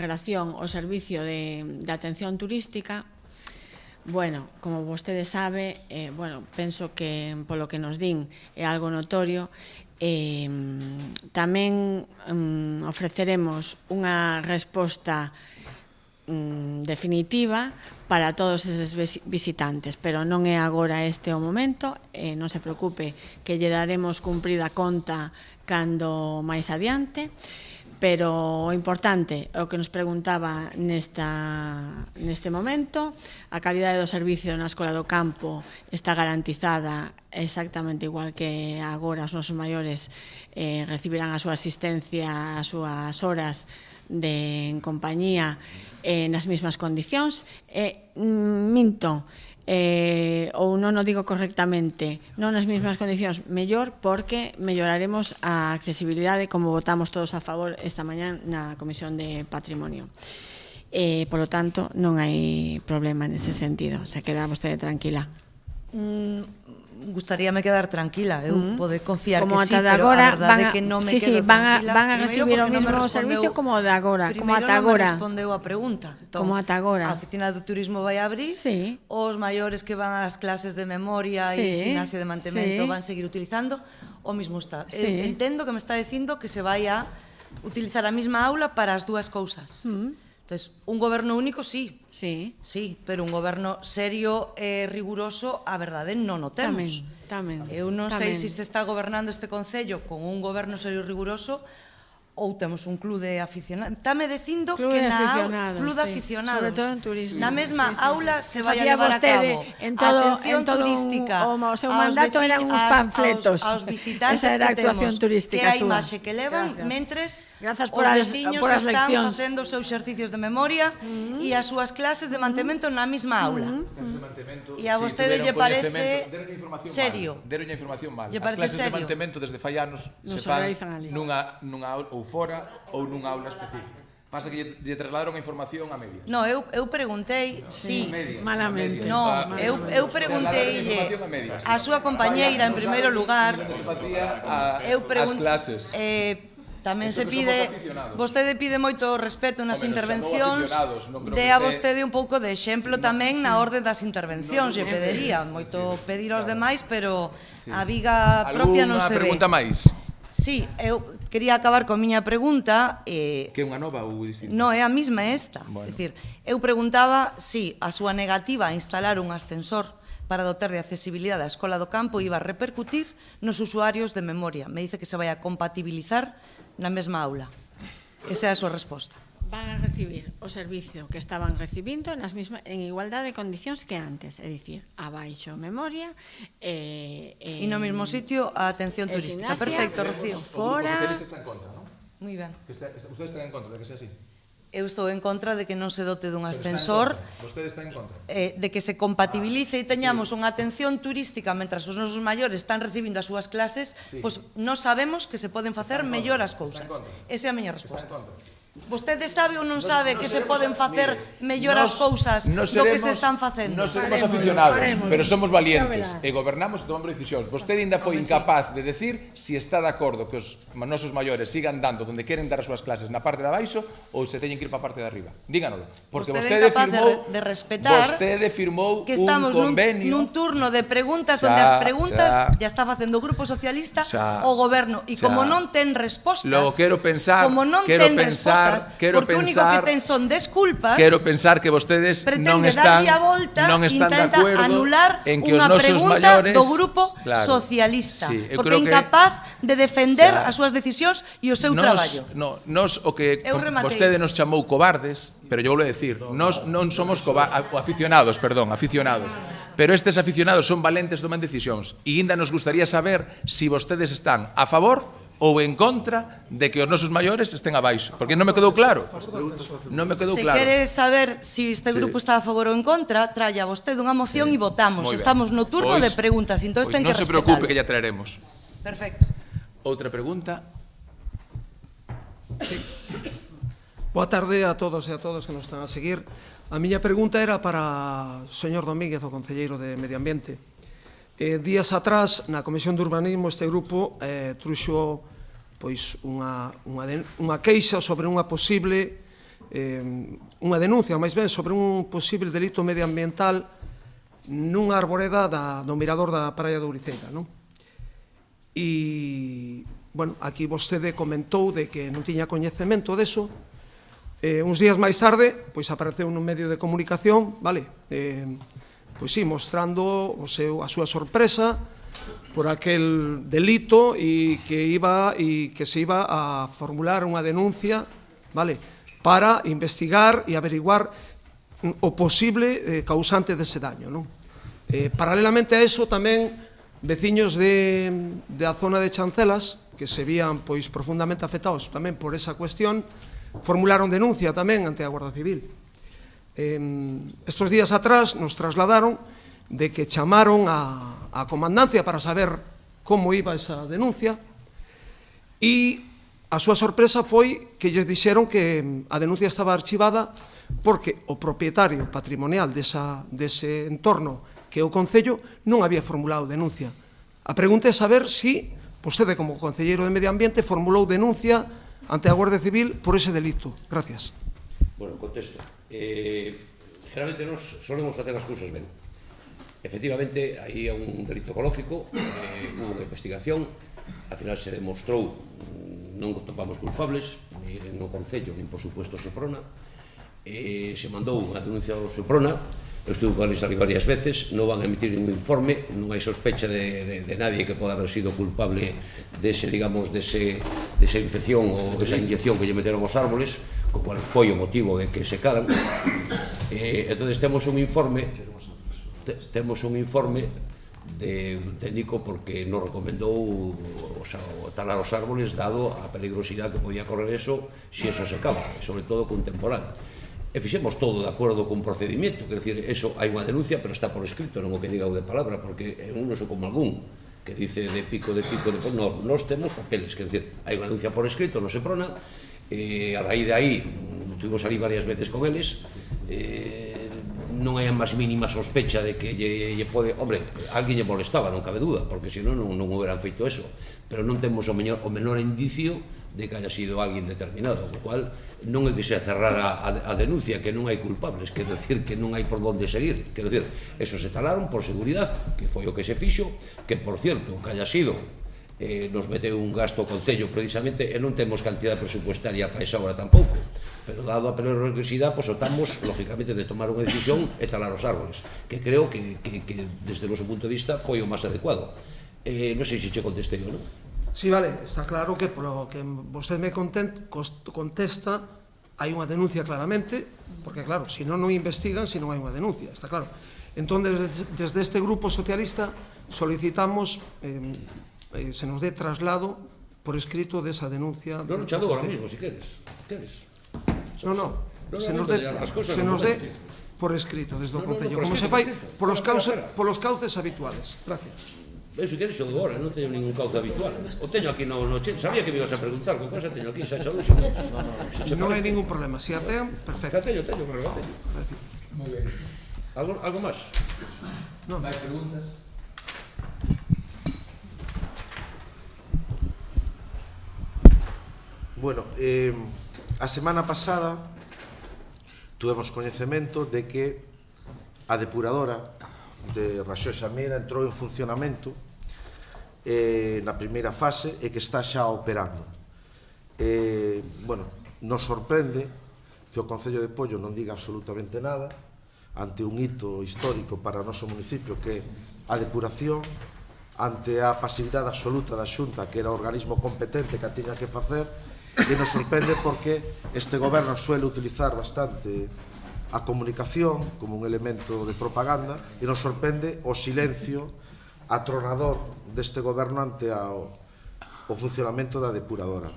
relación ao servicio de atención turística, como vostede sabe, penso que polo que nos din é algo notorio, tamén ofreceremos unha resposta definitiva para todos eses visitantes, pero non é agora este o momento, non se preocupe que lle daremos cumprida conta cando máis adiante. Pero o importante, o que nos preguntaba neste momento, a calidade do servicio na Escola do Campo está garantizada exactamente igual que agora os nosos maiores recibirán a súa asistencia, as súas horas en compañía nas mesmas condicións. Minto, ou non o digo correctamente, non nas mesmas condicións, mellor, porque melloraremos a accesibilidade como votamos todos a favor esta mañá na Comisión de Patrimonio. Polo tanto, non hai problema nese sentido, se queda vostede tranquila. Gustaríame quedar tranquila, eu podo confiar como que sí, pero a verdade é que non me quedo tranquila. Van a recibir o mesmo servicio como de agora, como ata agora. Primeiro non me respondeu a pregunta. Como ata agora. A Oficina do Turismo vai abrir, os maiores que van ás clases de memoria e gimnasia de mantemento van seguir utilizando, o mismo está. Entendo que me está dicindo que se vai a utilizar a mesma aula para as dúas cousas. Entonces, un goberno único, sí, pero un goberno serio e riguroso, a verdade, non o temos. Tamén. Eu non sei se se está gobernando este concello con un goberno serio e riguroso ou temos un club de aficionados. Estame dicindo que na club de aficionados, sobre todo en turismo, na mesma aula se vai a levar a cabo atención turística. O seu mandato eran uns panfletos. Aos visitantes esa era a actuación turística súa. Que a imaxe que levan, mentres os veciños están facendo os seus exercicios de memoria e as súas clases de mantemento na mesma aula. E a vostede lle parece serio? Deron a información mal. As clases de mantemento desde fai anos se fan nunha aula ou fora ou nunha aula específica. Pasa que lle trasladaron a información a media. No, eu preguntei si malamente. No, eu pregunteille a súa compañeira en primeiro lugar. Eu preguntei as clases. Tamén se pide, vostede pide moito respeto nas intervencións, dé a vostede un pouco de exemplo tamén na orde das intervencións, lle pediría moito pedir aos demais, pero a viga propia non se ve. Alguna pregunta máis? Sí, eu quería acabar coa miña pregunta. Que é unha nova ou distinta? Non, é a mesma esta. Bueno. É dicir, eu preguntaba si a súa negativa a instalar un ascensor para dotar de accesibilidade á Escola do Campo iba a repercutir nos usuarios de memoria. Me dice que se vai a compatibilizar na mesma aula. Esa é a súa resposta. Van a recibir o servicio que estaban recibindo en igualdade de condicións que antes, é dicir, abaixo memoria E no mesmo sitio a atención turística. Perfecto, Rocío. Fora. O socialista está en contra, non? Moi ben. Ustedes están en contra de que sea así. Eu estou en contra de que non se dote dun ascensor, Ustedes están en contra. de que se compatibilice e teñamos unha atención turística mentras os nosos maiores están recibindo as súas clases, pois nós sabemos que se poden facer mellor as cousas. Esa é a miña resposta. Vostede sabe ou non sabe que se poden facer mellor as cousas do que se están facendo? Nos seremos aficionados, pero somos valientes e gobernamos e tomamos decisións. Vostede ainda foi incapaz de decir si está de acordo que os nosos maiores sigan dando donde queren dar as súas clases na parte de abaixo ou se teñen que ir para a parte de arriba. Díganolo. Porque vostede firmou de respetar que estamos nun turno de preguntas onde as preguntas ya está facendo o Grupo Socialista o Goberno e como non ten respostas, como non ten respostas, porque o único que ten son desculpas, quero pensar que vostedes non están de acordo en que os nosos maiores do Grupo Socialista, porque é incapaz de defender as súas decisións e o seu traballo. Nos o que vostede nos chamou cobardes, pero eu vou decir, nos non somos aficionados, pero estes aficionados son valentes, toman decisións e ainda nos gustaría saber si vostedes están a favor ou en contra de que os nosos maiores estén abaixo, porque non me quedou claro. Se quere saber se este grupo está a favor ou en contra, traia vostede unha moción e votamos. Estamos no turno de preguntas, entón ten que respetalo. Non se preocupe que ya traeremos. Perfecto. Outra pregunta. Boa tarde a todos e a todas que nos están a seguir. A miña pregunta era para o señor Domínguez, o concelleiro de Medio Ambiente. Días atrás, na Comisión de Urbanismo, este grupo truxo unha queixa sobre unha posible, unha denuncia, máis ben, sobre un posible delito medioambiental nunha arboreda do mirador da Praia de Ouriceira, non? E, bueno, aquí vostede comentou de que non tiña coñecemento deso. Uns días máis tarde, pois apareceu nun medio de comunicación, vale, pois sí, mostrando a súa sorpresa por aquel delito e que se iba a formular unha denuncia, vale, para investigar e averiguar o posible causante dese daño, non? Paralelamente a eso, tamén veciños da zona de Chancelas, que se vían pois profundamente afectados tamén por esa cuestión, formularon denuncia tamén ante a Guardia Civil. Estos días atrás nos trasladaron de que chamaron a comandancia para saber como iba esa denuncia e a súa sorpresa foi que lles dixeron que a denuncia estaba archivada porque o propietario patrimonial dese entorno, que é o Concello, non había formulado denuncia. A pregunta é saber se vostede, como concelleiro de Medio Ambiente, formulou denuncia ante a Guardia Civil por ese delito. Gracias. Bueno, contesto. Generalmente nos solemos facer as cousas ben. Efectivamente, aí é un delito ecológico, hubo unha investigación, ao final se demostrou, non topamos culpables, ni no Concello, nin por supuesto Seprona, se mandou unha denuncia ao Seprona, eu estuve con eles ali varias veces, non van a emitir ningún informe, non hai sospecha de nadie que poda haber sido culpable desa infección ou desa inyección que lle meteron aos árboles, co cual foi o motivo de que se calan. Entón, temos un informe de un técnico porque nos recomendou talar os árboles dado a peligrosidade que podía correr eso se eso se acaba, sobre todo con temporal. E fixemos todo de acordo con procedimento, quer dizer, eso hai unha denuncia, pero está por escrito, non o que diga o de palabra, porque un non sou como algún que dice de pico, nós temos papeles, quer dizer, hai unha denuncia por escrito, non se prona, a raíz de aí, tuvimos ali varias veces con eles, non hai a máis mínima sospecha de que lle pode... Hombre, alguén lle molestaba, non cabe duda, porque senón non houberan feito eso, pero non temos o menor indicio de que haya sido alguén determinado, o cual non é que se cerrara a denuncia, que non hai culpables, quer decir que non hai por onde seguir, quer decir, eso se talaron por seguridade, que foi o que se fixo, que por cierto, que haya sido nos meteu un gasto ao Concello precisamente e non temos cantidad presupuestaria para esa obra tampouco, pero dado a peligrosidade, pois optamos lógicamente de tomar unha decisión e talar os árboles, que creo que desde o noso punto de vista foi o máis adecuado. Non sei se che contestei ou non. Sí, vale, está claro que polo que vostede me contesta hai unha denuncia claramente, porque claro, se non investigan, se non hai unha denuncia, está claro. Entón, desde este grupo socialista solicitamos se nos dé traslado por escrito desa denuncia. Non, xa dou ahora mismo, se queres. Non, se nos dé por escrito desde o Concello, como se fai polos cauces habituales. Gracias. Se queres xo dou ahora, non teño ningún cauce habitual. O teño aquí no che, sabía que me ibas a preguntar, con cosa teño aquí, xa xa dou. Non hai ningún problema, se a ten, perfecto. Xa teño, claro, xa teño. Moi ben. Algo máis? Non. Máis preguntas? Bueno, a semana pasada tuvemos coñecemento de que a depuradora de Raxó e Xamieira entrou en funcionamento na primeira fase e que está xa operando. Bueno, nos sorprende que o Concello de Pollo non diga absolutamente nada ante un hito histórico para o noso municipio que é a depuración, ante a pasividade absoluta da Xunta, que era o organismo competente que a tiña que facer, e nos sorprende porque este goberno suele utilizar bastante a comunicación como un elemento de propaganda e nos sorprende o silencio atronador deste goberno ante o funcionamento da depuradora.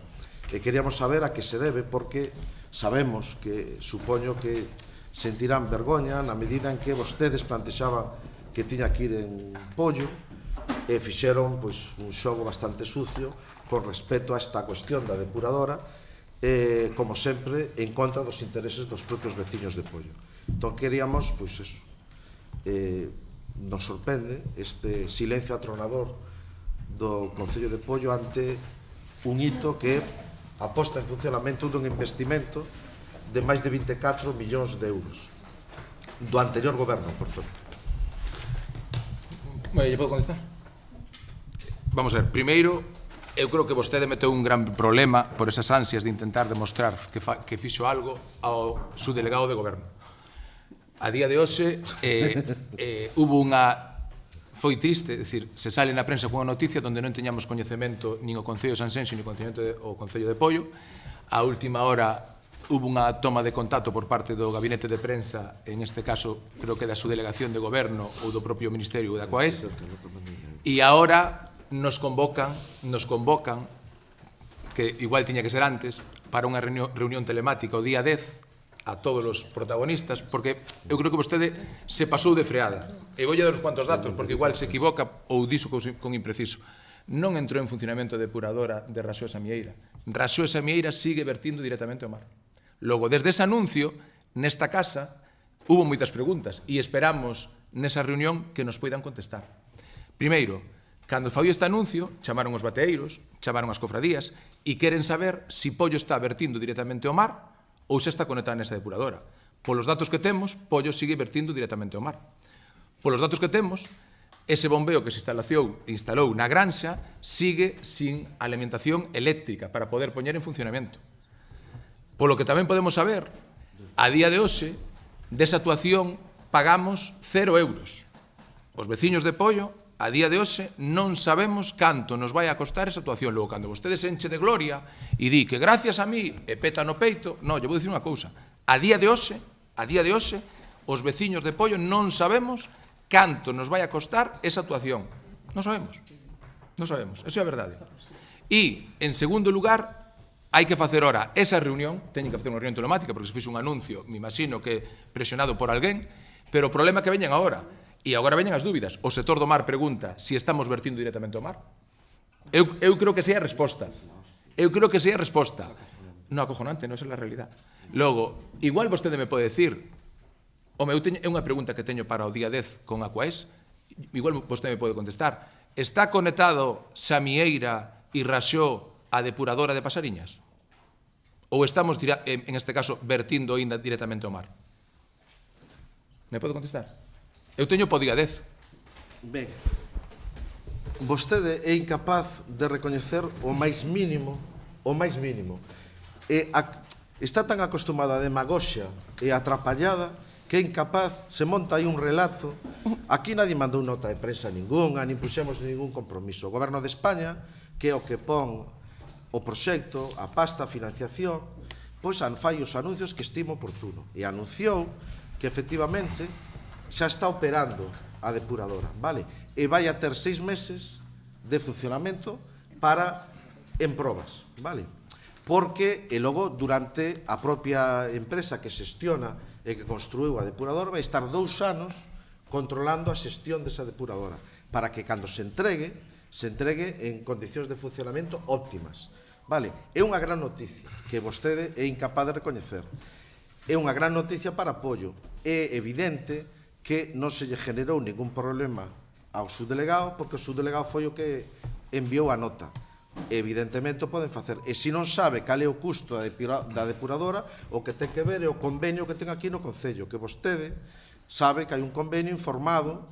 E queríamos saber a que se debe, porque sabemos que, supoño que sentirán vergoña na medida en que vostedes plantexaban que tiña que ir en Pollo e fixeron un xogo bastante sucio con respecto a esta cuestión da depuradora, como sempre, en contra dos intereses dos propios veciños de Pollo. Entón, queríamos, nos sorprende este silencio atronador do Concello de Pollo ante un hito que a posta en funcionamento dun investimento de máis de 24 millóns de euros do anterior goberno, por certo. ¿Lle podo contestar? Vamos a ver, primeiro, eu creo que vostede meteu un gran problema por esas ansias de intentar demostrar que fixo algo ao subdelegado de goberno. A día de hoxe hubo foi triste, é dicir, se sale na prensa cunha noticia onde non teñamos coñecemento nin o Concello de Sanxenxo nin o Concello de Pollo. A última hora hubo unha toma de contacto por parte do gabinete de prensa, en este caso creo que da subdelegación de goberno ou do propio Ministerio da Coaes, e agora nos convocan, que igual tiña que ser antes, para unha reunión telemática o día 10 a todos os protagonistas, porque eu creo que vostede se pasou de freada. E vou dar uns cuantos datos, porque igual se equivoca ou dixo con impreciso. Non entrou en funcionamento a depuradora de Raxó e Xamieira. Raxó e Xamieira sigue vertindo directamente ao mar. Logo, desde ese anuncio, nesta casa, hubo moitas preguntas e esperamos nesa reunión que nos poidan contestar. Primeiro, cando foi este anuncio, chamaron os bateeiros, chamaron as cofradías e queren saber se Pollo está vertindo directamente ao mar ou se está conectada nesa depuradora. Polos datos que temos, Pollo sigue vertindo directamente ao mar. Polos datos que temos, ese bombeo que se instalou na granxa sigue sin alimentación eléctrica para poder poñer en funcionamento. Polo que tamén podemos saber, a día de hoxe, desa actuación pagamos 0 euros. Os veciños de Pollo, a día de hoxe, non sabemos canto nos vai a costar esa actuación. Logo, cando vostede se enche de gloria e di que gracias a mí e peta no peito, non, lle vou dicir unha cousa. A día de hoxe, os veciños de Pollo non sabemos canto nos vai a costar esa actuación. Non sabemos. Eso é a verdade. E, en segundo lugar, hai que facer ora esa reunión, teñen que facer unha reunión telemática, porque se fixe un anuncio, me imagino que presionado por alguén, pero o problema é que veñen agora. E agora veñen as dúbidas. O sector do mar pregunta se estamos vertindo directamente ao mar. Eu creo que sei a resposta. Non, acojonante, non é a realidad. Logo, igual vostede me pode decir, é unha pregunta que teño para o día 10 con Aquaes, igual vostede me pode contestar, está conectado Xamieira e Raxó a depuradora de Pasariñas? Ou estamos, en este caso, vertindo ainda directamente ao mar? Me pode contestar? Eu teño po día 10. Ben, vostede é incapaz de recoñecer o máis mínimo, está tan acostumada a demagoxia e a atrapallada que é incapaz, se monta aí un relato. Aquí nadie mandou nota de prensa ninguna, nin puxemos ningún compromiso. O Goberno de España, que é o que pon o proxecto, a pasta, a financiación, pois fai os anuncios que estimo oportuno. E anunciou que efectivamente xa está operando a depuradora, vale? E vai a ter 6 meses de funcionamento en probas, vale? Porque, e logo, durante a propia empresa que xestiona e que construiu a depuradora, vai estar 2 anos controlando a xestión desa depuradora, para que cando se entregue en condicións de funcionamento óptimas, vale? É unha gran noticia que vostede é incapaz de recoñecer. É unha gran noticia para apoio. É evidente que non se lle generou ningún problema ao subdelegado, porque o subdelegado foi o que enviou a nota. Evidentemente o poden facer. E se non sabe cal é o custo da depuradora, o que ten que ver é o convenio que ten aquí no Concello, que vostede sabe que hai un convenio informado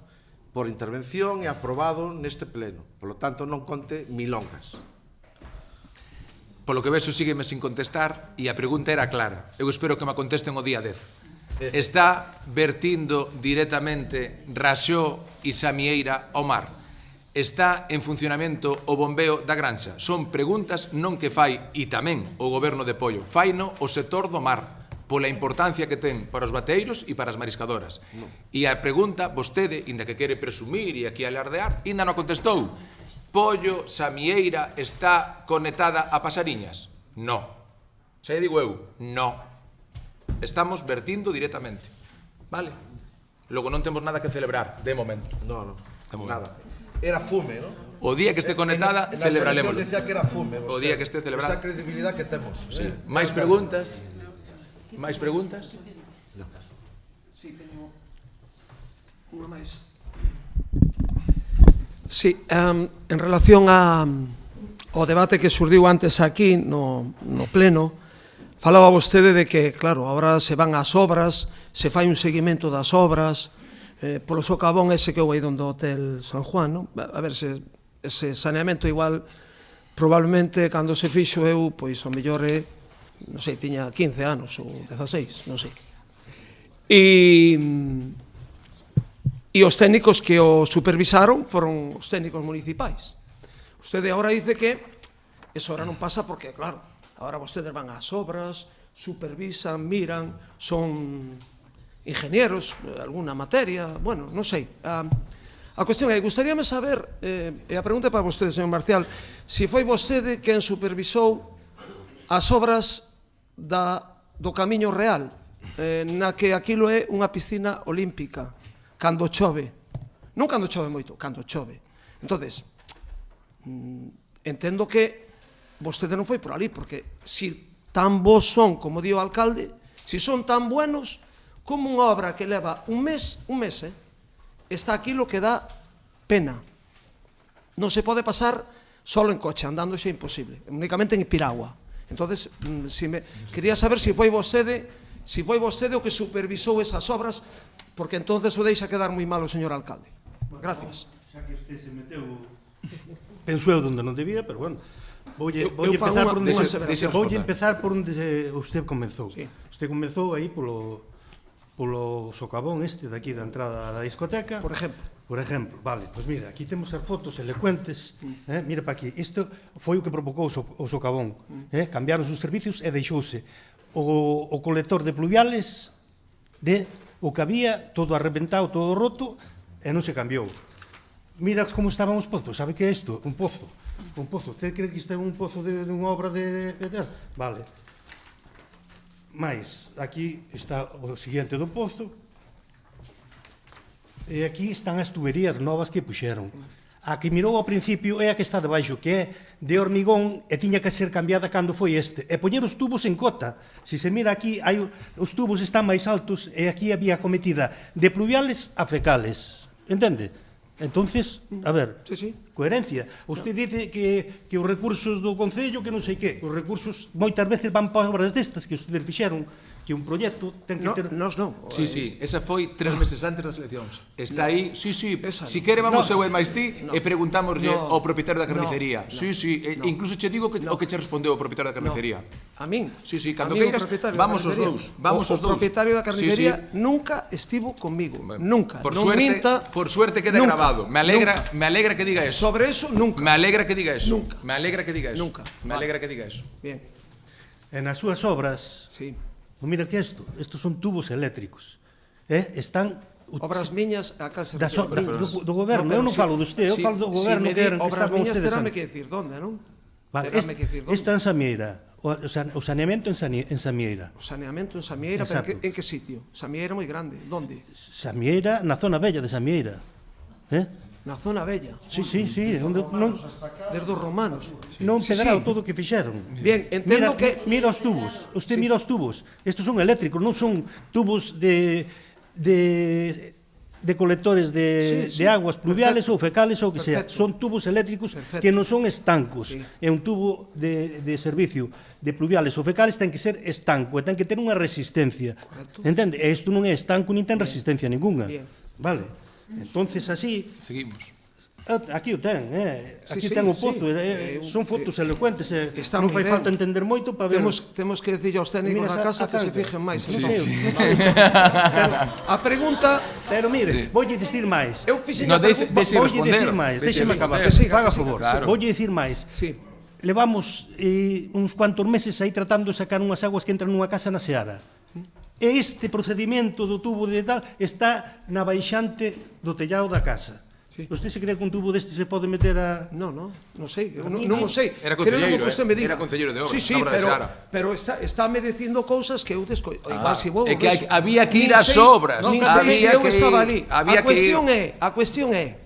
por intervención e aprobado neste pleno. Por lo tanto, non conte milongas. Polo que vexo, sígueme sin contestar e a pregunta era clara. Eu espero que me contesten o día 10. Está vertindo directamente Raxó e Samieira ao mar? Está en funcionamento o bombeo da Granxa? Son preguntas non que fai, e tamén o Goberno de Pollo, faino o sector do mar, pola importancia que ten para os bateiros e para as mariscadoras. E a pregunta, vostede, inda que quere presumir e aquí alardear, ainda non contestou. Pollo, Samieira, está conectada a Pasariñas? No. Xa digo eu, no. Estamos vertindo directamente. Vale? Logo non temos nada que celebrar, de momento. No, nada. Era fume, ¿no? O día que esté conectada, celebraremos. Decía que era fume. O día que esté celebrada. Esa credibilidad que temos. Sí. Máis preguntas? Máis preguntas? Sí, teño unha máis. Sí, en relación ao debate que surdiu antes aquí no pleno, falaba vostede de que, claro, agora se van ás obras, se fai un seguimento das obras, polo socavón ese que houve aí donde o Hotel San Juan, non? A ver, ese saneamento igual, probablemente, cando se fixo eu, pois, ao mellor, non sei, tiña 15 anos ou 16, non sei. E os técnicos que o supervisaron foron os técnicos municipais. Vostede agora dice que eso ahora non pasa porque, claro, agora vostedes van ás obras, supervisan, miran, son ingenieros, alguna materia, bueno, non sei. A cuestión é, gustaríame saber, e a pregunta é para vostede, señor Marcial, se foi vostede quen supervisou as obras do Camiño Real, na que aquilo é unha piscina olímpica, cando chove. Non cando chove moito, cando chove. Entonces, entendo que vostede non foi por ali, porque se tan bons son, como di o alcalde, se son tan buenos, como unha obra que leva un mes, está aquilo que dá pena. Non se pode pasar solo en coche, andando xa é imposible, únicamente en piragua. Entonces, quería saber se foi vostede o que supervisou esas obras, porque entonces o deixa quedar moi mal o señor alcalde. Gracias. Xa que usted se meteu, penso eu donde non debía, pero bueno, voulle empezar por onde usted comenzou. Usted comenzou aí polo socavón este daqui da entrada da discoteca. Por exemplo, vale, pois mira, aquí temos as fotos elocuentes, mira para aquí, isto foi o que provocou o socavón, cambiaron os servicios e deixouse o colector de pluviales o que había, todo arrebentado, todo roto, e non se cambiou. Mira como estaban os pozos, sabe que é isto? Un pozo. Usted cree que isto é un pozo de unha obra de... Vale. Mais, aquí está o siguiente do pozo, e aquí están as tuberías novas que puxeron. A que mirou ao principio é a que está debaixo, que é de hormigón e tiña que ser cambiada cando foi este. E poñer os tubos en cota. Se se mira aquí, os tubos están máis altos e aquí había cometida de pluviales a fecales. Entende? Entonces, a ver, Sí. coherencia. Usted dice que os recursos do Concello, que non sei que, os recursos moitas veces van para obras destas que ustedes fixeron, que un proxecto ten que ter... Non. Sí, esa foi 3 meses antes das eleccións. Está aí, sí, Esa si non. quere vamos eu e máis ti e preguntámoslle ao propietario da carnicería. No. Sí, incluso che digo o que che respondeu o propietario da carnicería. A min? Sí, cando A min o queiras, propietario da vamos os carnicería. dous. Vamos os O dous. propietario da carnicería Sí. nunca estivo conmigo. Nunca. Por Non minta. suerte queda Nunca. grabado. Me alegra que diga eso. Sobre eso, nunca. Me alegra que diga eso. Nunca. Me alegra que diga eso. Nunca. Me alegra que diga eso. Bien. En as súas obras, Sí. mira que estos son tubos eléctricos. Están... Obras miñas a casa do goberno, eu non falo de usted, eu falo do goberno que eran que obras estaban miñas ustedes terame antes. que decir donde, non? Vale, Terame que decir donde. esta en Samieira, o saneamento en Samieira. O saneamento en Samieira, pero Exacto. en que sitio? Samieira é moi grande. Donde? Samieira, na zona bella de Samieira. Na zona bella. Sí, onde non Desde os romanos. non Sí, pedrao sí. todo o que fixeron. Bien, entendo Mira os tubos, usted mira os tubos. Estos son eléctricos, non son tubos de colectores de aguas pluviales ou fecales ou que sea. Son tubos eléctricos que non son estancos. É un tubo de servicio de pluviales ou fecales ten que ser estanco e ten que ter unha resistencia. Entende? E isto non é estanco nin ten resistencia ninguna. Vale. Entonces así... Seguimos. Aquí o ten, aquí ten o pozo, son fotos elocuentes, non fai falta entender moito para ver... Temos que decir aos técnicos na casa que se fijen máis. A pregunta... Pero mire, voulle dicir máis. Eu fixen a pregunta... Voulle dicir máis, déxeme acabar, faga favor. Voulle dicir máis. Levamos uns cuantos meses aí tratando de sacar unhas aguas que entran nunha casa na Seara. E este procedimento do tubo de tal está na baixante do tellado da casa. Usted se cree que un tubo deste se pode meter a... Non sei, non o sei. Era concelleiro, era concelleiro de obras, sí, pero está me dicindo cousas que eu descoñezo. É que había que ir ás obras. Non sei se eu estaba ali. A cuestión é,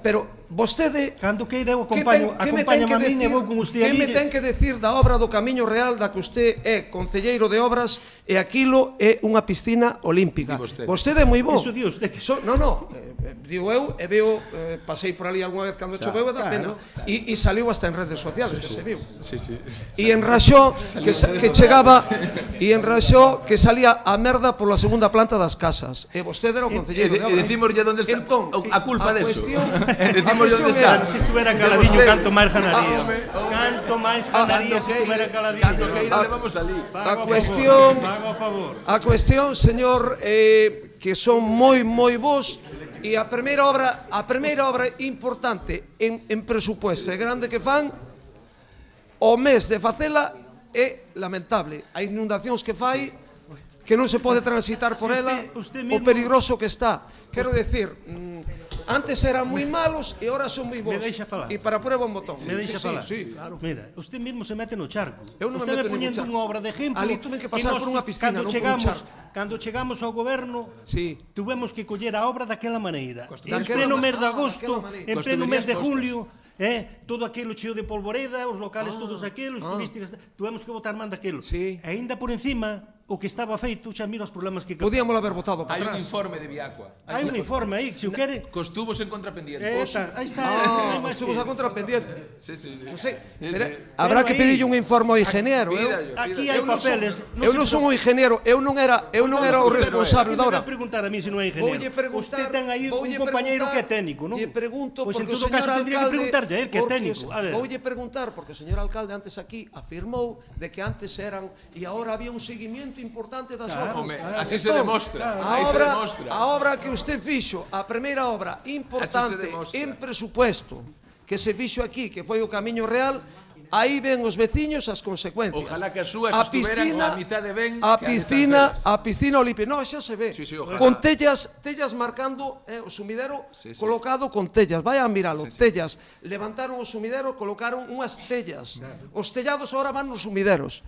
pero vostede... Cando queira eu acompáñame a min e vou con usted ali... Que me ten que decir da obra do Camiño Real da que usted é concelleiro de obras e aquilo é unha piscina olímpica? Vostede é moi bo. Iso di usted. Digo eu, e veo, pasei por ali algunha vez cando choveu e da pena. E saliu hasta en redes sociales, que se viu. E en Raxó, que chegaba, e en Raxó, que salía a merda pola segunda planta das casas. E vostede era o concelleiro de obras. E decimoslle onde está a culpa deso. Decimoslle onde está. Se estuvera caladiño, canto máis ganaría. Canto máis ganaría se estuvera caladiño. Canto que ira levamos ali. A cuestión, señor, que son moi vos. E a primeira obra importante en presupuesto e grande que fan, o mes de facela é lamentable. A inundacións que fai, que non se pode transitar por ela, o peligroso que está. Quero decir, antes eran moi malos e ahora son moi bons. Me deixa falar. E para prueba un botón. Me deixa falar. Sí, claro. Mira, usted mismo se mete no charco. Eu non me meto ningún charco. Unha obra de exemplo. Ali tuve que pasar por unha piscina, non por un charco. Cando chegamos ao goberno, tuvemos que coller a obra daquela maneira. En Daquela pleno mes de daquela agosto, maneira. en pleno mes de julio, todo aquilo cheo de polvoreda, os locales todos aqueles, turísticos, tuvemos que botar man daquelo. E aínda por encima, o que estaba feito, xa mira os problemas que... Podíamos haber botado para atrás. Hai un informe de Viacua. Hai un informe aí, se o quere... Cos tubos en contrapendiente. Aí está. Os tubos a contrapendiente. Sí. Non sei, habrá que pedirlle un informe ao ingeniero. Aquí hai papeles. Eu non son o ingeniero, eu non era o responsable da obra. Voulle preguntar a mí se non é ingeniero. Usted ten aí un compañeiro que é técnico, non? Lle pregunto porque o señor alcalde... Tendría que preguntarlle a él, que é técnico. Voulle preguntar, porque o señor alcalde antes aquí afirmou de que antes eran e agora había un seguimiento importante das obras. Así se demostra. A obra que usted fixo, a primeira obra importante en presupuesto que se fixo aquí, que foi o Camiño Real, aí ven os veciños as consecuencias. Ojalá que as súas estuveran a mitad de ben a piscina olímpica. No, xa se ve. Con tellas marcando o sumidero colocado con tellas. Vayan a miralo, tellas. Levantaron o sumidero, colocaron unhas tellas. Os tellados ahora van nos sumideros.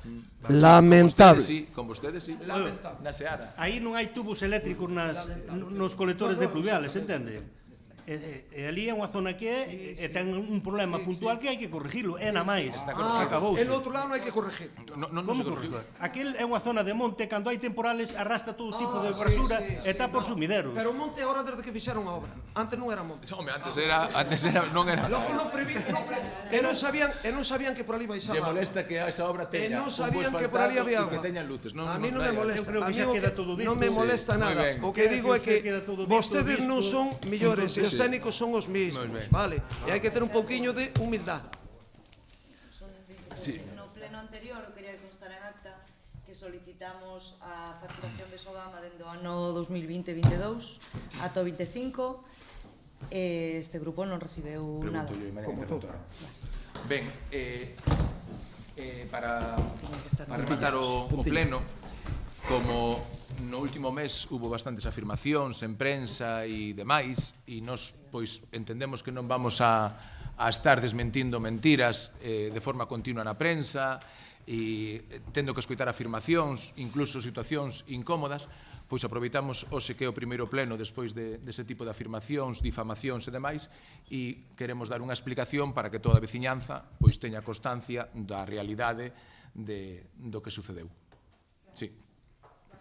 Lamentable. Con vostedes sí. Lamentable. Na Seara. Aí non hai tubos eléctricos nos colectores de pluviales, entende? E ali é unha zona que é, e ten un problema puntual que hai que corregilo, é na máis. Acabouse. E no outro lado non hai que corregir. Como corregir? Aquel é unha zona de monte, cando hai temporales arrastra todo tipo de basura e está por sumideros. Pero o monte agora desde que fixeron a obra. Antes non era monte. Home, antes era non era. Logo non non sabían que por ali baixaba. Lle molesta que esa obra teña non sabían que por ali había agua. Que teñan luces, non? A mí non me molesta. Eu creo que xa queda todo dito. Non me molesta nada. O que digo é que vostedes non son millores, e os técnicos son os mismos, vale? E hai que ter un pouquiño de humildade. No pleno anterior, quería constar en acta que solicitamos a facturación de Sogama dende o ano 2020-22 ata o 25. Este grupo non recibeu nada. Ben, para rematar o pleno, como no último mes hubo bastantes afirmacións en prensa e demais, e nós pois entendemos que non vamos a estar desmentindo mentiras de forma continua na prensa e tendo que escoitar afirmacións, incluso situacións incómodas, pois aproveitamos hoxe que é o primeiro pleno despois dese tipo de afirmacións, difamacións e demais, e queremos dar unha explicación para que toda a veciñanza pois teña constancia da realidade do que sucedeu. Sí.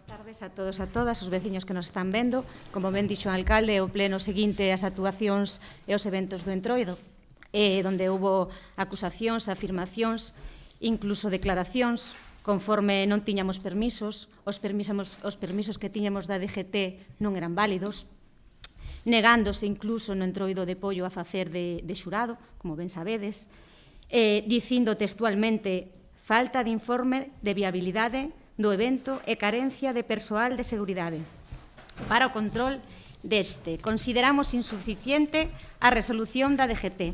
Boas tardes a todos e a todas, os veciños que nos están vendo. Como ben dixo o alcalde, o pleno seguinte as actuacións e os eventos do Entroido, donde houbo acusacións, afirmacións, incluso declaracións, conforme non tiñamos permisos, os permisos que tiñamos da DGT non eran válidos, negándose incluso no Entroido de Pollo a facer de xurado, como ben sabedes, dicindo textualmente falta de informe de viabilidade do evento e carencia de persoal de seguridade. Para o control deste, consideramos insuficiente a resolución da DGT.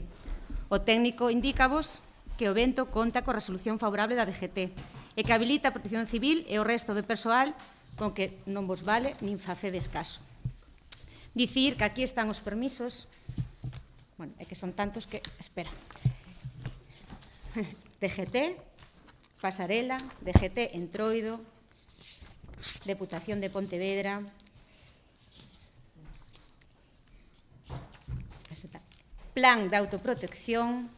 O técnico indícavos que o evento conta coa resolución favorable da DGT e que habilita a Protección Civil e o resto de persoal con que non vos vale nin facedes caso. Dicir que aquí están os permisos, bueno, é que son tantos que, espera, DGT, Pasarela, DGT Entroido, Deputación de Pontevedra, Plan de autoprotección,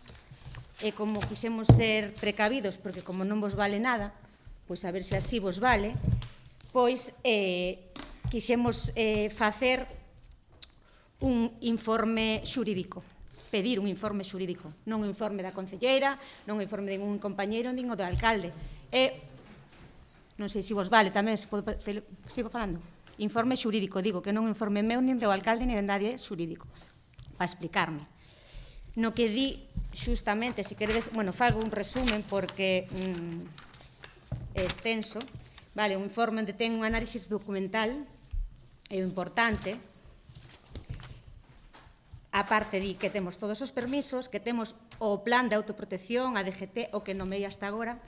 e como quixemos ser precavidos, porque como non vos vale nada, pois a ver se así vos vale, pois quixemos facer un informe xurídico, pedir un informe xurídico, non un informe da concelleira, non un informe de un compañeiro, nin o do alcalde. Non sei se vos vale tamén, sigo falando. Informe xurídico, digo, que non un informe meu, nin do alcalde, nin de nadie xurídico, para explicarme. No que di, xustamente, se queredes, bueno, fago un resumen porque é extenso, vale, un informe onde ten un análisis documental, é o importante. A parte di que temos todos os permisos, que temos o plan de autoprotección, a DGT, o que nomei hasta agora,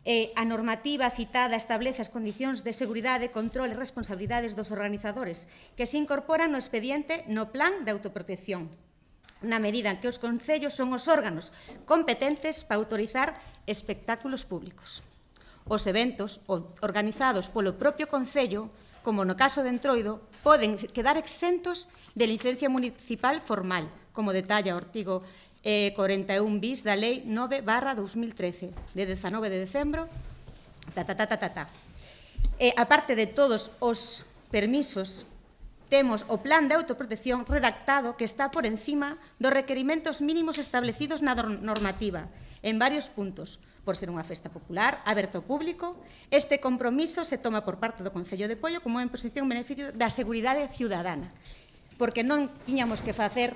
a normativa citada establece as condicións de seguridade, control e responsabilidades dos organizadores que se incorporan no expediente no plan de autoprotección, na medida en que os concellos son os órganos competentes para autorizar espectáculos públicos. Os eventos organizados polo propio concello, como no caso de Entroido, poden quedar exentos de licencia municipal formal, como detalla o artigo 41 bis da Lei 9/2013, de 19 de decembro, A parte de todos os permisos, temos o plan de autoprotección redactado que está por encima dos requerimentos mínimos establecidos na normativa, en varios puntos. Por ser unha festa popular, aberto ao público, este compromiso se toma por parte do Concello de Pollo como unha imposición en beneficio da seguridade ciudadana, porque non tiñamos que facer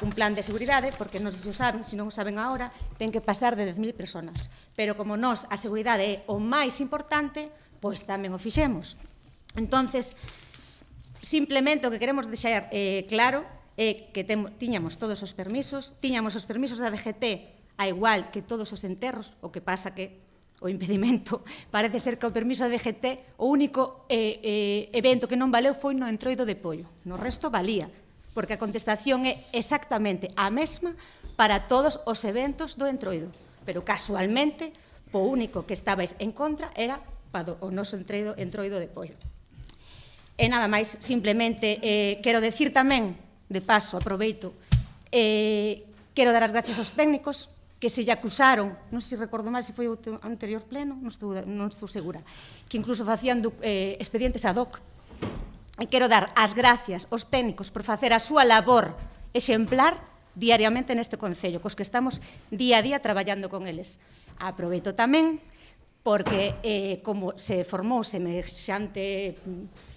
un plan de seguridade, porque non sei se o saben, se non o saben agora, ten que pasar de 10.000 personas. Pero como nós a seguridade é o máis importante, pois tamén o fixemos. Entonces, simplemente o que queremos deixar claro é que tiñamos todos os permisos da DGT, a igual que todos os enterros, o que pasa que o impedimento parece ser que o permiso da DGT, o único evento que non valeu foi no Entroido de Pollo. No resto valía, porque a contestación é exactamente a mesma para todos os eventos do Entroido. Pero casualmente, o único que estabais en contra era para o noso Entroido de Pollo. E nada máis, simplemente quero decir tamén de paso, aproveito, quero dar as gracias aos técnicos que se lle acusaron, non sei se recordo mal se foi o anterior pleno, non estou segura, que incluso facían expedientes ad hoc. E quero dar as gracias aos técnicos por facer a súa labor exemplar diariamente neste Concello, cos que estamos día a día traballando con eles. Aproveito tamén porque como se formou semexante,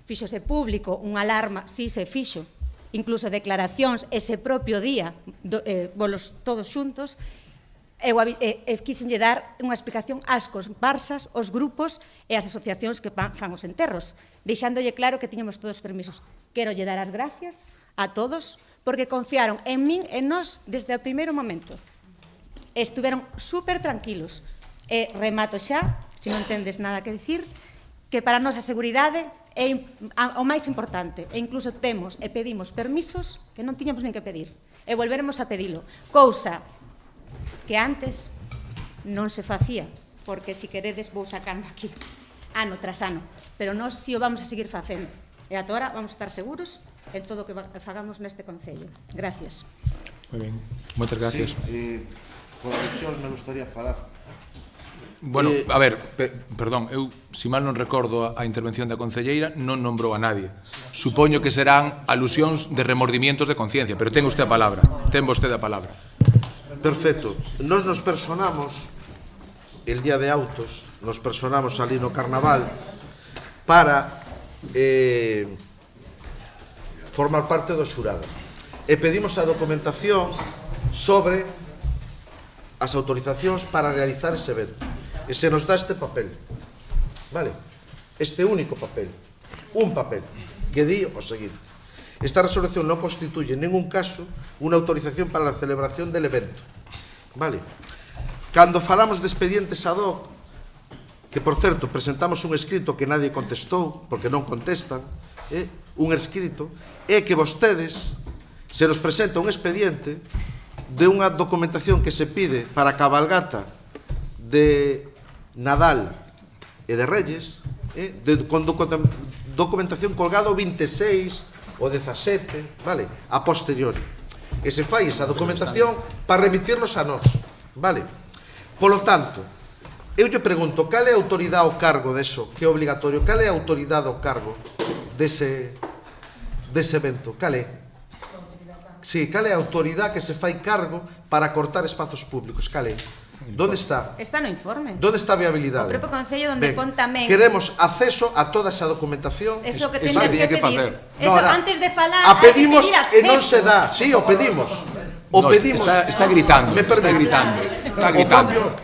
fíxose público unha alarma, si se fixo, incluso declaracións ese propio día, volos todos xuntos, eu quixenlle dar unha explicación ás comparsas, aos grupos e ás asociacións que fan os enterros, deixándolle claro que tiñamos todos os permisos. Quero lle dar as gracias a todos porque confiaron en min e nós desde o primeiro momento. Estiveron super tranquilos. E remato xa, se non tendes nada que dicir, que para a nosa seguridade é o máis importante. E incluso temos e pedimos permisos que non tiñamos nin que pedir. E volveremos a pedilo. Cousa que antes non se facía, porque se queredes vou sacando aquí ano tras ano, pero nós si o vamos a seguir facendo e ata ahora vamos a estar seguros en todo o que fagamos neste Concello. Gracias. Moi ben, moitas gracias. Por alusións me gustaría falar. Bueno, a ver, perdón, eu, si mal non recordo a intervención da concelleira, non nombrou a nadie. Supoño que serán alusións de remordimientos de conciencia, pero ten usted a palabra, ten vostede a palabra. Perfecto. Nos personamos el día de autos, nos personamos ali no Carnaval para formar parte do xurado. E pedimos a documentación sobre as autorizacións para realizar ese evento. E se nos dá este papel, vale? Este único papel, un papel, que di o seguinte: esta resolución non constituye en ningún caso unha autorización para a celebración del evento, vale? Cando falamos de expedientes ad hoc, que por certo presentamos un escrito que nadie contestou, porque non contestan, un escrito, é que vostedes se nos presenta un expediente de unha documentación que se pide para a cabalgata de Nadal e de Reyes, con documentación colgada o 26 o 17, vale, a posteriori. E se fai esa documentación para remitirnos a nós, vale. Polo tanto, eu lle pregunto, cal é a autoridade ao cargo deso, que é obligatorio, cal é a autoridade ao cargo dese evento, cal é? Sí, cal é a autoridade que se fai cargo para cortar espazos públicos, cal é? Donde está? Está no informe. Donde está a viabilidade? O propio Concello donde pon tamén. Queremos acceso a toda esa documentación. Eso que teñas que pedir. Eso antes de falar, a pedimos e non se dá. Sí, o pedimos. O pedimos. Está gritando. Me permite. Está gritando.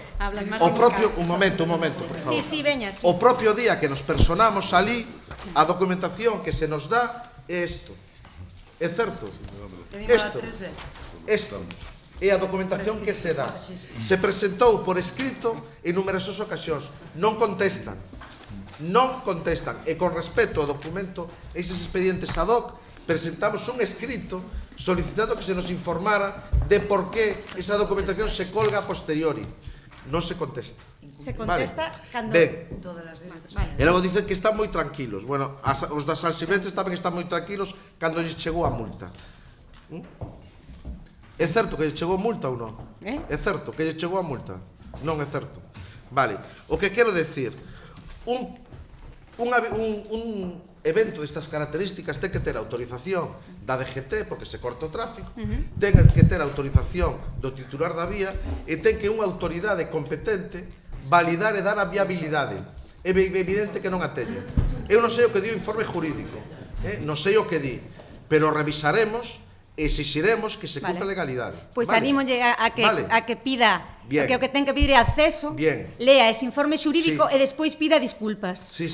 O propio, un momento, por favor. Sí, veña. O propio día que nos personamos ali, a documentación que se nos dá é isto. É certo? Isto é a documentación que se dá. Se presentou por escrito en numerosas ocasións. Non contestan. E con respecto ao documento, eses expedientes ad hoc, presentamos un escrito solicitando que se nos informara de por qué esa documentación se colga a posteriori. Non se contesta. Se contesta cando... E logo dicen que están moi tranquilos. Bueno, os das San Silvestre tamén están moi tranquilos cando lles chegou a multa. É certo que lle chegou a multa ou non? É certo que lle chegou a multa? Non é certo. Vale, o que quero decir, un evento destas características ten que ter autorización da DGT, porque se corta o tráfico, ten que ter autorización do titular da vía e ten que unha autoridade competente validar e dar a viabilidade. É evidente que non a teñen. Eu non sei o que di o informe jurídico, non sei o que di, pero revisaremos e exixiremos que se cumpra a legalidade. Pois anímolle a que pida, porque o que ten que pedir é acceso, lea ese informe xurídico e despois pida disculpas. Sí.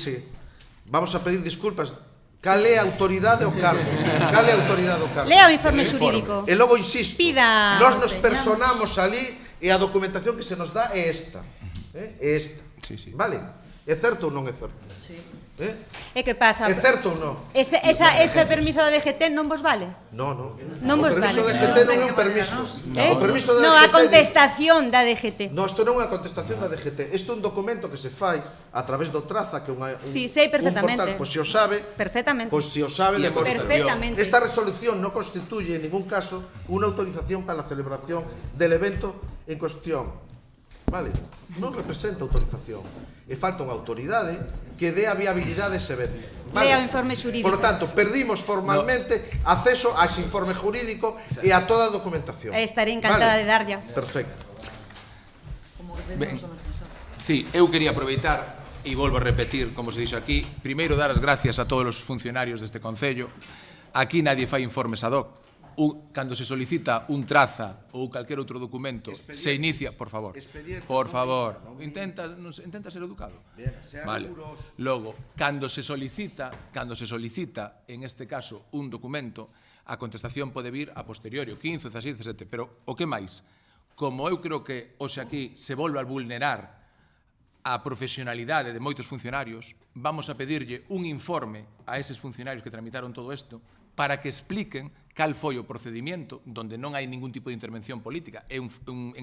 Vamos a pedir disculpas. Cal é a autoridade ao cargo? Cal é a autoridade ao cargo? Lea o informe xurídico. E logo insisto, nós nos personamos ali e a documentación que se nos dá é esta. Vale? É certo ou non é certo? Sí. E que pasa? É certo ou non? Ese permiso da DGT non vos vale? Non. Non vos O permiso vale. da DGT non é un permiso. O permiso da Non, a DGT contestación da DGT. No, isto non é unha contestación da DGT. Isto é un documento que se fai a través do Traza, que é un Sí, sei perfectamente. portal, pois se o sabe, Perfectamente. pois se o sabe de Perfectamente. Esta resolución non constituye en ningún caso unha autorización para a celebración del evento en cuestión. Vale? Non representa autorización. E falta unha autoridade que dé a viabilidade dese evento. Vale? Lea o informe xurídico. Por lo tanto, perdimos formalmente acceso a ese informe jurídico e a toda a documentación. Estaré encantada de darlla. Perfecto. Ben, sí, eu quería aproveitar e volvo a repetir, como se dixo aquí, primeiro dar as gracias a todos os funcionarios deste Concello. Aquí nadie fai informes ad hoc. Cando se solicita un traza ou calquer outro documento, se inicia, por favor, intenta ser educado. Vale. Logo, cando se solicita, en este caso, un documento, a contestación pode vir a posteriori, o 15, 16, 17, pero o que máis? Como eu creo que hoxe aquí se volve a vulnerar a profesionalidade de moitos funcionarios, vamos a pedirlle un informe a eses funcionarios que tramitaron todo isto para que expliquen cal foi o procedimento donde non hai ningún tipo de intervención política. En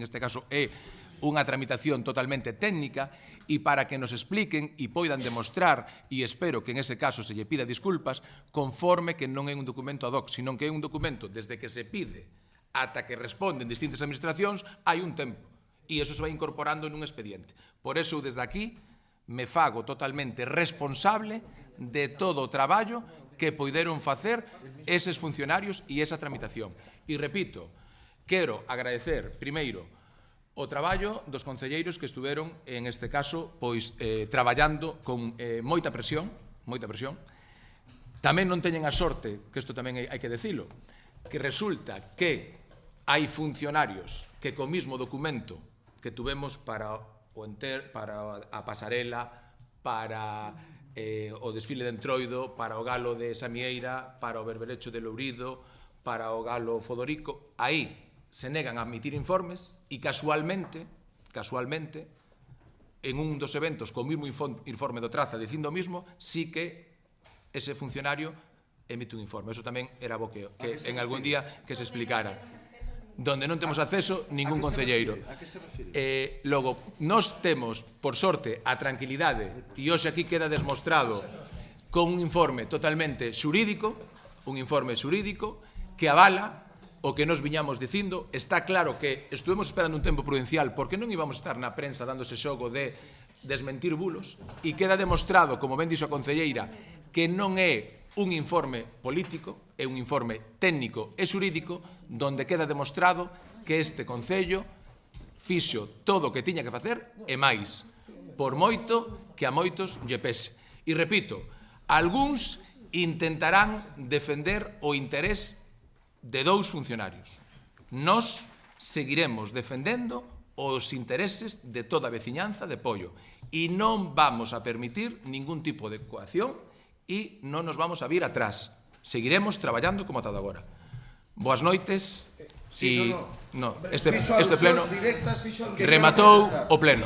este caso é unha tramitación totalmente técnica e para que nos expliquen e poidan demostrar, e espero que en ese caso se lle pida disculpas, conforme que non é un documento ad hoc, sino que é un documento desde que se pide ata que responden distintas administracións, hai un tempo. E iso se vai incorporando nun expediente. Por eso, desde aquí, me fago totalmente responsable de todo o traballo que poideron facer eses funcionarios e esa tramitación. E repito, quero agradecer, primeiro, o traballo dos concelleiros que estuveron, en este caso, pois traballando con moita presión. Tamén non teñen a sorte, que isto tamén hai que decilo, que resulta que hai funcionarios que co mismo documento que tuvemos para a pasarela, para o desfile de Entroido, para o galo de Samieira, para o berberecho de Lourido, para o galo Fodorico, aí se negan a emitir informes e casualmente, en un dos eventos co mismo informe do Traza dicindo o mismo, sí que ese funcionario emite un informe. Eso tamén era bo que en algún día que se explicara. Donde non temos acceso ningún concelleiro. Logo, nós temos, por sorte, a tranquilidade, e hoxe aquí queda desmostrado con un informe totalmente xurídico, que avala o que nos viñamos dicindo. Está claro que estuvemos esperando un tempo prudencial porque non íbamos a estar na prensa dándose xogo de desmentir bulos, e queda demostrado, como ben dixo a concelleira, que non é un informe político, é un informe técnico e xurídico donde queda demostrado que este Concello fixo todo o que tiña que facer e máis, por moito que a moitos lle pese. E repito, algúns intentarán defender o interés de dous funcionarios. Nós seguiremos defendendo os intereses de toda a veciñanza de Poio e non vamos a permitir ningún tipo de coacción e non nos vamos a vir atrás. Seguiremos traballando como ata agora. Boas noites. Este pleno rematou o pleno.